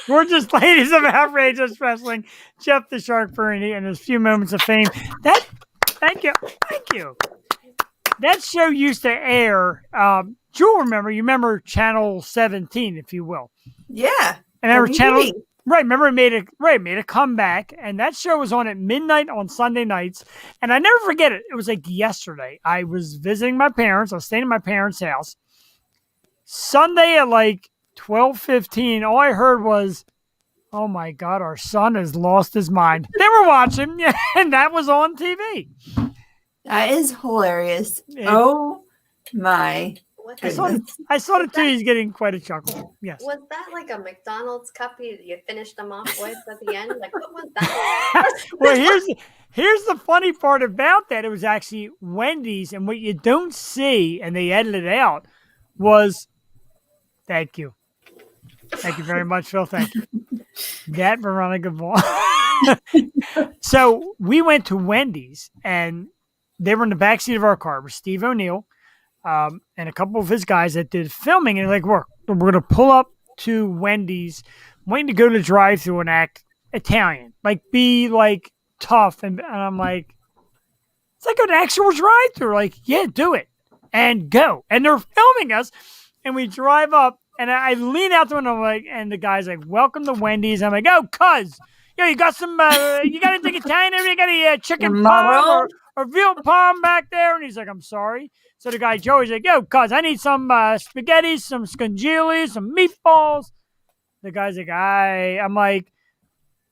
Gorgeous Ladies of Outrageous Wrestling, Jeff the Shark Burney and his few moments of fame. Thank you. That show used to air. You'll remember. You remember Channel 17, if you will. Yeah. And remember WB. Channel. Right, remember it made a comeback, and that show was on at midnight on Sunday nights. And I never forget it. It was like yesterday. I was visiting my parents. I was staying at my parents' house. Sunday at like 12:15, all I heard was, "Oh my God, our son has lost his mind." They were watching, yeah, and that was on TV. That is hilarious. Oh my What I saw the two. He's getting quite a chuckle. Yes. Was that like a McDonald's cup you finished them off with at the end? Like, what was that? Well, here's the funny part about that. It was actually Wendy's, and what you don't see, and they edited it out, was, thank you. Thank you very much, Phil. Thank you. That Veronica Vaughn. So we went to Wendy's, and they were in the backseat of our car with Steve O'Neill and a couple of his guys that did filming. And like, we're going to pull up to Wendy's, waiting to go to the drive-thru and act Italian, like be like tough. And I'm like, it's like an actual drive-thru. Like, yeah, do it and go. And they're filming us, and we drive up. And I lean out the window, I'm like, and the guy's like, "Welcome to Wendy's." I'm like, "Oh, cuz, yeah, you got some, you got anything Italian? You got any chicken parm or veal parm back there?" And he's like, "I'm sorry." So the guy Joey's like, "Yo, cuz, I need some spaghetti, some scungili, some meatballs." The guy's like, I'm like,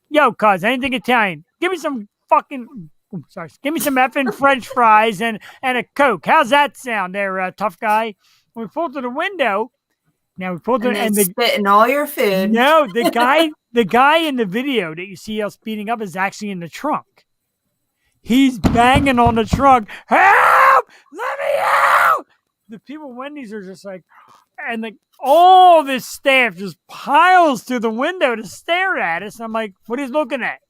"Yo, cuz, anything Italian? Give me some fucking, give me some effing French fries and a Coke. How's that sound there, tough guy?" When we pulled to the window, Now we pulled And it, they and the spit in all your food. no, the guy in the video that you see us beating up is actually in the trunk. He's banging on the trunk. Help! Let me out! The people at Wendy's are just like, and like all this staff just piles through the window to stare at us. I'm like, what are you looking at?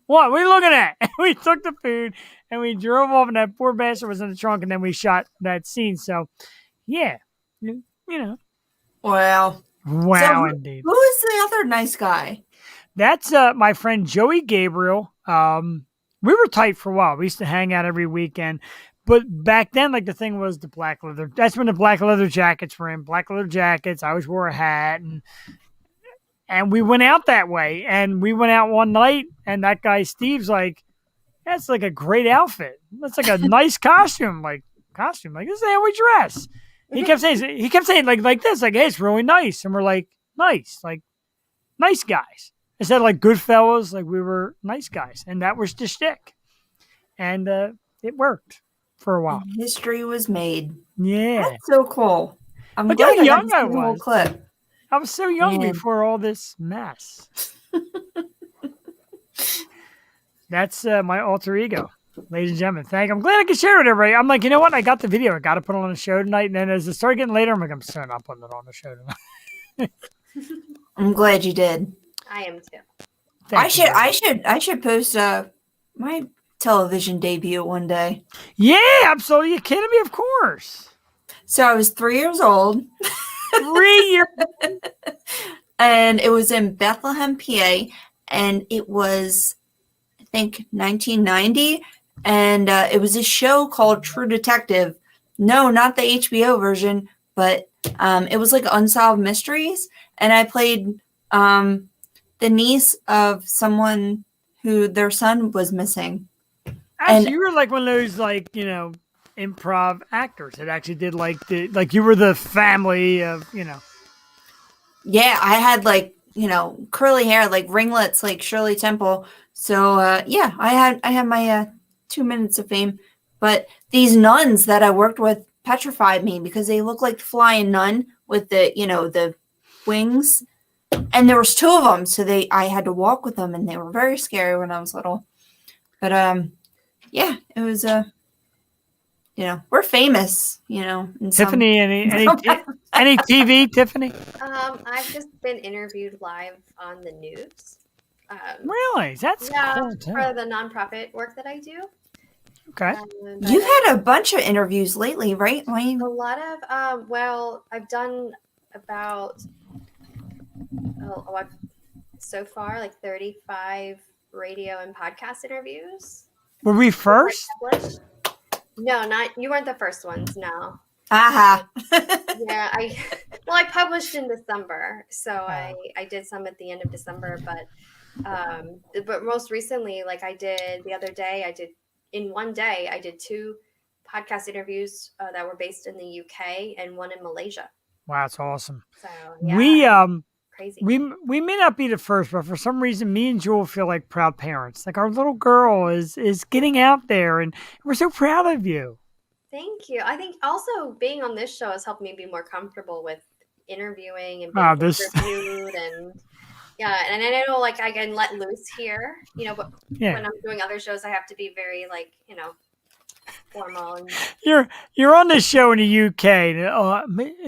What are you looking at? And we took the food and we drove off, and that poor bastard was in the trunk, and then we shot that scene. So, yeah, you know. Wow. Wow, So indeed. who is the other nice guy? That's my friend Joey Gabriel. We were tight for a while. We used to hang out every weekend. But back then, like, the thing was the black leather. That's when the black leather jackets were in. Black leather jackets. I always wore a hat. And we went out that way. And we went out one night, and that guy Steve's like, that's like a great outfit. That's like a nice costume. Like, this is how we dress. He kept saying like this, like, hey, it's really nice. And we're like, nice guys. Instead of like good fellas, like we were nice guys. And that was the shtick. And it worked for a while. History was made. Yeah. That's so cool. I'm Look glad how I got young to see I the whole was. clip. I was so young Man. before all this mess. That's my alter ego, ladies and gentlemen. I'm glad I could share it with everybody. I'm like, you know what? I got the video. I got to put it on the show tonight. And then as it started getting later, I'm like, I'm still not putting it on the show tonight. I'm glad you did. I am too. I should post my television debut one day. Yeah, absolutely. You kidding me? Of course. So I was 3 years old. 3 years. And it was in Bethlehem, PA, and it was, I think, 1990, and it was a show called True Detective. No, not the HBO version, but it was like Unsolved Mysteries, and I played the niece of someone who their son was missing. Actually, you were like one of those, like, improv actors that actually did like you were the family of. Yeah, I had curly hair, like ringlets, like Shirley Temple. So yeah, I had my 2 minutes of fame. But these nuns that I worked with petrified me because they look like the flying nun with the wings. And there was 2 of them, so I had to walk with them, and they were very scary when I was little. But yeah, it was we're famous, Tiffany, any TV, Tiffany? I've just been interviewed live on the news. Really? That's cool too. For the nonprofit work that I do. Okay. You've had a bunch of interviews lately, right, Wayne? A lot of I've done about so far like 35 radio and podcast interviews. Were we first? No, not you weren't the first ones. No. Aha. Yeah, I published in December, so I did some at the end of December, but most recently, like I did the other day, in one day I did 2 podcast interviews that were based in the UK and one in Malaysia. Wow, that's awesome. So yeah, crazy. We may not be the first, but for some reason, me and Jewel feel like proud parents. Like our little girl is getting out there, and we're so proud of you. Thank you. I think also being on this show has helped me be more comfortable with interviewing and being interviewed, and yeah, and I know like I can let loose here, but when I'm doing other shows, I have to be very formal. And You're on the show in the UK.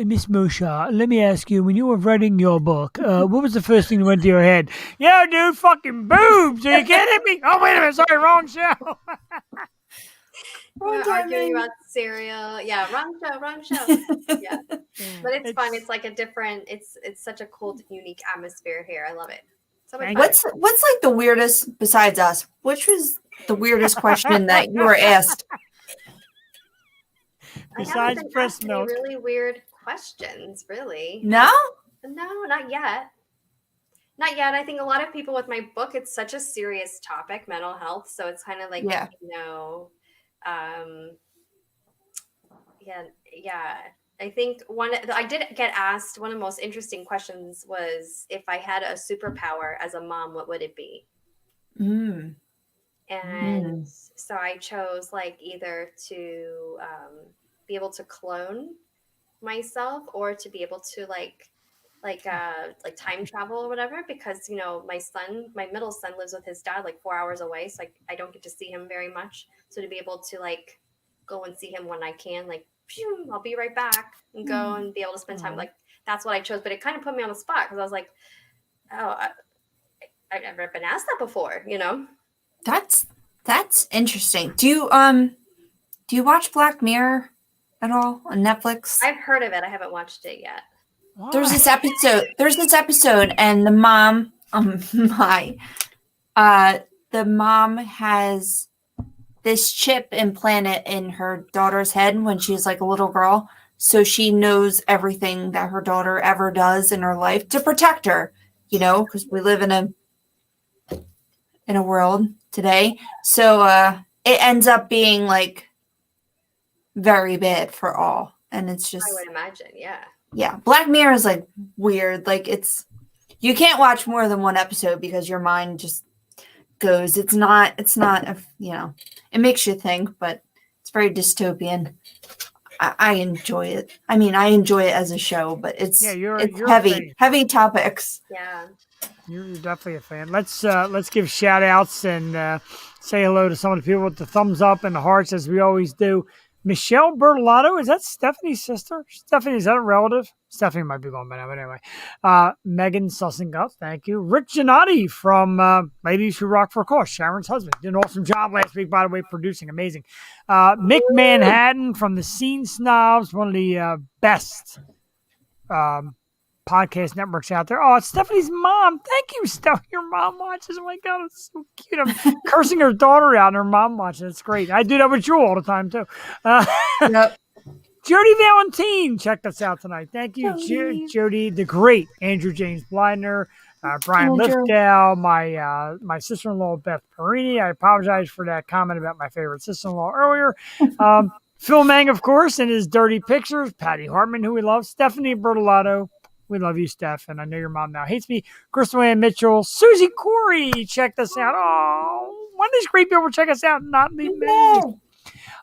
Miss Musha, let me ask you, when you were writing your book, what was the first thing that went to your head? Yo, dude, fucking boobs. Are you kidding me? Oh, wait a minute. Sorry, wrong show. We're arguing about cereal. Yeah, wrong show. Yeah. But it's fun. It's like it's such a cool, unique atmosphere here. I love it. So what's like the weirdest, besides us, which was the weirdest question that you were asked? Besides breast milk. Really weird questions, really. No, not yet. Not yet. I think a lot of people with my book, it's such a serious topic, mental health. So it's kind of like, I think I did get asked, one of the most interesting questions was, if I had a superpower as a mom, what would it be? And so I chose either to be able to clone myself or to be able to like time travel or whatever, because my middle son lives with his dad like 4 hours away, so I don't get to see him very much. So to be able to like go and see him when I can, like, phew, I'll be right back, and go and be able to spend time, like, that's what I chose. But it kind of put me on the spot because I was like, oh, I've never been asked that before, That's interesting. Do you watch Black Mirror at all on Netflix? I've heard of it. I haven't watched it yet. Why? There's this episode, and the mom, the mom has this chip implanted in her daughter's head when she's like a little girl, so she knows everything that her daughter ever does in her life to protect her. Because we live in a world today, so it ends up being like very bad for all, and it's just, I would imagine, yeah. Yeah, Black Mirror is like weird. Like you can't watch more than one episode because your mind just goes. It's not, it makes you think, but it's very dystopian. I enjoy it. I mean, I enjoy it as a show, but it's you're heavy topics. Yeah. You're definitely a fan. Let's give shout outs and say hello to some of the people with the thumbs up and the hearts, as we always do. Michelle Bertolato, is that Stephanie's sister? Stephanie, is that a relative? Stephanie might be going by now, but anyway. Megan Sussingup, thank you. Rick Giannotti from Ladies Who Rock for a Cause, Sharon's husband. Did an awesome job last week, by the way, producing. Amazing. Mick Manhattan from the Scene Snobs, one of the best podcast networks out there. Oh, it's Stephanie's mom. Thank you, Steph. Your mom watches. Oh my God, it's so cute. I'm cursing her daughter out and her mom watches. It's great. I do that with you all the time, too. Yep. Jody Valentine checked us out tonight. Thank you, Jody. The great Andrew James Blindner, Brian Lithgow, my sister-in-law, Beth Perini. I apologize for that comment about my favorite sister-in-law earlier. Phil Mang, of course, and his Dirty Pictures. Patty Hartman, who we love. Stephanie Bertolato. We love you, Steph, and I know your mom now hates me. Crystal Ann Mitchell, Susie Corey, checked us out. Oh, one of these great people check us out and not leave me.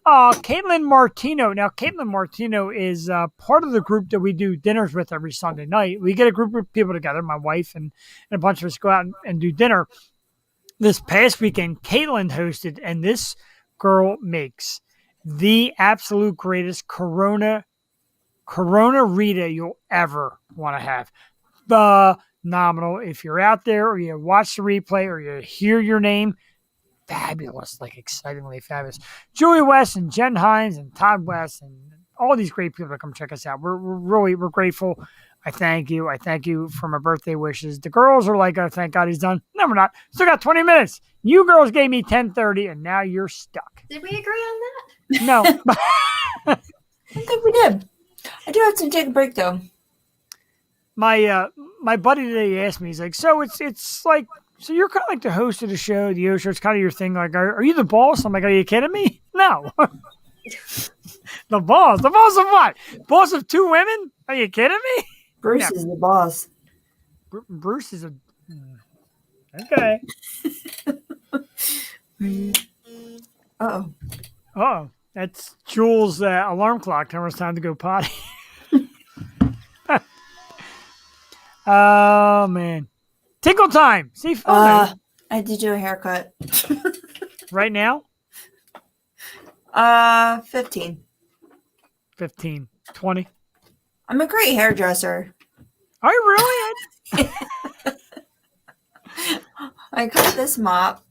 Caitlin Martino. Now, Caitlin Martino is part of the group that we do dinners with every Sunday night. We get a group of people together, my wife and a bunch of us go out and do dinner. This past weekend, Caitlin hosted, and this girl makes the absolute greatest Corona Rita you'll ever want to have. Phenomenal. If you're out there or you watch the replay or you hear your name, fabulous, like excitingly fabulous. Julie West and Jen Hines and Todd West and all these great people that come check us out. We're grateful. I thank you. I thank you for my birthday wishes. The girls are like, oh, thank God he's done. No, we're not. Still got 20 minutes. You girls gave me 10:30 and now you're stuck. Did we agree on that? No. I think we did. I do have to take a break though. My buddy today asked me, he's like, so it's like, so you're kind of like the host of the show, the show. It's kind of your thing. Like, are you the boss? I'm like, are you kidding me? No. The boss of what? Boss of two women? Are you kidding me? Bruce is the boss. Bruce is a okay. Oh, that's Jules' alarm clock. Telling us time to go potty. Oh man, tinkle time. See, I had to do a haircut. Right now? 15. 15. 20. I'm a great hairdresser. Are you really? I cut this mop.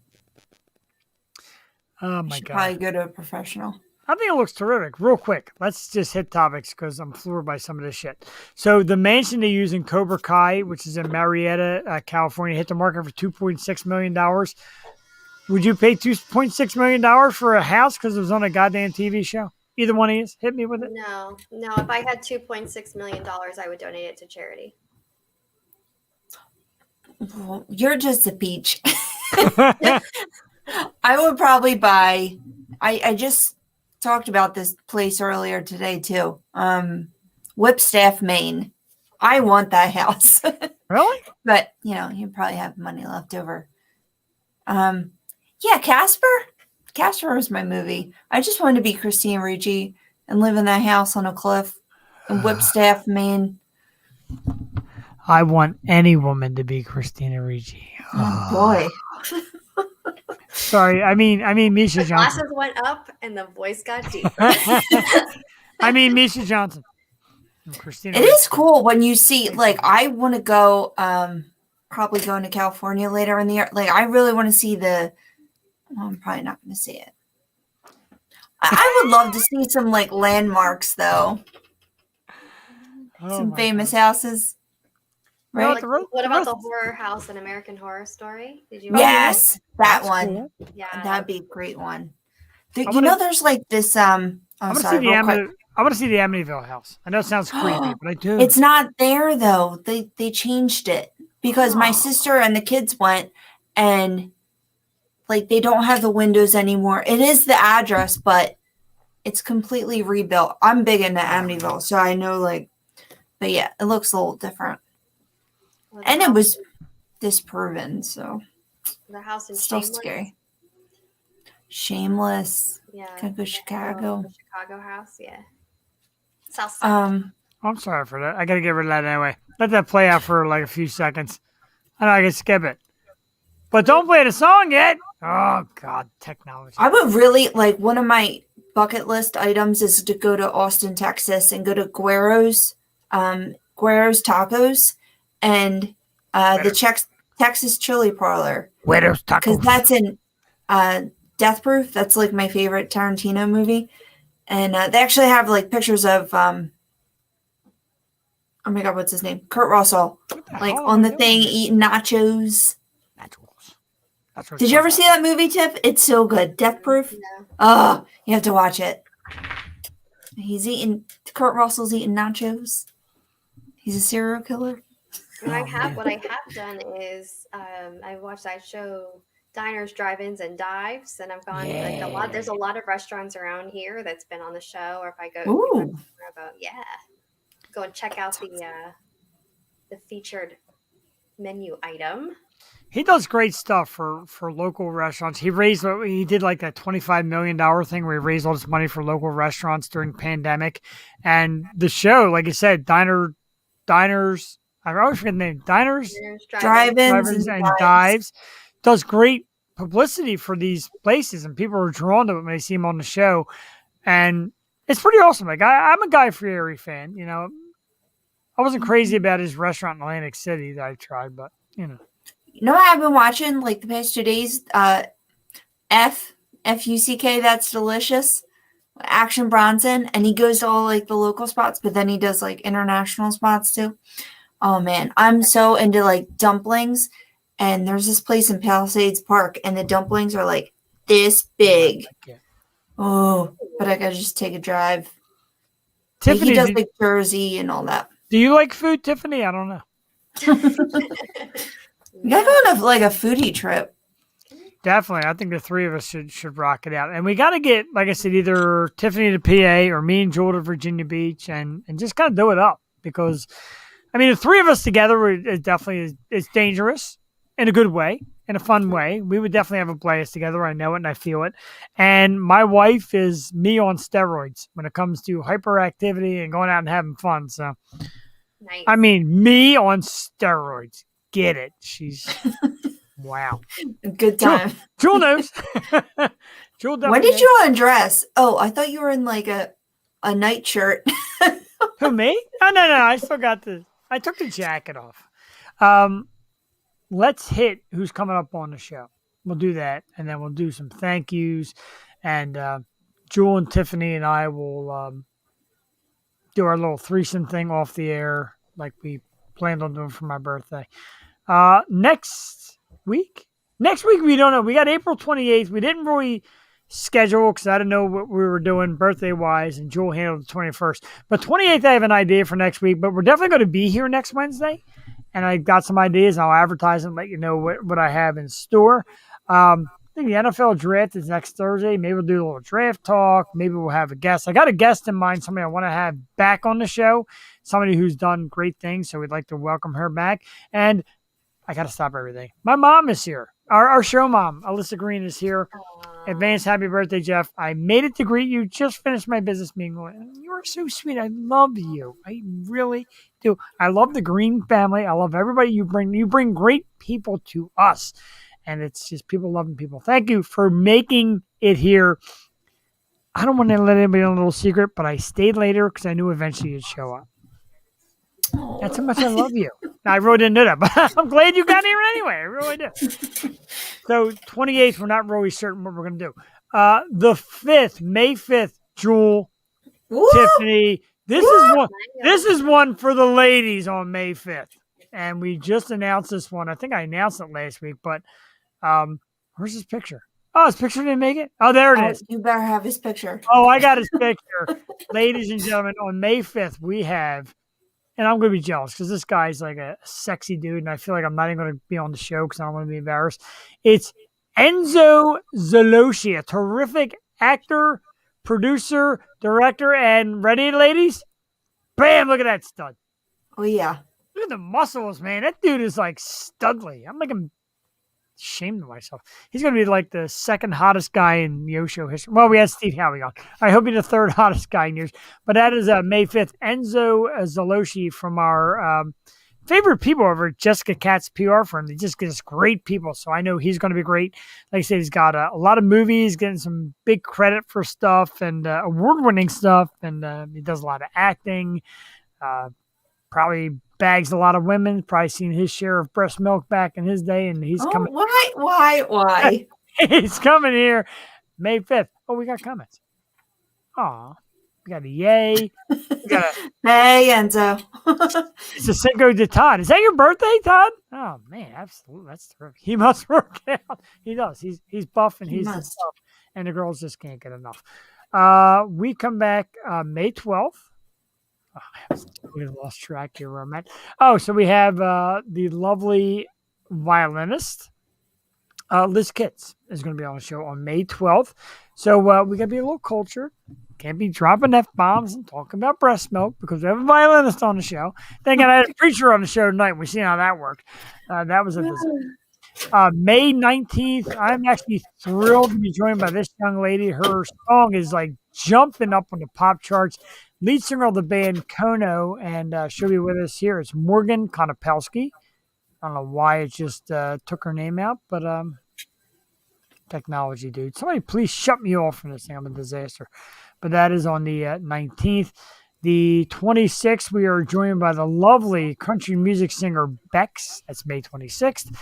Oh my should God. Probably go to a professional. I think it looks terrific. Real quick, let's just hit topics because I'm floored by some of this shit. So the mansion they use in Cobra Kai, which is in Marietta, California, hit the market for $2.6 million. Would you pay $2.6 million for a house because it was on a goddamn TV show? Either one of you, hit me with it. No. If I had $2.6 million, I would donate it to charity. Well, you're just a peach. I would probably buy. I just talked about this place earlier today too. Whipstaff, Maine. I want that house. Really? But you probably have money left over. Yeah, Casper. Casper was my movie. I just wanted to be Christine Ricci and live in that house on a cliff in Whipstaff, Maine. I want any woman to be Christina Ricci. Oh boy. Sorry, I mean Misha The Johnson. glasses went up and the voice got deeper. I mean Misha Johnson. Christina It Ricci. is cool when you see, like, I want to go, probably going to California later in the year. Like, I really want to see well, I'm probably not going to see it. I would love to see some, like, landmarks, though. Oh Some my famous God. houses. Well, Right? What about the horror house in American Horror Story? Did you? Yes, that That's one. cool. Yeah. That'd be a great one. I You know, there's like this. I want to see sorry, real quick. I want to see the Amityville house. I know it sounds creepy, but I do. It's not there though. They changed it because my sister and the kids went, and like they don't have the windows anymore. It is the address, but it's completely rebuilt. I'm big into Amityville, so I know like. But yeah, it looks a little different, and it was disproven, so the house in still Shameless. scary. Shameless. Yeah. Gotta go Chicago. The Chicago house, yeah. South side. I'm sorry for that. I got to get rid of that anyway. Let that play out for like a few seconds. I know I can skip it. But don't play the song yet. Oh, God, technology. I would really like one of my bucket list items is to go to Austin, Texas and go to Guero's Tacos and the Texas Chili Parlor. Guero's Tacos. Because that's in Death Proof. That's like my favorite Tarantino movie. And they actually have like pictures of oh my God, what's his name? Kurt Russell. Like on the thing eating nachos. Did you ever see that movie, Tiff? It's so good. Death Proof? No. Oh, you have to watch it. Kurt Russell's eating nachos. He's a serial killer. What I have done is I watched that show Diners, Drive-Ins, and Dives, and I've gone like a lot. There's a lot of restaurants around here that's been on the show, or if I go, go and check out the featured menu item. He does great stuff for local restaurants. He did like that $25 million thing where he raised all this money for local restaurants during the pandemic. And the show, like I said, Diners, I always forget the name, Diners, Drive-Ins, and Dives, does great publicity for these places. And people are drawn to it when they see him on the show. And it's pretty awesome. Like I'm a Guy Fieri fan, you know. I wasn't crazy about his restaurant in Atlantic City that I tried, but, you know. You know what I've been watching like the past 2 days? F-U-C-K, That's Delicious. Action Bronson. And he goes to all like the local spots, but then he does like international spots too. Oh man, I'm so into like dumplings. And there's this place in Palisades Park and the dumplings are like this big. Oh, but I gotta just take a drive. Tiffany, he does like Jersey and all that. Do you like food, Tiffany? I don't know. We gotta go on a foodie trip. Definitely. I think the three of us should rock it out. And we got to get, like I said, either Tiffany to PA or me and Joel to Virginia Beach and just kind of do it up. Because, I mean, the three of us together is definitely is dangerous in a good way, in a fun way. We would definitely have a blast together. I know it and I feel it. And my wife is me on steroids when it comes to hyperactivity and going out and having fun. So, nice. I mean, me on steroids. Get it. She's wow. Good time. Jewel knows. Jewel when did you undress? Oh, I thought you were in like a nightshirt. Who, me? Oh, no. I still got this. I took the jacket off. Let's hit who's coming up on the show. We'll do that, and then we'll do some thank yous. And Jewel and Tiffany and I will do our little threesome thing off the air like we planned on doing for my birthday. Next week we don't know. We got April 28th. We didn't really schedule because I didn't know what we were doing birthday wise, and Joel handled the 21st. But 28th, I have an idea for next week. But we're definitely going to be here next Wednesday, and I got some ideas. And I'll advertise and let you know what I have in store. I think the NFL draft is next Thursday. Maybe we'll do a little draft talk. Maybe we'll have a guest. I got a guest in mind, somebody I want to have back on the show, somebody who's done great things, so we'd like to welcome her back. And I got to stop everything. My mom is here. Our show mom, Alyssa Green, is here. Advance happy birthday, Jeff. I made it to greet you. Just finished my business meeting. You are so sweet. I love you. I really do. I love the Green family. I love everybody you bring. You bring great people to us. And it's just people loving people. Thank you for making it here. I don't want to let anybody know a little secret, but I stayed later because I knew eventually you'd show up. That's how much I love you. Now, I really didn't do that, but I'm glad you got here anyway. I really do. So 28th, we're not really certain what we're going to do. The 5th, May 5th, Jewel, Woo! Tiffany. This is one for the ladies on May 5th. And we just announced this one. I think I announced it last week, but where's his picture? Oh, his picture didn't make it? Oh, there it is. You better have his picture. Oh, I got his picture. Ladies and gentlemen, on May 5th, we have, and I'm going to be jealous because this guy's like a sexy dude, and I feel like I'm not even going to be on the show because I don't want to be embarrassed. It's Enzo Zaloshi, a terrific actor, producer, director, and ready, ladies? Bam, look at that stud. Oh, yeah. Look at the muscles, man. That dude is like studly. I'm like ashamed of myself. He's going to be like the second hottest guy in Yosho history. Well, we had Steve Howie on. I hope he's the third hottest guy in years. But that is May 5th. Enzo Zaloshi from our favorite people over at Jessica Katz's PR firm. They just get us great people. So I know he's going to be great. Like I said, he's got a lot of movies, getting some big credit for stuff and award-winning stuff. And he does a lot of acting. Probably bags a lot of women. Probably seen his share of breast milk back in his day, and he's coming. Why? He's coming here May 5th. Oh, we got comments. Aw, we got a yay. We got a Hey, Enzo. it's a Cinco de Todd. Is that your birthday, Todd? Oh man, absolutely. That's terrific. He must work out. He does. He's buff and he's tough, and the girls just can't get enough. We come back May 12th. Oh, I totally lost track here where I'm at. Oh, so we have the lovely violinist, Liz Kitts, is going to be on the show on May 12th. So we got to be a little cultured. Can't be dropping F-bombs and talking about breast milk because we have a violinist on the show. Thank God I had a preacher on the show tonight. We see how that worked. That was a disaster. May 19th, I'm actually thrilled to be joined by this young lady. Her song is like jumping up on the pop charts. Lead singer of the band Kono, and she'll be with us here. It's Morgan Konopelski. I don't know why it just took her name out, but technology, dude. Somebody please shut me off from this thing. I'm a disaster. But that is on the 19th. The 26th, we are joined by the lovely country music singer Bex. That's May 26th.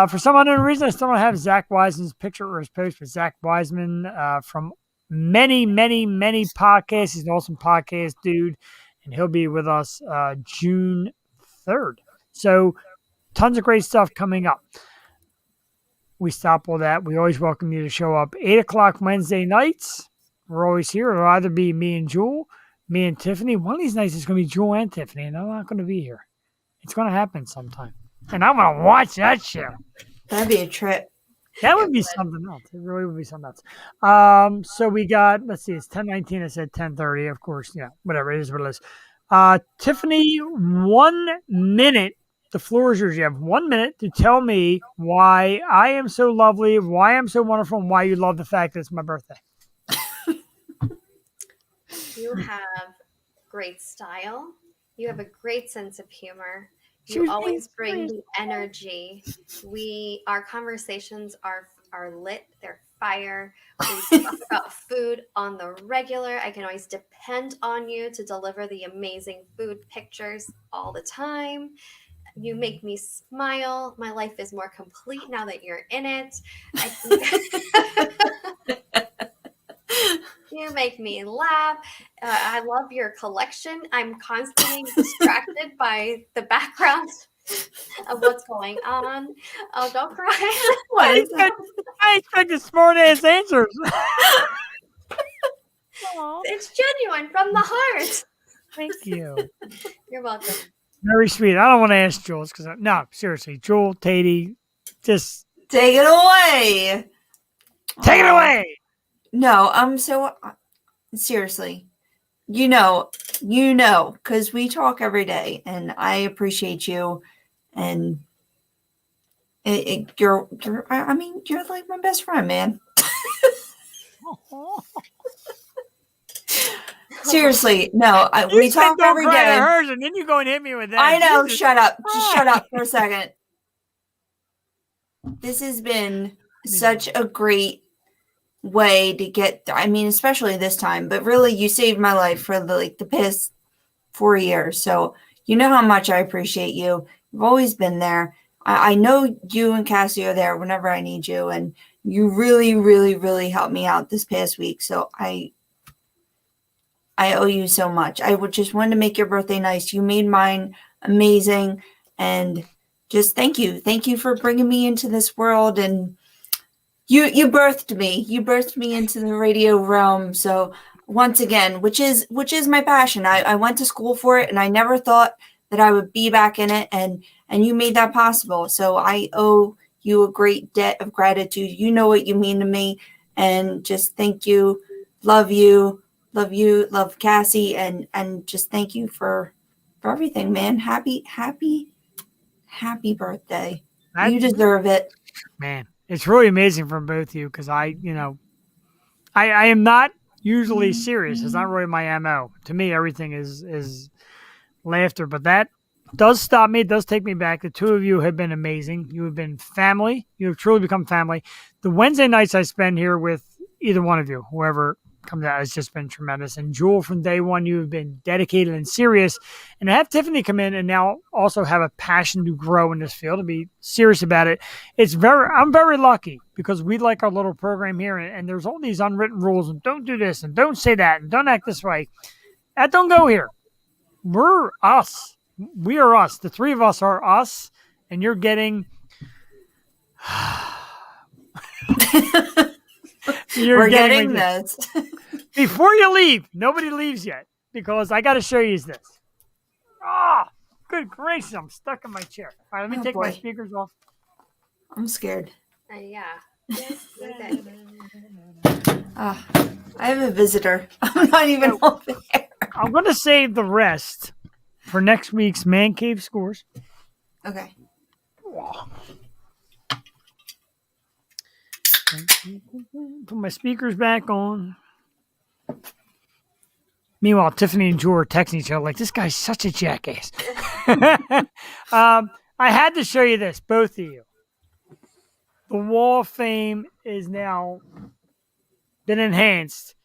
For some unknown reason, I still don't have Zach Wiseman's picture or his post, but Zach Wiseman from many podcasts. He's an awesome podcast dude, and he'll be with us June 3rd. So tons of great stuff coming up. We stop all that. We always welcome you to show up 8 o'clock Wednesday nights. We're always here. It'll either be me and Jewel, me and Tiffany. One of these nights it's going to be Jewel and Tiffany, and I'm not going to be here. It's going to happen sometime. And I'm going to watch that show. That'd be a trip. That would be something else. It really would be something else. So we got, let's see, it's 10:19. I said 10:30. Of course, yeah, whatever. It is what it is. Tiffany, 1 minute. The floor is yours. You have 1 minute to tell me why I am so lovely, why I'm so wonderful, and why you love the fact that it's my birthday. You have great style. You have a great sense of humor. You always bring the energy. Our conversations are lit. They're fire. We talk about food on the regular. I can always depend on you to deliver the amazing food pictures all the time. You make me smile. My life is more complete now that you're in it. You make me laugh. I love your collection. I'm constantly distracted by the background of what's going on. Oh, don't cry. I expected smart ass answers. It's genuine from the heart. Thank you. You're welcome. Very sweet. I don't want to ask Jules because no, seriously, Jewel, Tatey, just take it away. Take it away. No, I'm so seriously. You know, because we talk every day, and I appreciate you. And you're like my best friend, man. Seriously, no. You We said talk don't every cry to day. hers, and then you go and hit me with that. I know. Jesus Shut up. Just shut Christ. up for a second. This has been such a great way to get. I mean, especially this time, but really, you saved my life for the past 4 years. So you know how much I appreciate you. You've always been there. I know you and Cassie are there whenever I need you, and you really, really, really helped me out this past week. So I owe you so much. I would just want to make your birthday nice. You made mine amazing, and just thank you. Thank you for bringing me into this world, and you birthed me. You birthed me into the radio realm. So once again, which is my passion. I went to school for it, and I never thought that I would be back in it, and you made that possible. So I owe you a great debt of gratitude. You know what you mean to me, and just thank you. Love you. Love Cassie, and just thank you for everything, man. Happy birthday. You deserve it. Man, it's really amazing from both of you because I am not usually serious. It's not really my MO. To me, everything is laughter, but that does stop me. It does take me back. The two of you have been amazing. You have been family. You have truly become family. The Wednesday nights I spend here with either one of you, whoever comes out, has just been tremendous. And Jewel, from day one, you have been dedicated and serious. And to have Tiffany come in and now also have a passion to grow in this field, to be serious about it, I'm very lucky because we like our little program here, and there's all these unwritten rules, and don't do this, and don't say that, and don't act this way. That don't go here. We're us. We are us. The three of us are us, and you're getting... We're getting this. Before you leave, nobody leaves yet because I got to show you this. Oh, good gracious, I'm stuck in my chair. All right, let me take my speakers off. I'm scared. Yeah. I have a visitor. I'm not even over there. I'm going to save the rest for next week's Man Cave Scores. Okay. Put my speakers back on. Meanwhile, Tiffany and Joe are texting each other like, this guy's such a jackass. I had to show you this, both of you. The Wall of Fame is now been enhanced.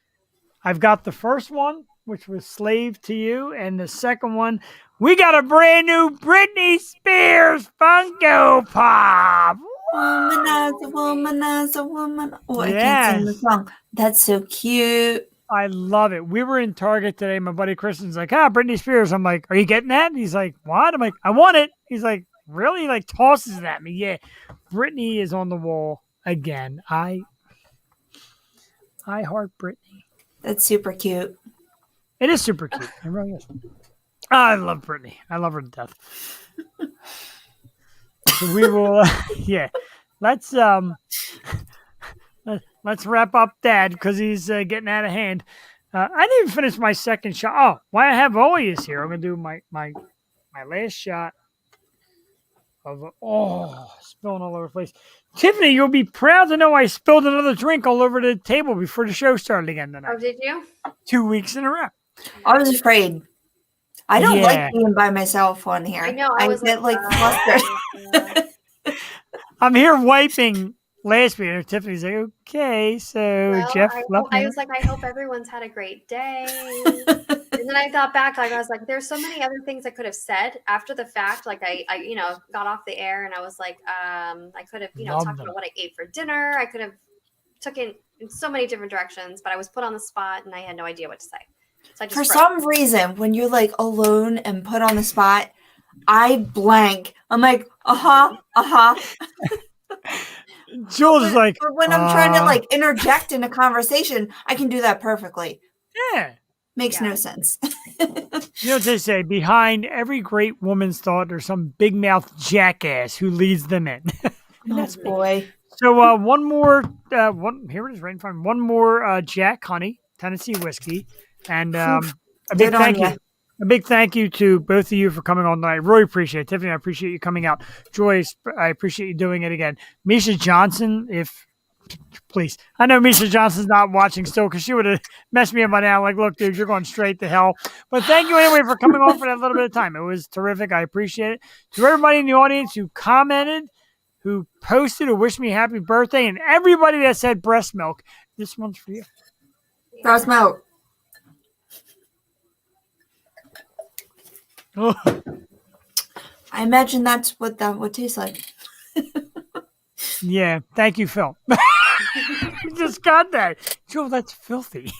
I've got the first one, which was Slave to You, and the second one, we got a brand new Britney Spears Funko Pop. Womanizer, woman. Oh, I can't sing the song. That's so cute. I love it. We were in Target today. My buddy Kristen's like, Britney Spears. I'm like, are you getting that? And he's like, what? I'm like, I want it. He's like, really? He like tosses it at me. Yeah. Britney is on the wall again. I heart Britney. That's super cute. It is super cute. It really is. I love Britney. I love her to death. So we will, yeah. Let's wrap up Dad because he's getting out of hand. I didn't even finish my second shot. Oh, why I have Olius here? I'm gonna do my last shot of spilling all over the place. Tiffany, you'll be proud to know I spilled another drink all over the table before the show started again tonight. Oh, did you? 2 weeks in a row. I was afraid. I don't like being by myself on here. I know. I was get flustered. I'm here wiping last week, and Tiffany's like, okay, so Jeff left me. I was like, I hope everyone's had a great day. And then I thought back, I was like, there's so many other things I could have said after the fact. Like I got off the air and I was like, I could have, talked about what I ate for dinner. I could have took it in so many different directions, but I was put on the spot and I had no idea what to say. So I just for some reason, when you're like alone and put on the spot, I blank. I'm like, Jules is like, but when I'm trying to like interject in a conversation, I can do that perfectly. Yeah. Makes no sense. You know what they say? Behind every great woman's thought, there's some big mouth jackass who leads them in. That's boy. So one more, here it is right in front. One more Jack Honey, Tennessee whiskey, and a big thank you. A big thank you to both of you for coming on tonight. I really appreciate it. Tiffany, I appreciate you coming out. Joyce, I appreciate you doing it again. Misha Johnson, if Please. I know Misha Johnson's not watching still because she would have messed me up by now. Like, look, dude, you're going straight to hell. But thank you anyway for coming on for that little bit of time. It was terrific. I appreciate it. To everybody in the audience who commented, who posted, who wished me happy birthday, and everybody that said breast milk, this one's for you. Breast milk. Oh. I imagine that's what that would taste like. Yeah. Thank you, Phil. We just got that. Joel, that's filthy.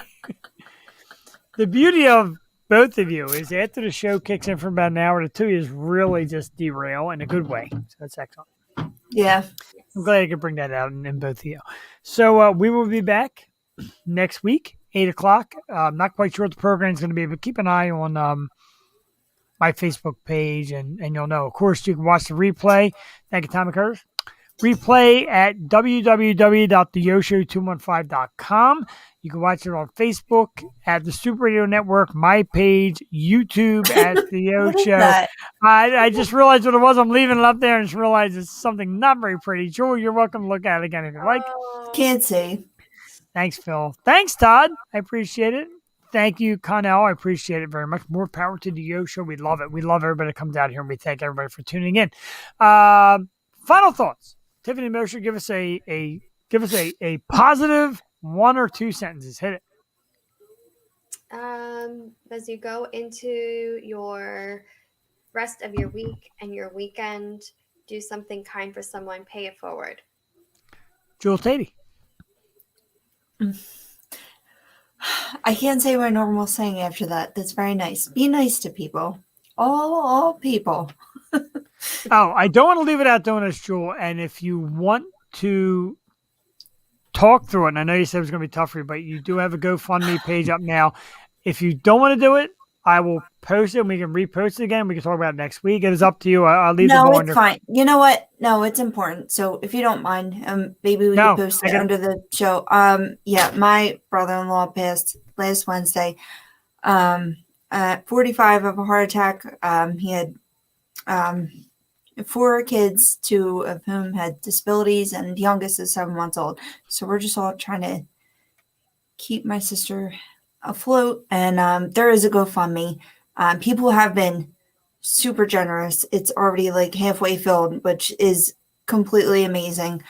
The beauty of both of you is after the show kicks in for about an hour to two, is really just derail in a good way. So that's excellent. Yeah. I'm glad I could bring that out in both of you. So we will be back next week, 8 o'clock. I'm not quite sure what the program is going to be, but keep an eye on my Facebook page, and you'll know. Of course, you can watch the replay. Thank you, Tom McCurry. Replay at www.theyoshow215.com. You can watch it on Facebook at the Super Radio Network, my page, YouTube at The Yo What is Show. that? I just realized what it was. I'm leaving it up there and just realized it's something not very pretty. Joel, you're welcome to look at it again if you like. Can't see. Thanks, Phil. Thanks, Todd. I appreciate it. Thank you, Connell. I appreciate it very much. More power to The Yo Show. We love it. We love everybody that comes out here, and we thank everybody for tuning in. Final thoughts. Tiffany Mosher, give us a positive 1 or 2 sentences. Hit it. As you go into your rest of your week and your weekend, do something kind for someone, pay it forward. Jewel Tatey. I can't say my normal saying after that. That's very nice. Be nice to people. All people. Oh, I don't want to leave it out doing this, Jewel. And if you want to talk through it, and I know you said it was going to be tough for you, but you do have a GoFundMe page up now. If you don't want to do it, I will post it and we can repost it again. We can talk about it next week. It is up to you. I'll leave the ball in it's your... fine. You know what? No, it's important. So if you don't mind, maybe we can post it under the show. Yeah, my brother-in-law passed last Wednesday at 45 of a heart attack. He had 4 kids, 2 of whom had disabilities, and the youngest is 7 months old. So we're just all trying to keep my sister afloat. And there is a GoFundMe. People have been super generous. It's already like halfway filled, which is completely amazing.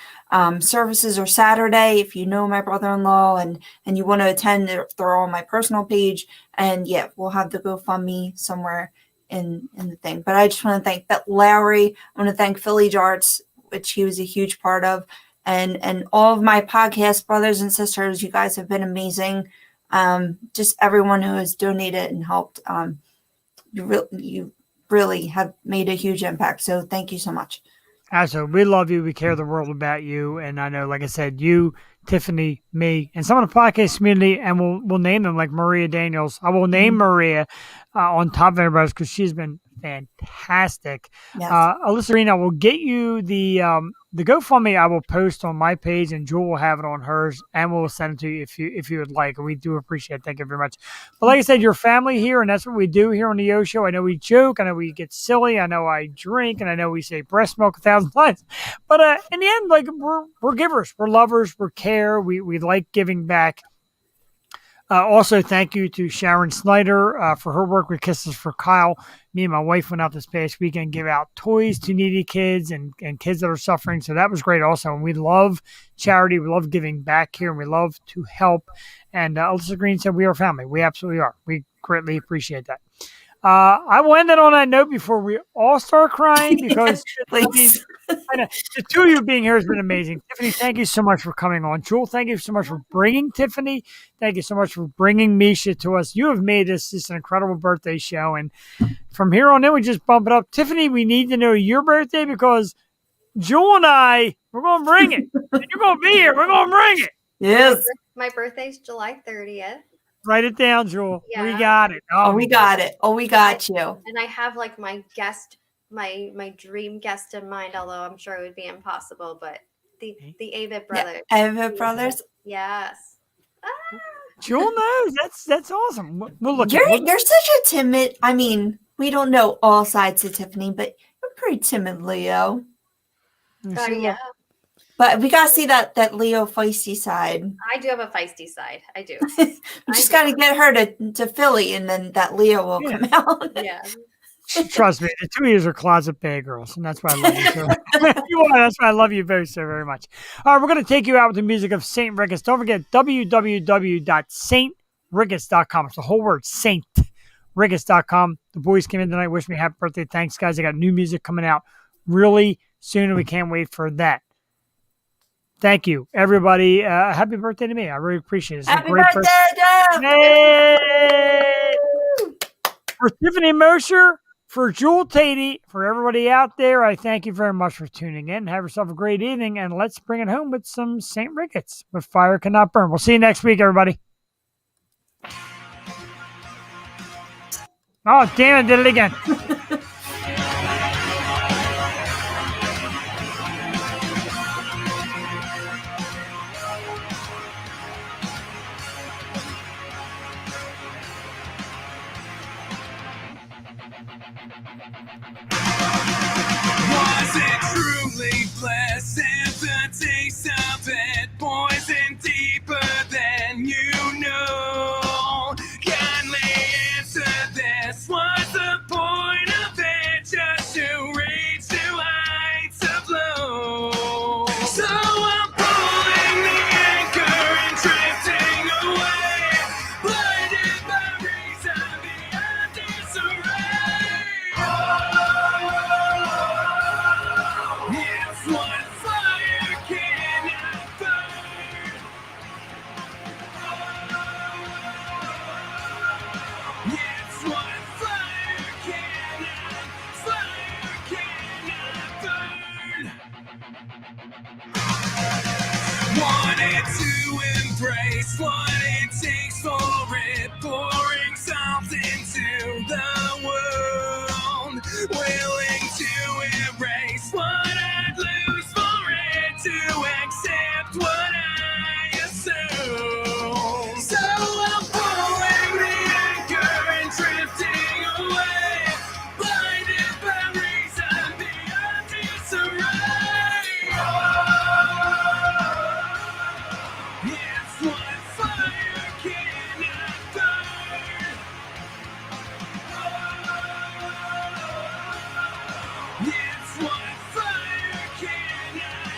Services are Saturday. If you know my brother-in-law and you want to attend, they're on my personal page. And yeah, we'll have the GoFundMe somewhere in the thing. But I just want to thank Lowry. I want to thank Philly Darts, which he was a huge part of, and all of my podcast brothers and sisters. You guys have been amazing. Just everyone who has donated and helped. You really have made a huge impact. So thank you so much. Absolutely. We love you. We care the world about you. And I know, like I said, you, Tiffany, me, and some of the podcast community, and we'll name them like Maria Daniels. I will name Maria on top of everybody because she's been fantastic. Yes. Alyssa Rena will get you the GoFundMe. I will post on my page, and Jewel will have it on hers, and we'll send it to you if you would like. We do appreciate it. Thank you very much. But like I said, your family here, and that's what we do here on the Yo Show. I know we joke. I know we get silly. I know I drink, and I know we say breast milk 1,000 times. But in the end, like we're givers, we're lovers, we care. We like giving back. Also, thank you to Sharon Snyder for her work with Kisses for Kyle. Me and my wife went out this past weekend and gave out toys to needy kids and kids that are suffering. So that was great also. And we love charity. We love giving back here, and we love to help. And Alyssa Green said we are family. We absolutely are. We greatly appreciate that. I will end it on that note before we all start crying because the 2 of you being here has been amazing. Tiffany, thank you so much for coming on. Jewel, thank you so much for bringing Tiffany. Thank you so much for bringing Misha to us. You have made this just an incredible birthday show. And from here on in, we just bump it up. Tiffany, we need to know your birthday because Jewel and I, we're going to bring it. And you're going to be here. We're going to bring it. Yes. My birth's July 30th. Write it down, Jewel. Yeah. We got it. Oh, we got it. Oh, we got you. And I have like my guest, my dream guest in mind, although I'm sure it would be impossible, but the Avid brothers. Yeah, Avid brothers? Yes. Jewel knows. That's awesome. We'll look. You're such a timid, I mean, we don't know all sides of Tiffany, but you're pretty timid, Leo. Yeah. But we gotta see that Leo feisty side. I do have a feisty side. I do. We just gotta get her to Philly, and then that Leo will come out. Yeah. Trust me, the two of you are closet bad girls, and that's why I love you so. That's why I love you both so very much. All right, we're going to take you out with the music of Saint Ricketts. Don't forget www.saintricketts.com. It's the whole word, saintricketts.com. The boys came in tonight, wished me happy birthday. Thanks, guys. I got new music coming out really soon, and we can't wait for that. Thank you, everybody. Happy birthday to me. I really appreciate it. It's Happy a great birthday, Jeff! Hey! For Tiffany Mosher, for Jewel Tatey, for everybody out there, I thank you very much for tuning in. Have yourself a great evening, and let's bring it home with some St. Ricketts with Fire Cannot Burn. We'll see you next week, everybody. Oh, damn, I did it again. Was it truly pleasant? The taste of it poison deeper than you know. Kindly answer this. What's the point of it? Just to reach new heights of low. So I'm pulling the anchor and drifting away, blinded by reason beyond disarray. It's what fire cannot burn. It's what fire cannot burn. Wanted to embrace what it takes for it, pouring salt into the world, willing to erase what I'd lose for it, to accept what I assume. So I'm pulling the anchor and drifting away, blinded by reason beyond disarray. It's what fire cannot burn. It's what fire cannot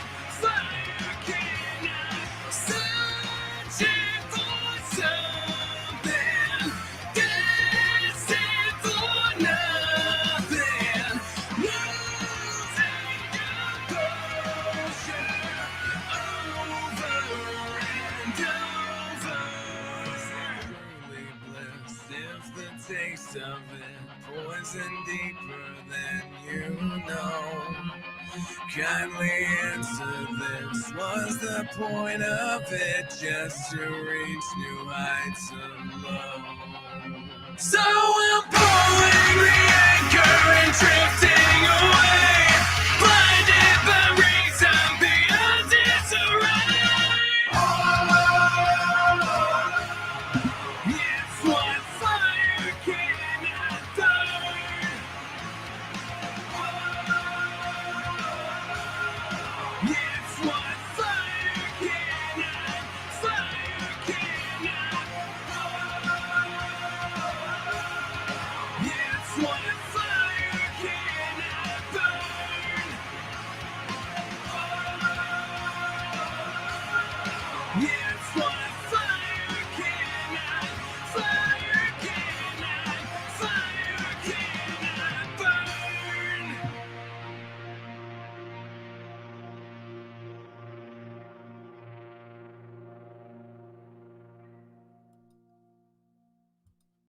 searching for something, destined for nothing, losing composure over and over. Truly bliss if the taste of it poison deeper than you know. Kindly answer this. Was the point of it just to reach new heights of love? So I'm pulling the anchor and drifting away, blinded by reason beyond disarray. It's what fire cannot burn. It's what fire cannot It's what fire cannot burn.